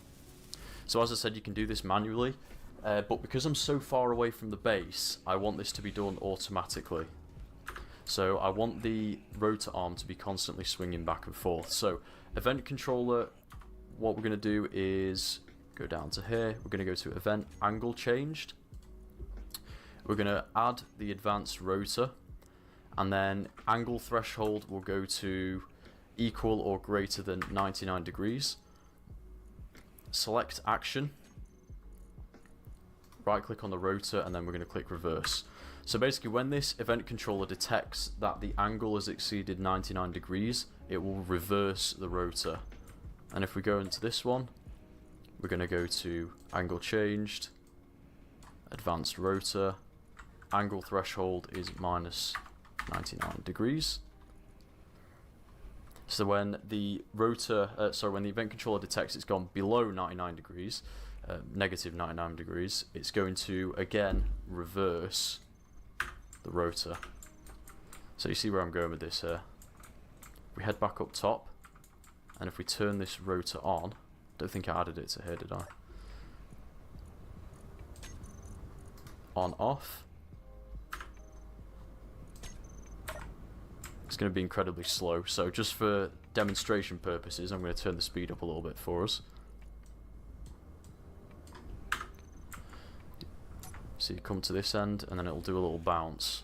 So as I said, you can do this manually. But because I'm so far away from the base, I want this to be done automatically. So I want the rotor arm to be constantly swinging back and forth. So event controller, what we're going to do is go down to here. We're going to go to event angle changed. We're going to add the advanced rotor. And then angle threshold will go to equal or greater than 99 degrees. Select action. Right click on the rotor, and then we're going to click reverse. So basically when this event controller detects that the angle has exceeded 99 degrees, it will reverse the rotor. And if we go into this one, we're going to go to angle changed, advanced rotor, angle threshold is minus 99 degrees. So when the rotor, when the event controller detects it's gone below 99 degrees, negative 99 degrees, it's going to again reverse the rotor. So you see where I'm going with this here. We head back up top, and if we turn this rotor on, don't think I added it to here, did I? On off. It's going to be incredibly slow, so just for demonstration purposes I'm going to turn the speed up a little bit for us. So you come to this end, and then it'll do a little bounce,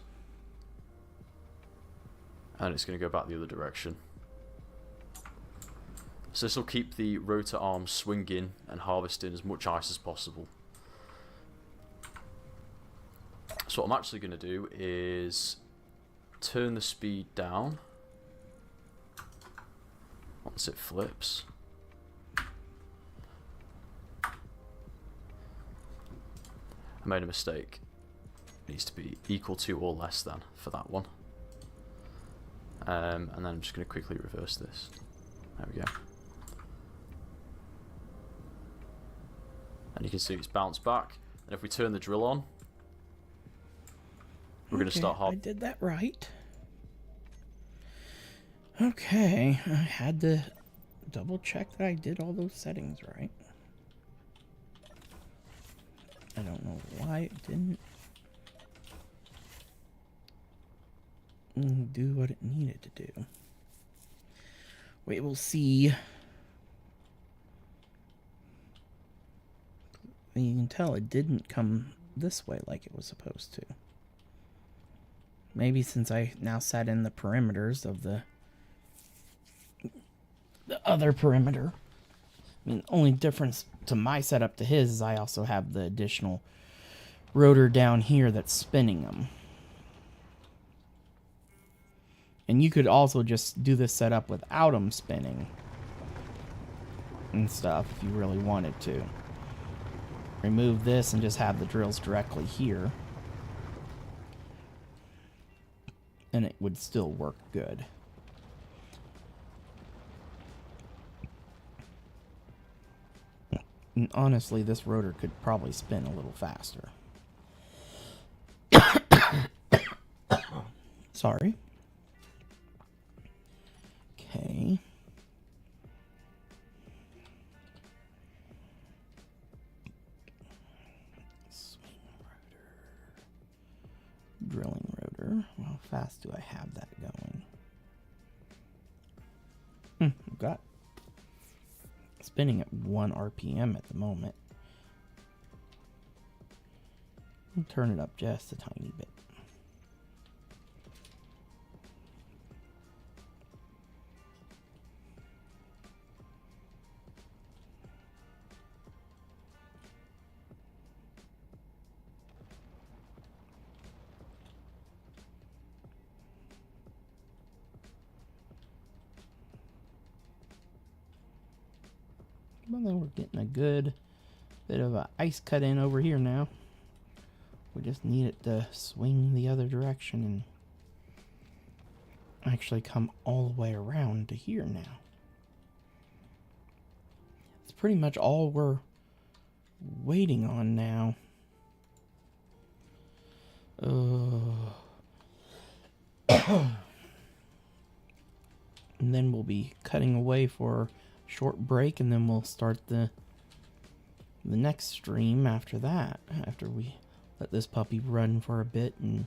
and it's going to go back the other direction. So this will keep the rotor arm swinging and harvesting as much ice as possible. So what I'm actually going to do is turn the speed down once it flips. I made a mistake. It needs to be equal to or less than for that one. And then I'm just going to quickly reverse this. There we go. And you can see it's bounced back. And if we turn the drill on, we're going to start I did that right. Okay, I had to double check that I did all those settings right. I don't know why it didn't do what it needed to do. We will see. You can tell it didn't come this way like it was supposed to. Maybe since I now set in the perimeters of the other perimeter. I mean, the only difference to my setup to his is I also have the additional rotor down here that's spinning them. And you could also just do this setup without them spinning and stuff if you really wanted to. Remove this and just have the drills directly here. And it would still work good. And honestly, this rotor could probably spin a little faster. Sorry. Okay. Swing rotor. Drilling rotor. How fast do I have that going? I've got spinning at 1 RPM at the moment. I'll turn it up just a tiny bit. Well, then we're getting a good bit of a ice cut in over here now. We just need it to swing the other direction and actually come all the way around to here now. It's pretty much all we're waiting on now. And then we'll be cutting away for a short break, and then we'll start the next stream after that, after we let this puppy run for a bit, and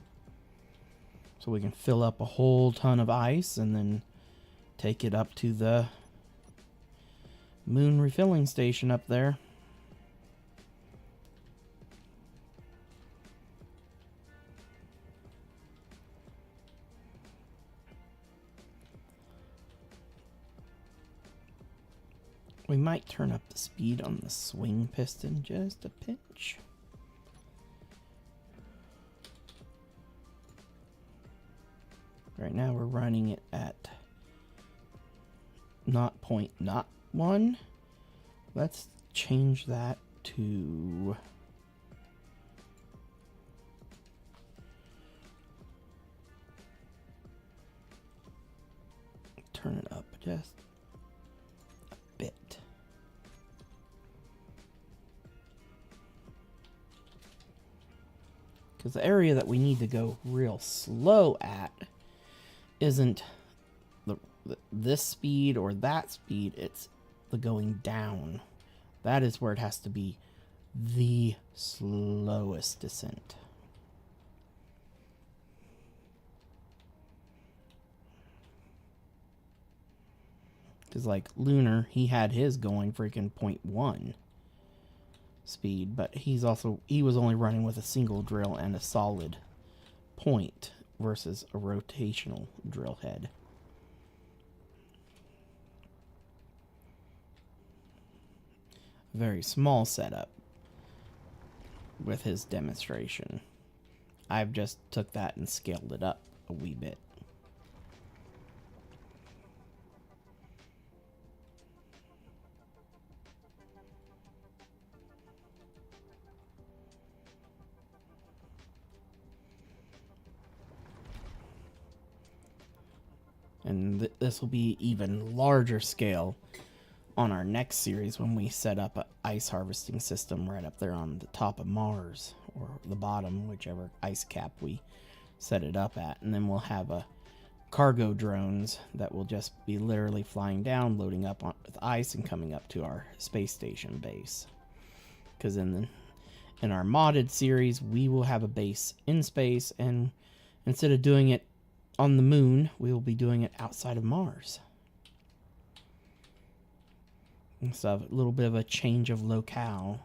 so we can fill up a whole ton of ice and then take it up to the moon refilling station up there. We might turn up the speed on the swing piston just a pinch. Right now we're running it at 0.01. Let's change that to turn it up just a bit. Because the area that we need to go real slow at isn't this speed or that speed, it's the going down. That is where it has to be the slowest descent. Because like Lunar, he had his going freaking 0.1 speed, but he was only running with a single drill and a solid point versus a rotational drill head. Very small setup with his demonstration. I've just took that and scaled it up a wee bit. And this will be even larger scale on our next series when we set up an ice harvesting system right up there on the top of Mars, or the bottom, whichever ice cap we set it up at. And then we'll have a cargo drones that will just be literally flying down, loading up with ice, and coming up to our space station base. Because in our modded series, we will have a base in space, and instead of doing it on the moon, we will be doing it outside of Mars. And so a little bit of a change of locale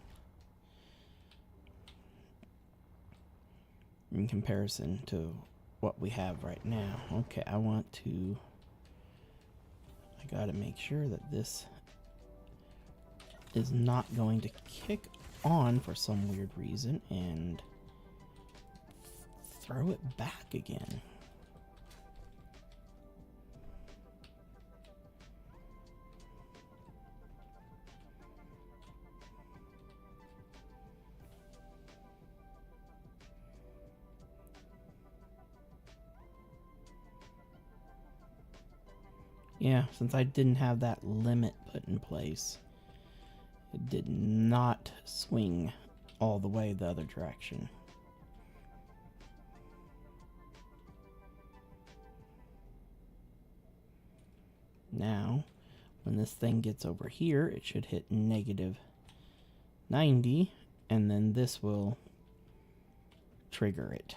in comparison to what we have right now. Okay, I gotta make sure that this is not going to kick on for some weird reason and throw it back again. Yeah, since I didn't have that limit put in place, It did not swing all the way the other direction. Now, when this thing gets over here, it should hit negative 90, and then this will trigger it.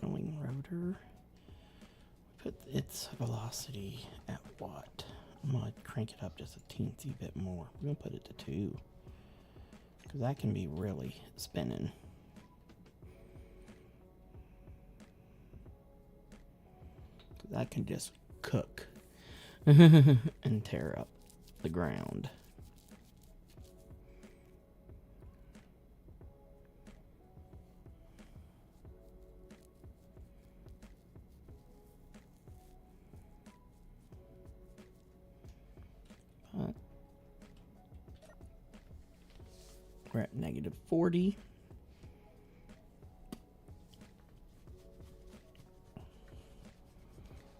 Drilling rotor. Put its velocity at what? I'm gonna crank it up just a teensy bit more. We're gonna put it to 2. Because that can be really spinning. That can just cook and tear up the ground. But we're at negative 40.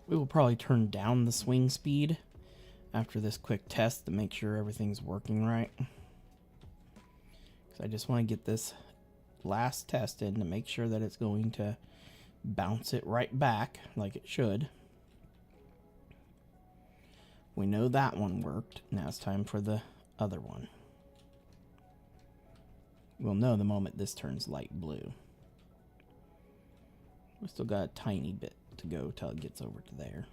We will probably turn down the swing speed after this quick test to make sure everything's working right. Because I just want to get this last test in to make sure that it's going to bounce it right back like it should. We know that one worked. Now it's time for the other one. We'll know the moment this turns light blue. We still got a tiny bit to go till it gets over to there.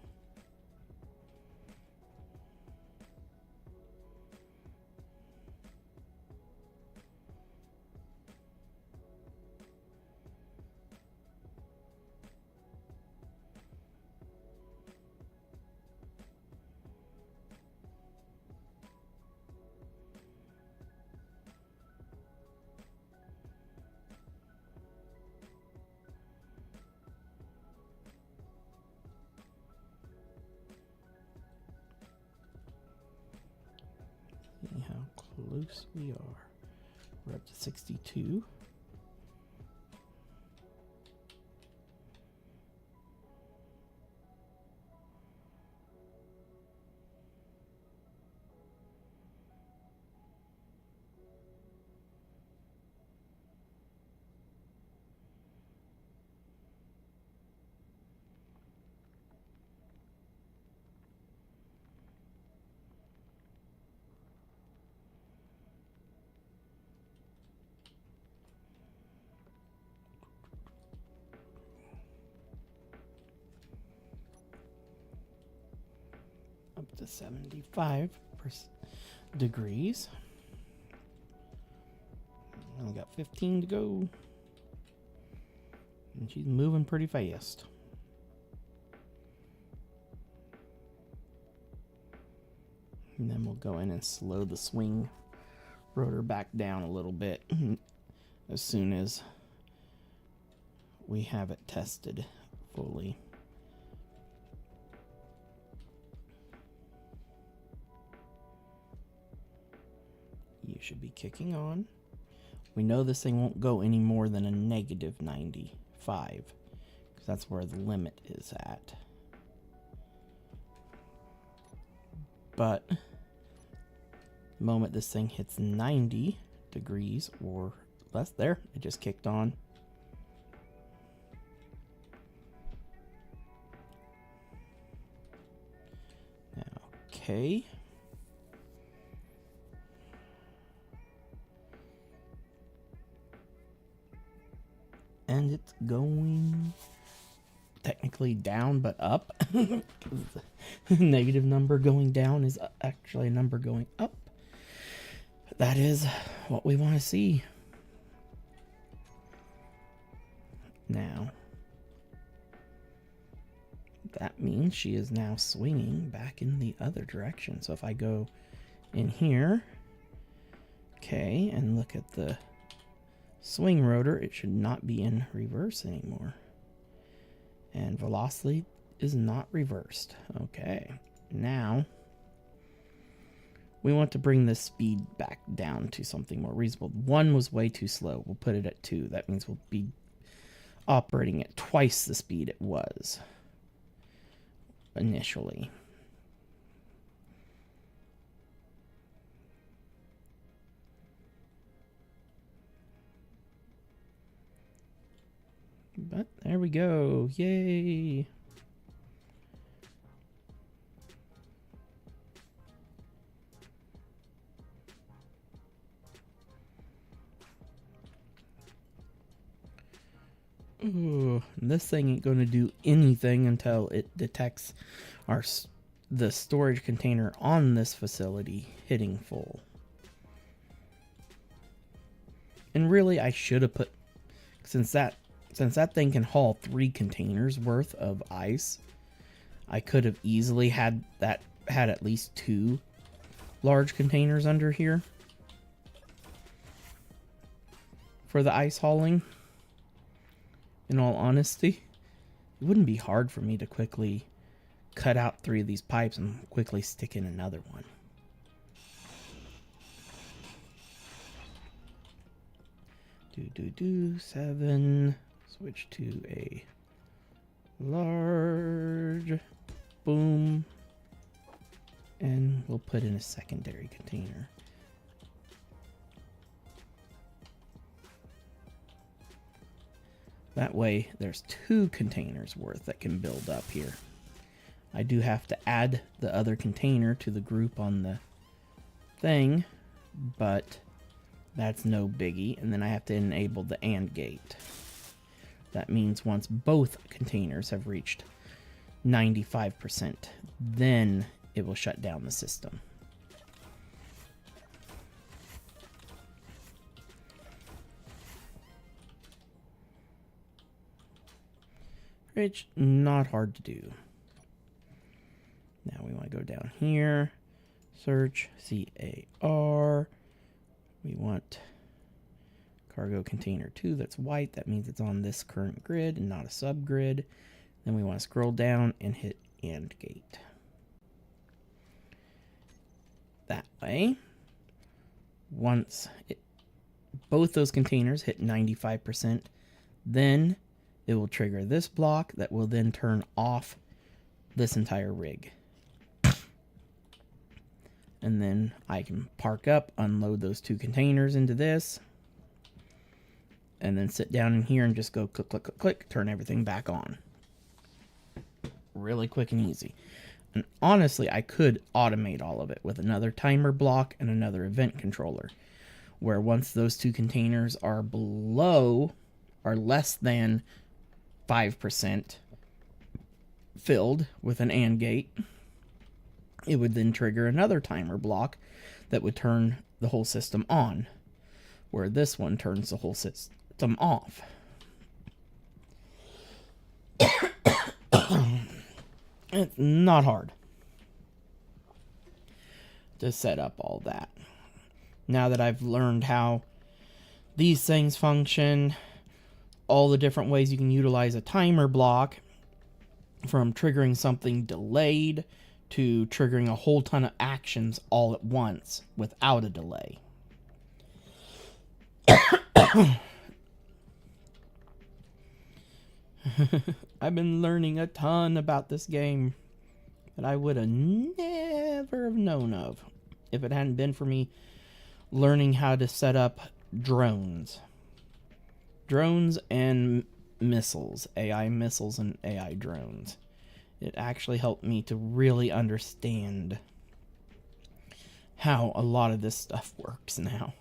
See how close we are. We're up to 62. Up to 75 degrees. Only got 15 to go. And she's moving pretty fast. And then we'll go in and slow the swing rotor back down a little bit as soon as we have it tested fully. You should be kicking on. We know this thing won't go any more than a negative 95 because that's where the limit is at. But the moment this thing hits 90 degrees or less, there, it just kicked on. Okay. And it's going technically down, but up. The negative number going down is actually a number going up. That is what we want to see. Now, that means she is now swinging back in the other direction. So if I go in here, okay, and look at the swing rotor, it should not be in reverse anymore. And velocity is not reversed. Okay, now we want to bring the speed back down to something more reasonable. 1 was way too slow. We'll put it at 2. That means we'll be operating at twice the speed it was initially. But there we go. Yay. Ooh, this thing ain't going to do anything until it detects the storage container on this facility hitting full. And really, I should have put, since that thing can haul 3 containers worth of ice, I could have easily had at least 2 large containers under here for the ice hauling. In all honesty, it wouldn't be hard for me to quickly cut out 3 of these pipes and quickly stick in another one. Do 7. Switch to a large. Boom. And we'll put in a secondary container. That way, there's 2 containers worth that can build up here. I do have to add the other container to the group on the thing, but that's no biggie. And then I have to enable the AND gate. That means once both containers have reached 95%, then it will shut down the system. Which, not hard to do. Now we want to go down here, search CAR. We want cargo container 2 that's white. That means it's on this current grid and not a subgrid. Then we want to scroll down and hit AND gate. That way, once both those containers hit 95%, then it will trigger this block that will then turn off this entire rig. And then I can park up, unload those 2 containers into this, and then sit down in here and just go click, click, click, click, turn everything back on. Really quick and easy. And honestly, I could automate all of it with another timer block and another event controller, where once those 2 containers are less than 5% filled with an AND gate, it would then trigger another timer block that would turn the whole system on, where this one turns the whole system off. It's not hard to set up all that. Now that I've learned how these things function, all the different ways you can utilize a timer block, from triggering something delayed to triggering a whole ton of actions all at once without a delay. I've been learning a ton about this game that I would have never have known of if it hadn't been for me learning how to set up drones. Drones and missiles, AI missiles and AI drones. It actually helped me to really understand how a lot of this stuff works now.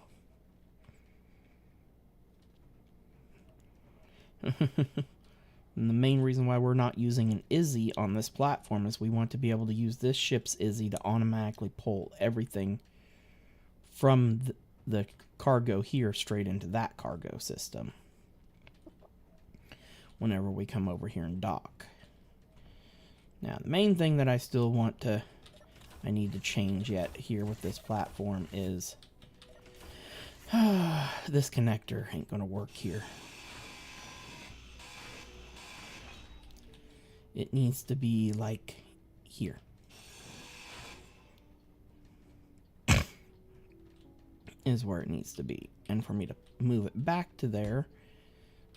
And the main reason why we're not using an Izzy on this platform is we want to be able to use this ship's Izzy to automatically pull everything from the cargo here straight into that cargo system. whenever we come over here and dock. Now, the main thing that I still I need to change yet here with this platform is this connector ain't gonna work here. It needs to be like here. Is where it needs to be. And for me to move it back to there,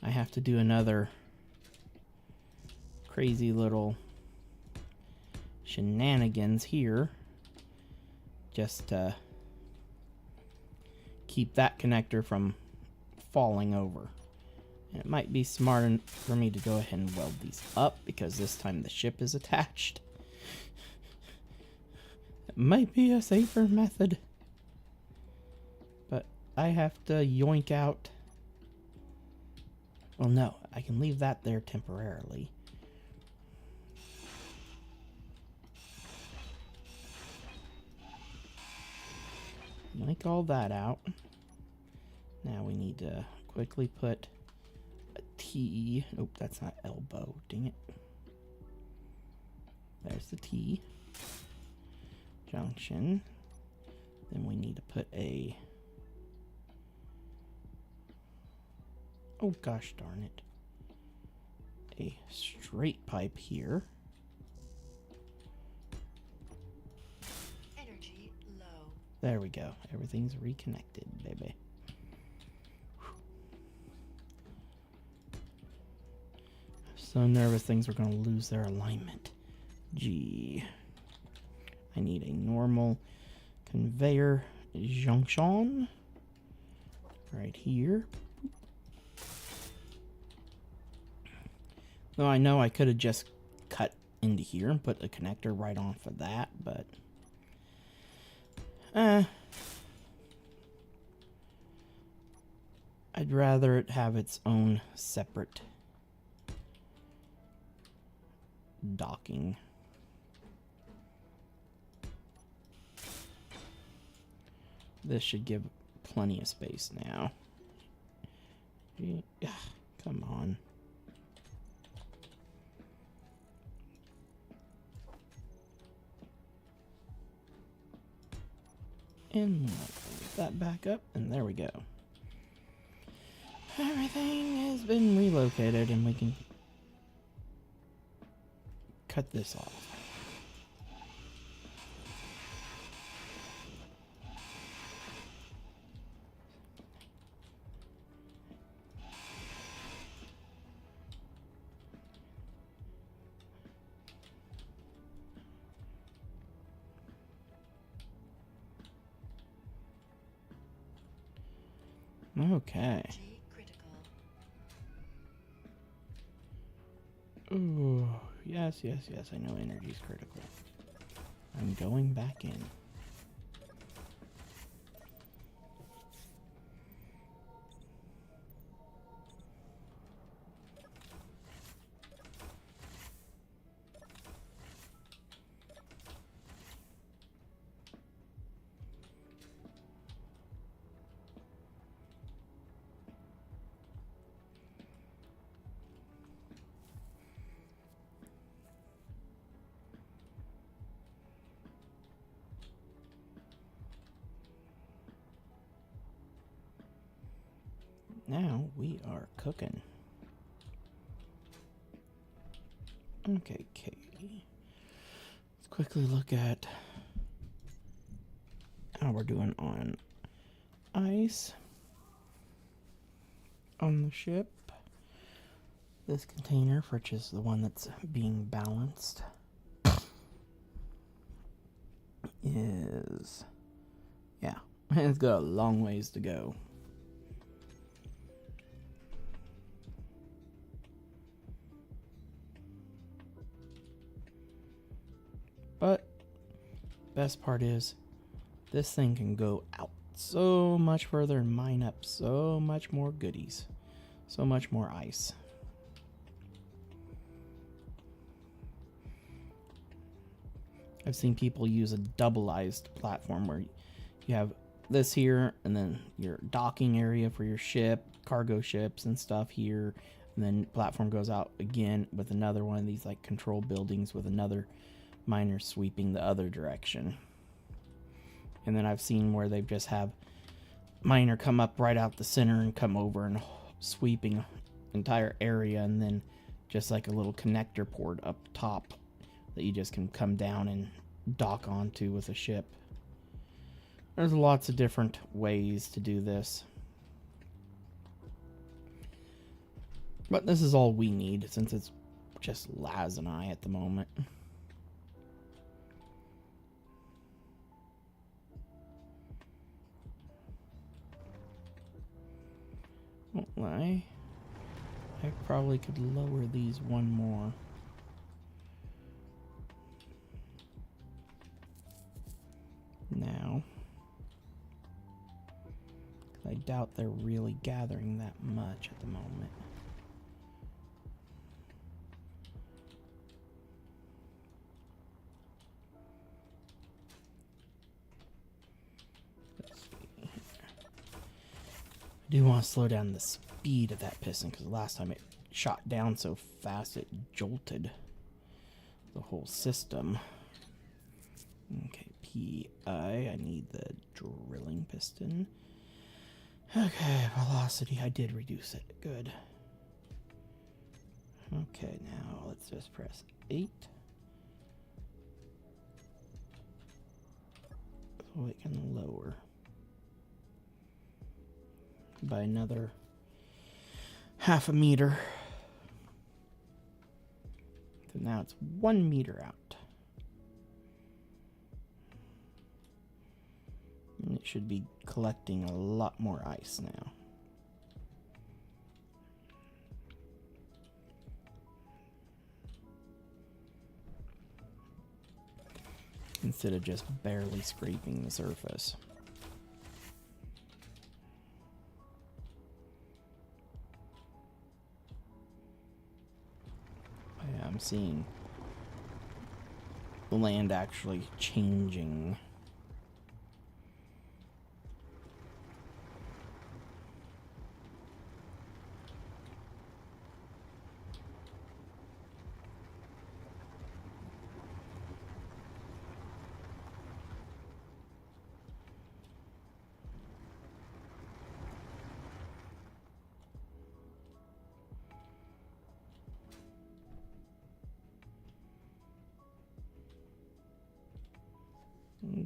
I have to do another crazy little shenanigans here just to keep that connector from falling over. And it might be smart for me to go ahead and weld these up because this time the ship is attached. It might be a safer method, but I have to yoink out. Well, no, I can leave that there temporarily. Yoink all that out. Now we need to quickly put a T. Nope, that's not elbow. Dang it. There's the T. Junction. Then we need to put a... Oh gosh darn it. A straight pipe here. Energy low. There we go. Everything's reconnected, baby. I'm so nervous things are going to lose their alignment. Gee. I need a normal conveyor junction right here. Though I know I could have just cut into here and put a connector right on for that, but I'd rather it have its own separate docking. This should give plenty of space now. Yeah, come on. And lift that back up, and there we go. Everything has been relocated, and we can cut this off. Okay. Ooh, yes, I know energy is critical. I'm going back in. Now we are cooking. Okay, Katie. Let's quickly look at how we're doing on ice on the ship. This container, which is the one that's being balanced, is, yeah, it's got a long ways to go. But best part is this thing can go out so much further and mine up so much more goodies, so much more ice. I've seen people use a doubleized platform where you have this here and then your docking area for your ship, cargo ships and stuff here, And then platform goes out again with another one of these like control buildings with another miner sweeping the other direction. And then I've seen where they just have miner come up right out the center and come over and sweeping entire area, and then just like a little connector port up top that you just can come down and dock onto with a ship. There's lots of different ways to do this. But this is all we need since it's just Laz and I at the moment. Won't lie. I probably could lower these one more. Now. I doubt they're really gathering that much at the moment. Let's see. I do want to slow down the speed of that piston because last time it shot down so fast it jolted the whole system. Okay, PI. I need the drilling piston. Okay, velocity. I did reduce it. Good. Okay, now let's just press 8. So it can lower by another half a meter. So now it's 1 meter out. And it should be collecting a lot more ice now. Instead of just barely scraping the surface. Yeah, I'm seeing the land actually changing.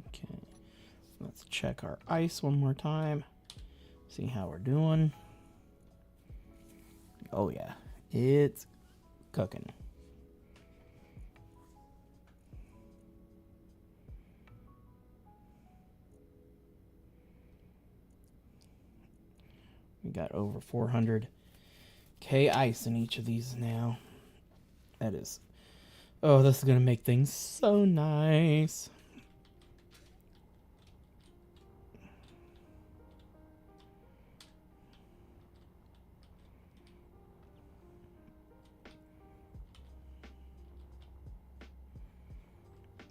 Okay, let's check our ice one more time. See how we're doing. Oh yeah, it's cooking. We got over 400k ice in each of these now. That is, oh, this is gonna make things so nice.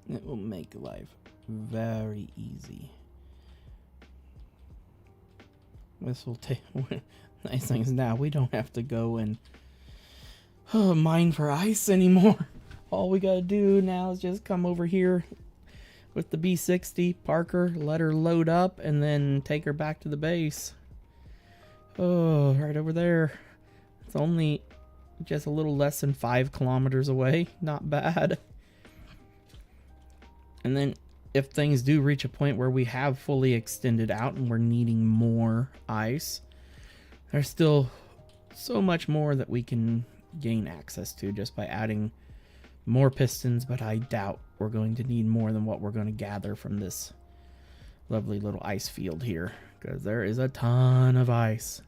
It will make life very easy. This will take... Nice thing is now we don't have to go and mine for ice anymore. All we gotta do now is just come over here with the B60, park her, let her load up, and then take her back to the base. Oh, right over there. It's only just a little less than 5 kilometers away. Not bad. And then if things do reach a point where we have fully extended out and we're needing more ice, there's still so much more that we can gain access to just by adding more pistons, but I doubt we're going to need more than what we're going to gather from this lovely little ice field here, because there is a ton of ice.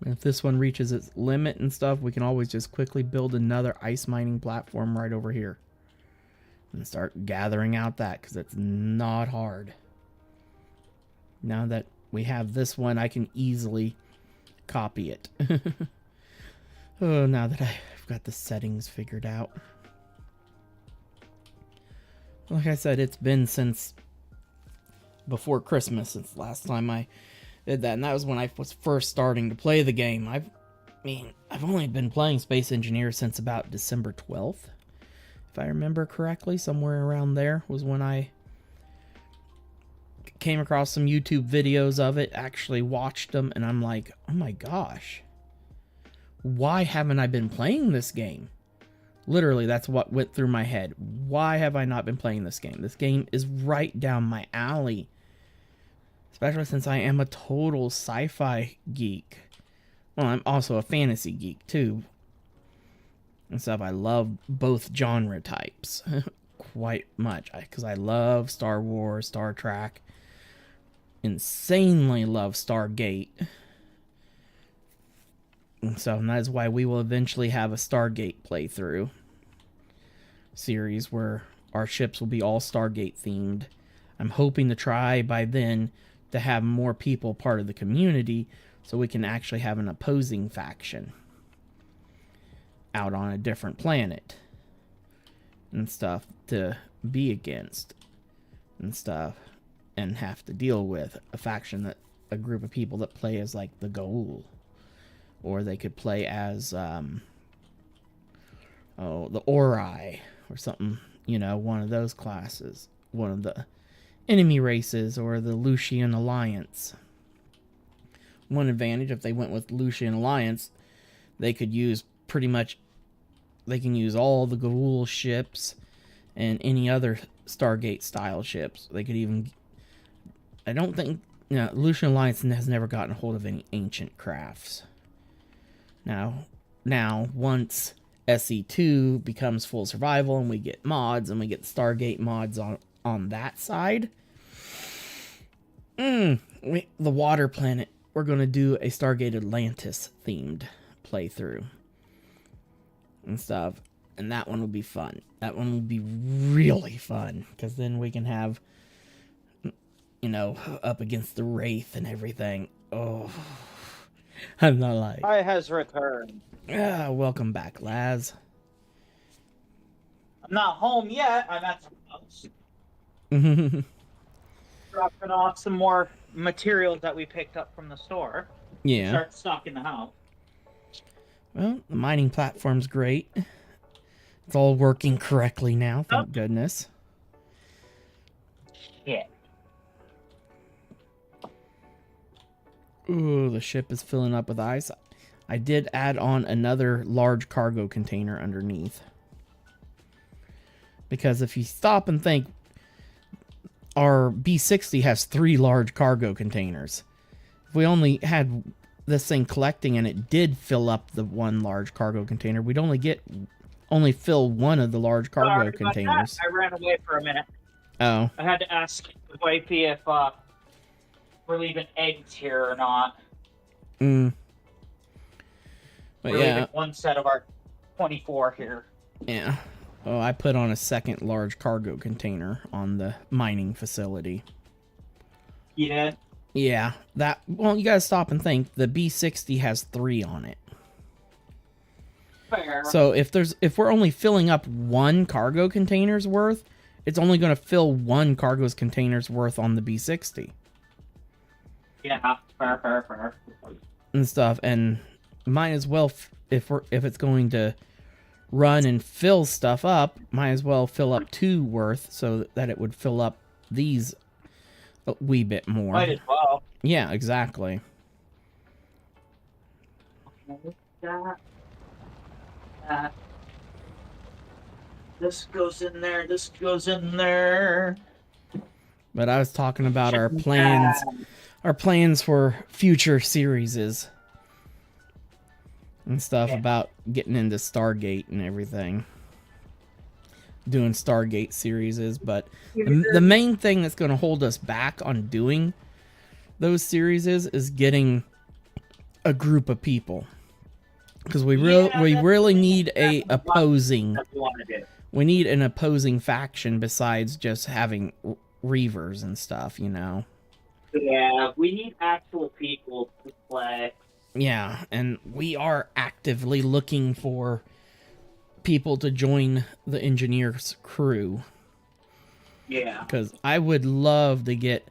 If this one reaches its limit and stuff, we can always just quickly build another ice mining platform right over here and start gathering out that, because it's not hard. Now that we have this one, I can easily copy it. Oh, now that I've got the settings figured out. Like I said, it's been since before Christmas since last time I did that, and that was when I was first starting to play the game. I've only been playing Space Engineer since about December 12th, if I remember correctly. Somewhere around there was when I came across some YouTube videos of it, actually watched them, and I'm like, oh my gosh, why haven't I been playing this game? Literally, that's what went through my head. Why have I not been playing this game? This game is right down my alley. Especially since I am a total sci-fi geek. Well, I'm also a fantasy geek, too. And stuff. I love both genre types quite much. Because I love Star Wars, Star Trek. Insanely love Stargate. And so that is why we will eventually have a Stargate playthrough series where our ships will be all Stargate themed. I'm hoping to try by then to have more people part of the community so we can actually have an opposing faction out on a different planet and stuff to be against and stuff, and have to deal with a faction that a group of people that play as like the Goa'uld. Or they could play as, the Ori, or something, you know, one of those classes. One of the enemy races, or the Lucian Alliance. One advantage, if they went with Lucian Alliance, they could use pretty much, they can use all the Goa'uld ships, and any other Stargate-style ships. They could even, I don't think, Lucian Alliance has never gotten a hold of any ancient crafts. Now, once SE2 becomes full survival and we get mods and we get Stargate mods on that side, the water planet, we're going to do a Stargate Atlantis themed playthrough and stuff. And that one will be fun. That one will be really fun, because then we can have, up against the Wraith and everything. Oh, I'm not like... I has returned. Welcome back, Laz. I'm not home yet. I'm at the house. Dropping off some more materials that we picked up from the store. Yeah. Start stocking the house. Well, the mining platform's great. It's all working correctly now, thank goodness. Yeah. Ooh, the ship is filling up with ice. I did add on another large cargo container underneath. Because if you stop and think, our B60 has 3 large cargo containers. If we only had this thing collecting and it did fill up the one large cargo container, we'd only fill one of the large cargo containers. I ran away for a minute. Oh. I had to ask the wifey if we're leaving eggs here or not. But we're leaving one set of our 24 here. Yeah. Oh, I put on a second large cargo container on the mining facility. Yeah. Yeah. Well, you gotta stop and think. The B60 has 3 on it. Fair. So if we're only filling up 1 cargo container's worth, it's only going to fill 1 cargo's container's worth on the B60. Yeah, fair. And stuff, and might as well, if it's going to run and fill stuff up, might as well fill up 2 worth so that it would fill up these a wee bit more. Might as well. Yeah, exactly. This goes in there, this goes in there. But I was talking about our plans for future series and stuff, about getting into Stargate and everything. Doing Stargate series, but the main thing that's going to hold us back on doing those series is getting a group of people. Because we really need an opposing faction besides just having Reavers and stuff, Yeah, we need actual people to play. Yeah, and we are actively looking for people to join the engineer's crew. Yeah. Because I would love to get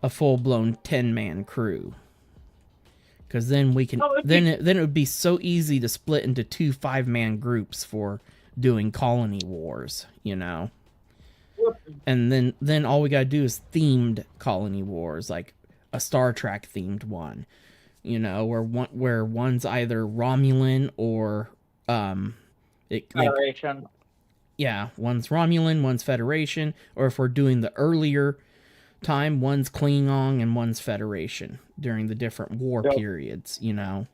a full-blown 10-man crew. because then we can Oh, it'd then it would be so easy to split into 2 5-man groups for doing colony wars, you know. And then all we gotta do is themed colony wars, like a Star Trek themed one, you know, where one's either Romulan or Federation. yeah, one's Romulan, one's Federation, or if we're doing the earlier time, one's Klingon and one's Federation during the different war periods, you know.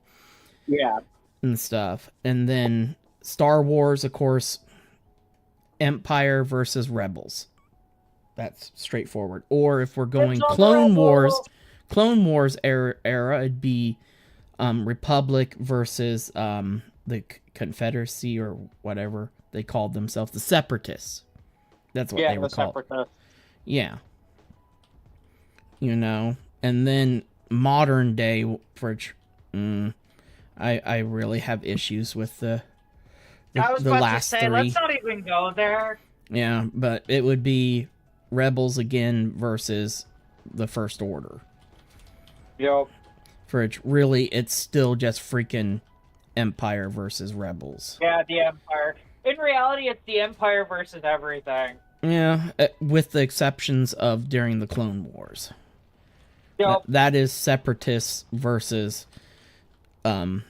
Yeah. And stuff. And then Star Wars, of course, Empire versus Rebels. That's straightforward. Or if we're going Clone Wars era, it'd be Republic versus the Confederacy or whatever they called themselves, the Separatists. That's what they were called. Separatists. Yeah. You know, and then modern day, which I really have issues with the I was about last to say, 3. let's not even go there. Yeah, but it would be Rebels again versus the First Order. Yep. For it, really, it's still just freaking Empire versus Rebels. Yeah, the Empire. In reality, it's the Empire versus everything. Yeah, with the exceptions of during the Clone Wars. Yep. That is Separatists versus not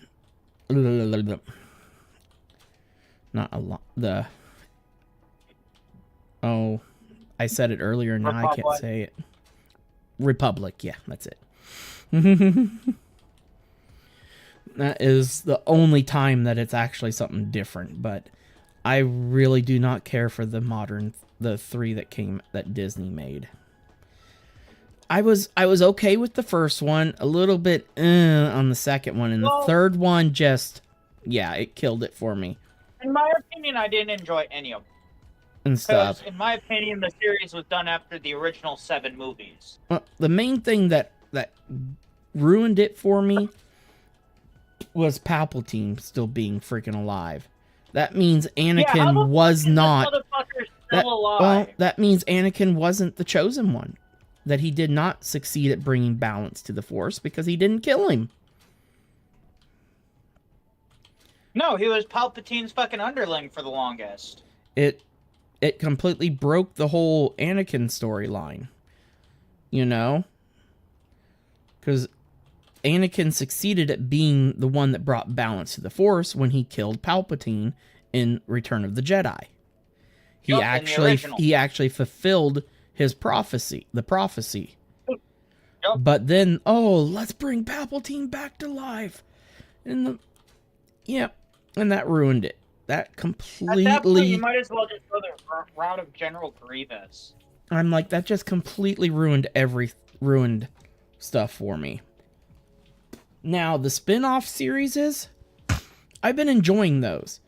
a lot. I said it earlier, now I can't say it. Republic, yeah, that's it. That is the only time that it's actually something different, but I really do not care for the 3 that Disney made. I was okay with the first one, a little bit on the second one, and the third one just, yeah, it killed it for me. In my opinion, I didn't enjoy any of them. And stuff. In my opinion, the series was done after the original 7 movies. The main thing that ruined it for me was Palpatine still being freaking alive. That means Anakin was not. That means Anakin wasn't the chosen one. That he did not succeed at bringing balance to the Force because he didn't kill him. No, he was Palpatine's fucking underling for the longest. It completely broke the whole Anakin storyline. You know? Because Anakin succeeded at being the one that brought balance to the Force when he killed Palpatine in Return of the Jedi. He actually fulfilled his prophecy, the prophecy. Yep. But then, let's bring Palpatine back to life. And and that ruined it. That completely... At that point, you might as well just go the route of General Grievous. I'm like, that just completely ruined stuff for me. Now, the spin-off series I've been enjoying those.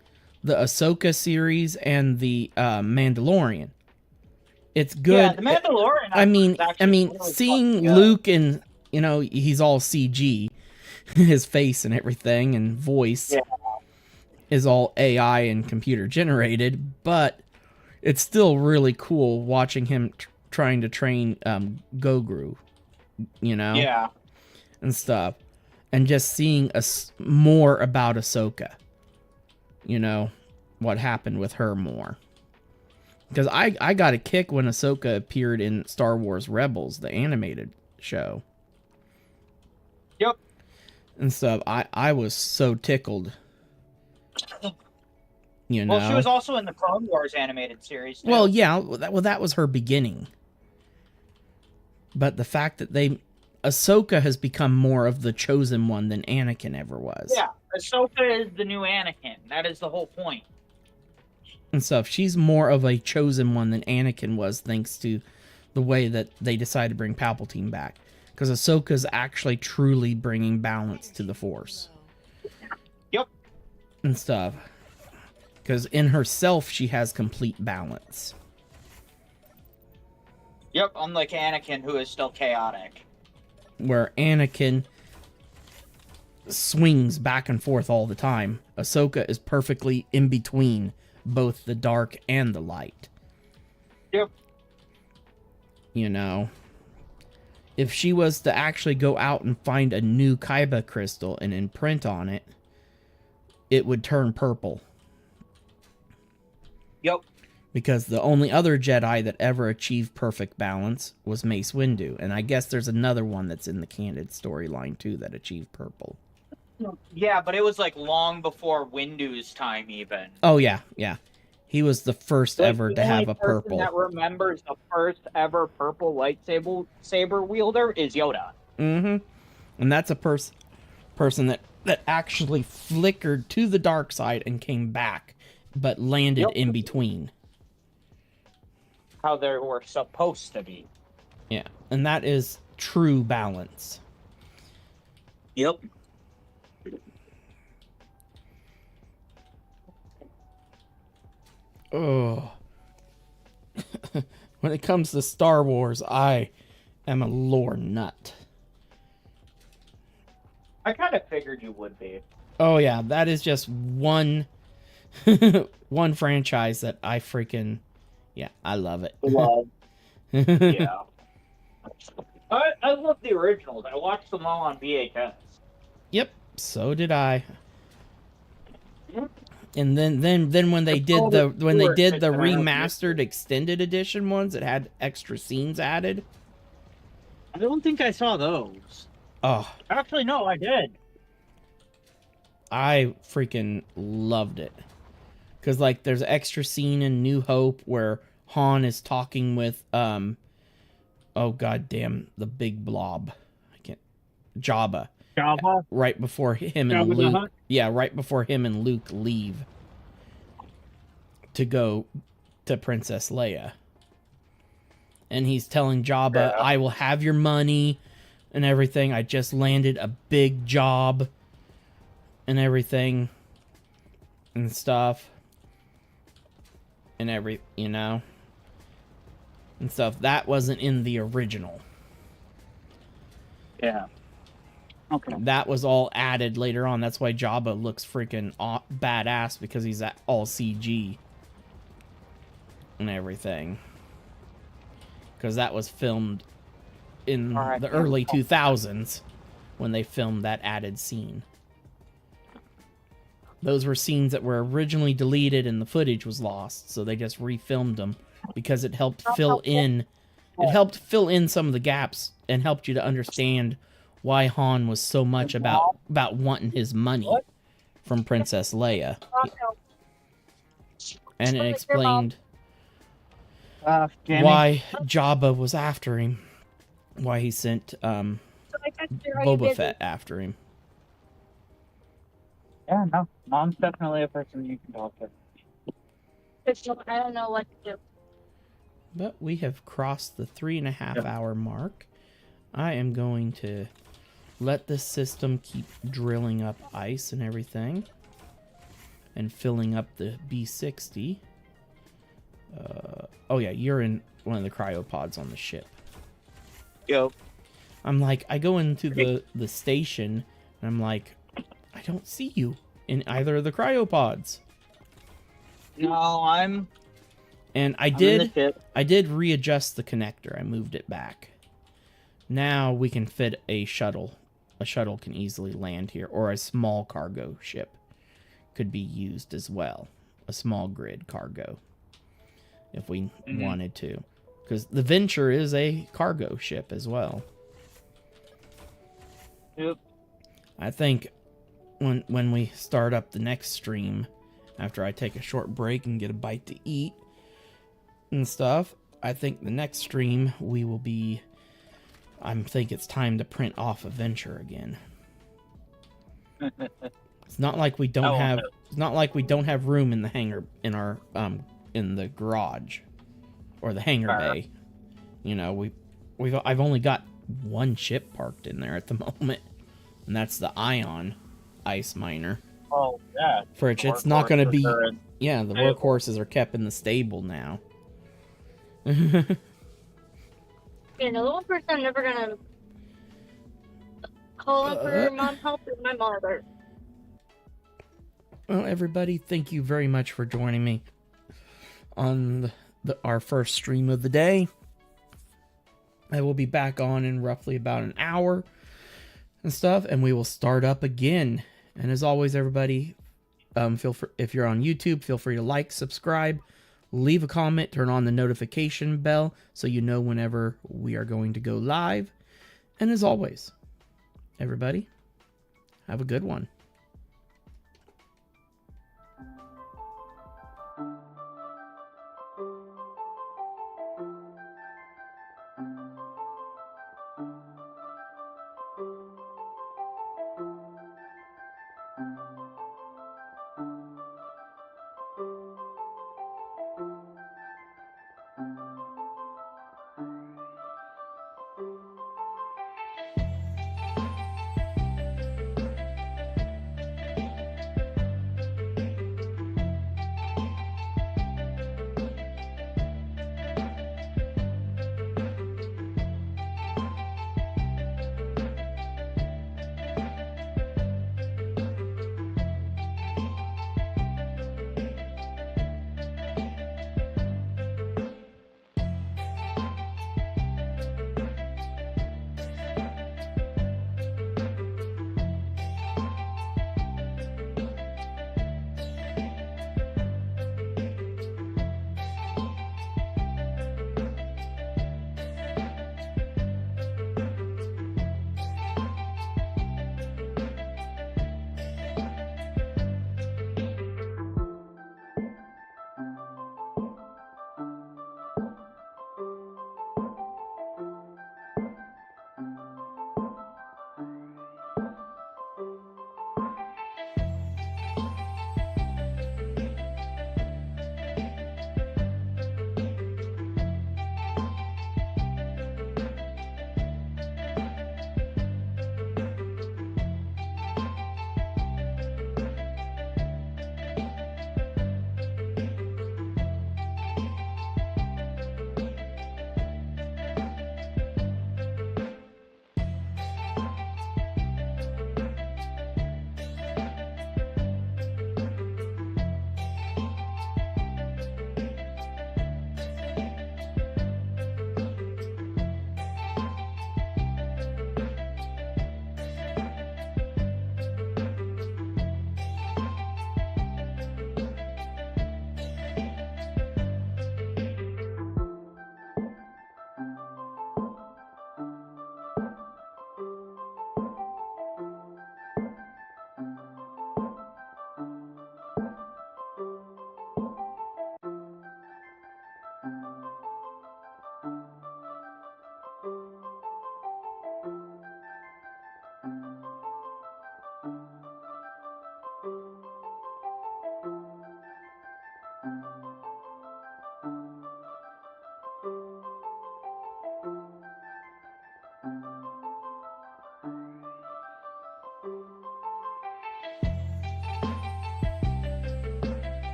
The Ahsoka series and the Mandalorian. It's good. Yeah, the Mandalorian. I mean, really seeing Luke and, you know, he's all CG, his face and everything and voice is all AI and computer generated, but it's still really cool watching him trying to train Goguru, you know? Yeah. And stuff. And just seeing more about Ahsoka. You know, what happened with her more. Because I got a kick when Ahsoka appeared in Star Wars Rebels, the animated show. Yep. And stuff. I was so tickled. You know? Well, she was also in the Clone Wars animated series, too. Well, yeah. That was her beginning. But the fact that Ahsoka has become more of the chosen one than Anakin ever was. Yeah, Ahsoka is the new Anakin. That is the whole point. And stuff. She's more of a chosen one than Anakin was, thanks to the way that they decided to bring Palpatine back. Because Ahsoka's actually truly bringing balance to the Force. Yep. And stuff. Because in herself, she has complete balance. Yep, unlike Anakin, who is still chaotic. Where Anakin swings back and forth all the time, Ahsoka is perfectly in between both the dark and the light. Yep. You know, if she was to actually go out and find a new Kaiba crystal and imprint on it, it would turn purple. Yep. Because the only other Jedi that ever achieved perfect balance was Mace Windu. And I guess there's another one that's in the canon storyline, too, that achieved purple. Yeah, but it was like long before Windu's time, even. Oh, yeah, yeah. He was the first Like, ever the to only have a person purple. that remembers the first ever purple lightsaber wielder is Yoda. Mm-hmm. And that's a person that actually flickered to the dark side and came back, but landed in between. How they were supposed to be. Yeah, and that is true balance. Yep. Oh. When it comes to Star Wars, I am a lore nut. I kind of figured you would be. Oh yeah, that is just one one franchise that I freaking I love it. Love. Yeah. I love the originals. I watched them all on VHS. Yep, so did I. And then when they did the remastered extended edition ones that had extra scenes added. I don't think I saw those. Oh, Actually, no, I did. I freaking loved it. Cause like there's an extra scene in New Hope where Han is talking with oh goddamn the big blob. I can't Jabba. Java? Right before him and Jabba the Luke. Hutt? Yeah, right before him and Luke leave to go to Princess Leia. And he's telling Jabba, I will have your money and everything. I just landed a big job and everything and stuff. And and stuff. That wasn't in the original. Yeah. Okay. That was all added later on. That's why Jabba looks freaking badass, because he's all CG and everything. Because that was filmed in the early 2000s when they filmed that added scene. Those were scenes that were originally deleted and the footage was lost, so they just refilmed them because it helped fill in some of the gaps and helped you to understand why Han was so much about wanting his money from Princess Leia. And it explained why Jabba was after him. Why he sent Boba Fett after him. Yeah, no. Mom's definitely a person you can talk to. I don't know what to do. But we have crossed the 3.5 hour mark. I am going to let this system keep drilling up ice and everything. And filling up the B60. Oh yeah, you're in one of the cryopods on the ship. Yep. I'm like, I go into the station, and I'm like, I don't see you in either of the cryopods. No, And I did readjust the connector. I moved it back. Now we can fit a shuttle. A shuttle can easily land here, or a small cargo ship could be used as well. A small grid cargo, if we wanted to. Because the Venture is a cargo ship as well. Yep. I think when we start up the next stream, after I take a short break and get a bite to eat and stuff, I think the next stream we will be... I think it's time to print off a Venture again. It's not like we don't have... It's not like we don't have room in the hangar, in our in the garage or the hangar bay. You know, I've only got one ship parked in there at the moment, and that's the Ion ice miner. Oh, yeah. For which it's not going to be... Yeah, the workhorses are kept in the stable now. Yeah, the little person I'm never gonna call in for mom help is my mother. Well, everybody, thank you very much for joining me on our first stream of the day. I will be back on in roughly about an hour and stuff, and we will start up again. And as always, everybody, if you're on YouTube, feel free to like, subscribe, leave a comment, turn on the notification bell so you know whenever we are going to go live. And as always, everybody, have a good one.